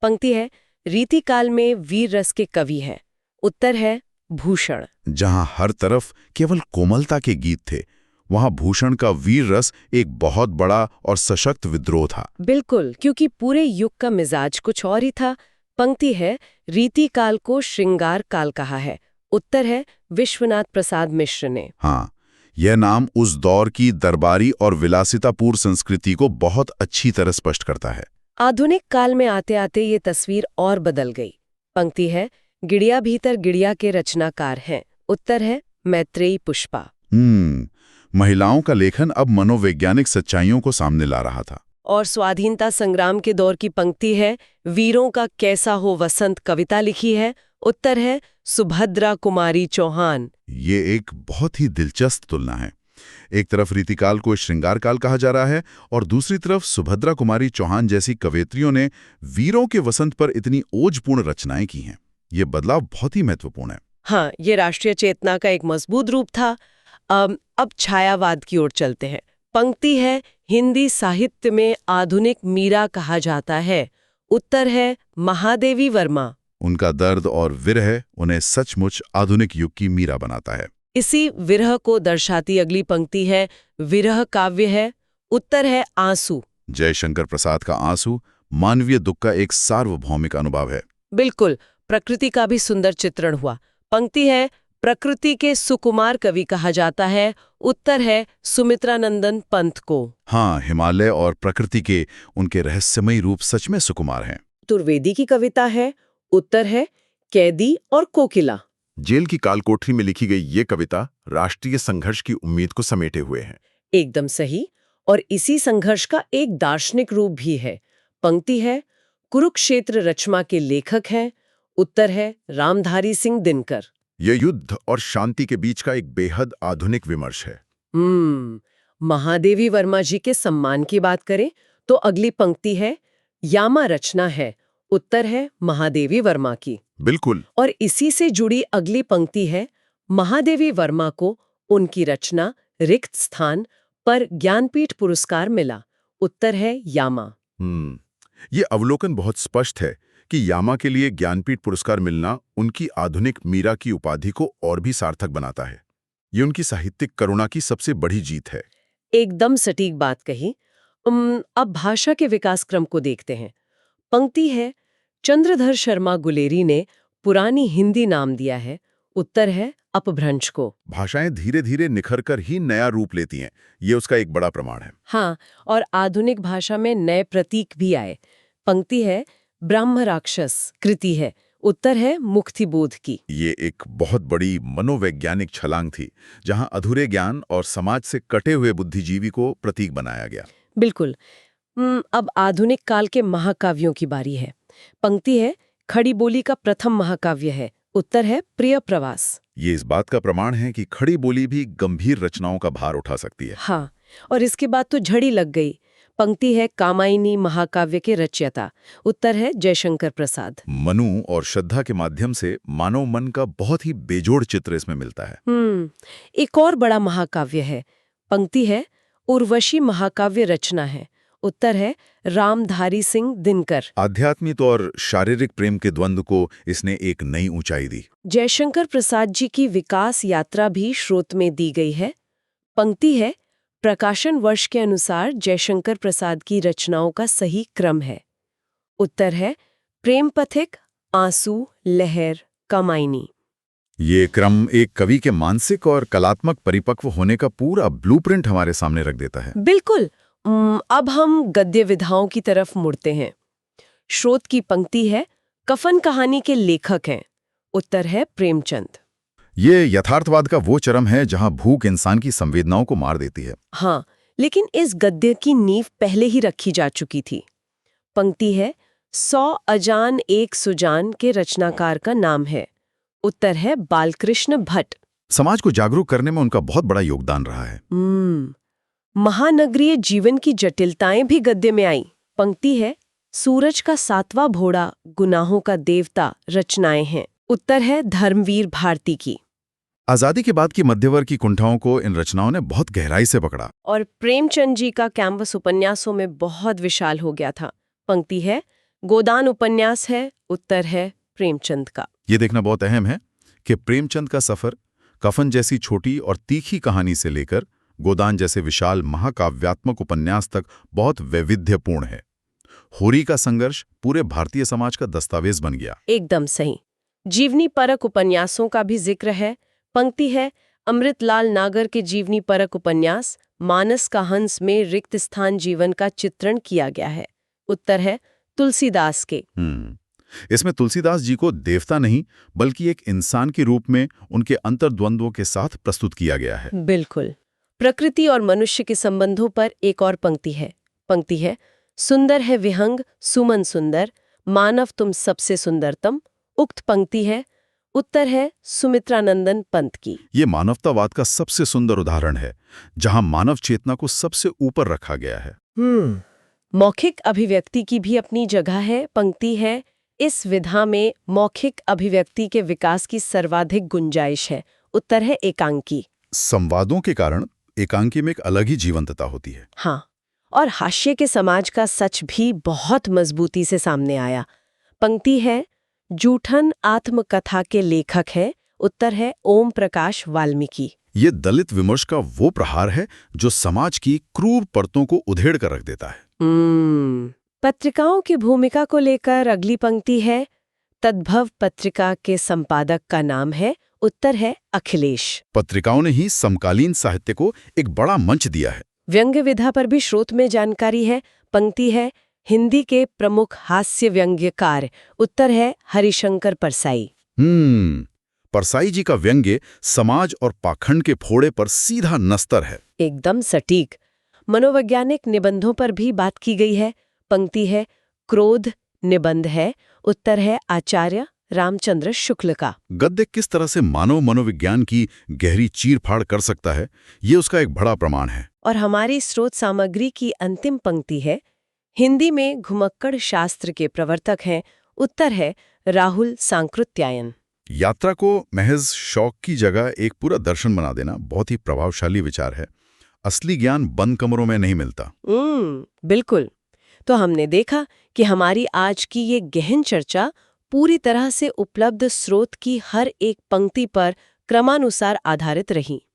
पंक्ति है, रीतिकाल में वीर रस के कवि हैं। उत्तर है भूषण। जहां हर तरफ केवल कोमलता के गीत थे, वहां भूषण का वीर रस एक बहुत बड़ा और सशक्त विद्रोह था। बिल्कुल, क्योंकि पूरे युग का मिजाज कुछ और ही था। पंक्ति है, रीतिकाल को श्रृंगार काल कहा है। उत्तर है विश्वनाथ प्रसाद मिश्र ने। हाँ, यह नाम उस दौर की दरबारी और विलासितापूर्ण संस्कृति को बहुत अच्छी तरह स्पष्ट करता है। आधुनिक काल में आते आते ये तस्वीर और बदल गई। पंक्ति है, गिड़िया भीतर गिड़िया के रचनाकार हैं? उत्तर है मैत्रेयी पुष्पा। महिलाओं का लेखन अब मनोवैज्ञानिक सच्चाइयों को सामने ला रहा था। और स्वाधीनता संग्राम के दौर की पंक्ति है, वीरों का कैसा हो वसंत कविता लिखी है? उत्तर है सुभद्रा कुमारी चौहान। ये एक बहुत ही दिलचस्प तुलना है। एक तरफ रीतिकाल को श्रृंगार काल कहा जा रहा है और दूसरी तरफ सुभद्रा कुमारी चौहान जैसी कवयित्रियों ने वीरों के वसंत पर इतनी ओजपूर्ण रचनाएं की हैं। ये बदलाव बहुत ही महत्वपूर्ण है। हाँ, ये राष्ट्रीय चेतना का एक मजबूत रूप था। अब छायावाद की ओर चलते हैं। पंक्ति है, हिंदी साहित्य में आधुनिक मीरा कहा जाता है। उत्तर है महादेवी वर्मा। उनका दर्द और विरह उन्हें सचमुच आधुनिक युग की मीरा बनाता है। इसी विरह को दर्शाती अगली पंक्ति है, विरह काव्य है। उत्तर है आंसू। जयशंकर प्रसाद का आंसू मानवीय दुख का एक सार्वभौमिक अनुभव है। बिल्कुल, प्रकृति का भी सुंदर चित्रण हुआ। पंक्ति है, प्रकृति के सुकुमार कवि कहा जाता है। उत्तर है सुमित्रानंदन पंत को। हाँ, हिमालय और प्रकृति के उनके रहस्यमयी रूप सच में सुकुमार हैं। चतुर्वेदी की कविता है। उत्तर है कैदी और कोकिला। जेल की कालकोठरी में लिखी गई ये कविता राष्ट्रीय संघर्ष की उम्मीद को समेटे हुए है। एकदम सही, और इसी संघर्ष का एक दार्शनिक रूप भी है। पंक्ति है, कुरुक्षेत्र रचना के लेखक हैं। उत्तर है रामधारी सिंह दिनकर। यह युद्ध और शांति के बीच का एक बेहद आधुनिक विमर्श है। महादेवी वर्मा जी के सम्मान की बात करें तो अगली पंक्ति है, यामा रचना है। उत्तर है महादेवी वर्मा की। बिल्कुल। और इसी से जुड़ी अगली पंक्ति है, महादेवी वर्मा को उनकी रचना रिक्त स्थान पर ज्ञानपीठ पुरस्कार मिला। उत्तर है यामा। ये अवलोकन बहुत स्पष्ट है कि यामा के लिए ज्ञानपीठ पुरस्कार मिलना उनकी आधुनिक मीरा की उपाधि को और भी सार्थक बनाता है। ये उनकी साहित्यिक करुणा की सबसे बड़ी जीत है। एकदम सटीक बात कही। अब भाषा के विकास क्रम को देखते हैं। पंक्ति है, चंद्रधर शर्मा गुलेरी ने पुरानी हिंदी नाम दिया है। उत्तर है अपभ्रंश को। भाषाएं धीरे धीरे निखरकर ही नया रूप लेती हैं, ये उसका एक बड़ा प्रमाण है। हाँ, और आधुनिक भाषा में नए प्रतीक भी आए। पंक्ति है, ब्रह्म राक्षस कृति है। उत्तर है मुक्तिबोध की। ये एक बहुत बड़ी मनोवैज्ञानिक छलांग थी, जहां अधूरे ज्ञान और समाज से कटे हुए बुद्धिजीवी को प्रतीक बनाया गया। बिल्कुल। अब आधुनिक काल के महाकाव्यों की बारी है। पंक्ति है, खड़ी बोली का प्रथम महाकाव्य है। उत्तर है प्रिय प्रवास। ये इस बात का प्रमाण है कि खड़ी बोली भी गंभीर रचनाओं का भार उठा सकती है। हाँ, और इसके बाद तो झड़ी लग गई। पंक्ति है, कामायनी महाकाव्य के रचयिता। उत्तर है जयशंकर प्रसाद। मनु और श्रद्धा के माध्यम से मानव मन का बहुत ही बेजोड़ चित्र इसमें मिलता है। एक और बड़ा महाकाव्य है। पंक्ति है, उर्वशी महाकाव्य रचना है। उत्तर है रामधारी सिंह दिनकर। आध्यात्मिक और शारीरिक प्रेम के द्वंद्व को इसने एक नई ऊंचाई दी। जयशंकर प्रसाद जी की विकास यात्रा भी स्रोत में दी गई है। पंक्ति है, प्रकाशन वर्ष के अनुसार जयशंकर प्रसाद की रचनाओं का सही क्रम है। उत्तर है प्रेम पथिक, आंसू, लहर, कामायनी। ये क्रम एक कवि के मानसिक और कलात्मक परिपक्व होने का पूरा ब्लूप्रिंट हमारे सामने रख देता है। बिल्कुल। अब हम गद्य विधाओं की तरफ मुड़ते हैं। स्रोत की पंक्ति है, कफन कहानी के लेखक हैं। उत्तर है प्रेमचंद। ये यथार्थवाद का वो चरम है जहां भूख इंसान की संवेदनाओं को मार देती है। हाँ, लेकिन इस गद्य की नींव पहले ही रखी जा चुकी थी। पंक्ति है, 100 अजान एक सुजान के रचनाकार का नाम है। उत्तर है बालकृष्ण भट्ट। समाज को जागरूक करने में उनका बहुत बड़ा योगदान रहा है। महानगरीय जीवन की जटिलताएं भी गद्य में आई। पंक्ति है, सूरज का 7वां घोड़ा, गुनाहों का देवता रचनाएं हैं। उत्तर है धर्मवीर भारती की। आजादी के बाद की मध्यवर्ग की कुंठाओं को इन रचनाओं ने बहुत गहराई से पकड़ा। और प्रेमचंद जी का कैंवस उपन्यासों में बहुत विशाल हो गया था। पंक्ति है, गोदान उपन्यास है। उत्तर है प्रेमचंद का। ये देखना बहुत अहम है कि प्रेमचंद का सफर कफन जैसी छोटी और तीखी कहानी से लेकर गोदान जैसे विशाल महाकाव्यात्मक उपन्यास तक बहुत वैविध्यपूर्ण है। होरी का संघर्ष पूरे भारतीय समाज का दस्तावेज बन गया। एकदम सही। जीवनी परक उपन्यासों का भी जिक्र है। पंक्ति है, अमृतलाल नागर के जीवनी परक उपन्यास मानस का हंस में रिक्त स्थान जीवन का चित्रण किया गया है। उत्तर है तुलसीदास के। इसमें तुलसीदास जी को देवता नहीं बल्कि एक इंसान के रूप में उनके अंतर्द्वंद्वों के साथ प्रस्तुत किया गया है। बिल्कुल। प्रकृति और मनुष्य के संबंधों पर एक और पंक्ति है, सुंदर है विहंग सुमन सुंदर, मानव तुम सबसे सुंदरतम। उक्त पंक्ति है, उत्तर है सुमित्रानंदन पंत की। ये मानवतावाद का सबसे सुंदर उदाहरण है, जहां मानव चेतना को सबसे ऊपर रखा गया है। मौखिक अभिव्यक्ति की भी अपनी जगह है। पंक्ति है, इस विधा में मौखिक अभिव्यक्ति के विकास की सर्वाधिक गुंजाइश है। उत्तर है एकांकी। संवादों के कारण एकांकी में एक अलग ही जीवंतता होती है। हाँ, और हास्य के समाज का सच भी बहुत मजबूती से सामने आया। पंक्ति है, जूठन आत्मकथा के लेखक है। उत्तर है ओम प्रकाश वाल्मीकि। ये दलित विमर्श का वो प्रहार है जो समाज की क्रूर परतों को उधेड़ कर रख देता है। पत्रिकाओं की भूमिका को लेकर अगली पंक्ति है, तद्भव पत्रिका के संपादक का नाम है। उत्तर है अखिलेश। पत्रिकाओं ने ही समकालीन साहित्य को एक बड़ा मंच दिया है। व्यंग्य विधा पर भी स्रोत में जानकारी है। पंक्ति है, हिंदी के प्रमुख हास्य व्यंग्यकार। उत्तर है हरिशंकर परसाई। परसाई जी का व्यंग्य समाज और पाखंड के फोड़े पर सीधा नस्तर है। एकदम सटीक। मनोवैज्ञानिक निबंधों पर भी बात की गई है। पंक्ति है, क्रोध निबंध है। उत्तर है आचार्य रामचंद्र शुक्ल का। गद्य किस तरह से मानव मनोविज्ञान की गहरी चीर-फाड़ कर सकता है, ये उसका एक बड़ा प्रमाण है। और हमारी स्रोत सामग्री की अंतिम पंक्ति है, हिंदी में घुमक्कड़ शास्त्र के प्रवर्तक हैं। उत्तर है राहुल सांकृत्यायन। यात्रा को महज शौक की जगह एक पूरा दर्शन बना देना बहुत ही प्रभावशाली विचार है। असली ज्ञान बंद कमरों में नहीं मिलता। बिल्कुल। तो हमने देखा कि हमारी आज की ये गहन चर्चा पूरी तरह से उपलब्ध स्रोत की हर एक पंक्ति पर क्रमानुसार आधारित रही।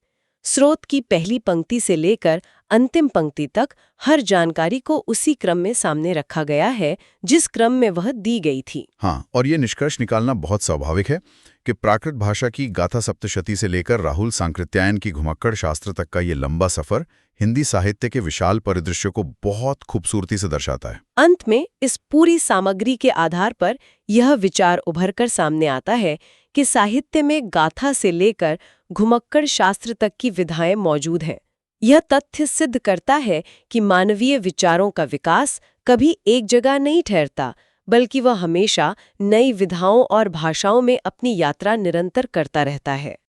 स्रोत की पहली पंक्ति से लेकर अंतिम पंक्ति तक हर जानकारी को उसी क्रम में सामने रखा गया है जिस क्रम में वह दी गई थी। हाँ, और ये निष्कर्ष निकालना बहुत स्वाभाविक है कि प्राकृत भाषा की गाथा सप्तशती से लेकर राहुल सांकृत्यायन की घुमक्कड़ शास्त्र तक का ये लंबा सफर हिंदी साहित्य के विशाल परिदृश्य को बहुत खूबसूरती से दर्शाता है। अंत में इस पूरी सामग्री के आधार पर यह विचार उभरकर सामने आता है कि साहित्य में गाथा से लेकर घुमक्कड़ शास्त्र तक की विधाएं मौजूद हैं। यह तथ्य सिद्ध करता है कि मानवीय विचारों का विकास कभी एक जगह नहीं ठहरता, बल्कि वह हमेशा नई विधाओं और भाषाओं में अपनी यात्रा निरंतर करता रहता है।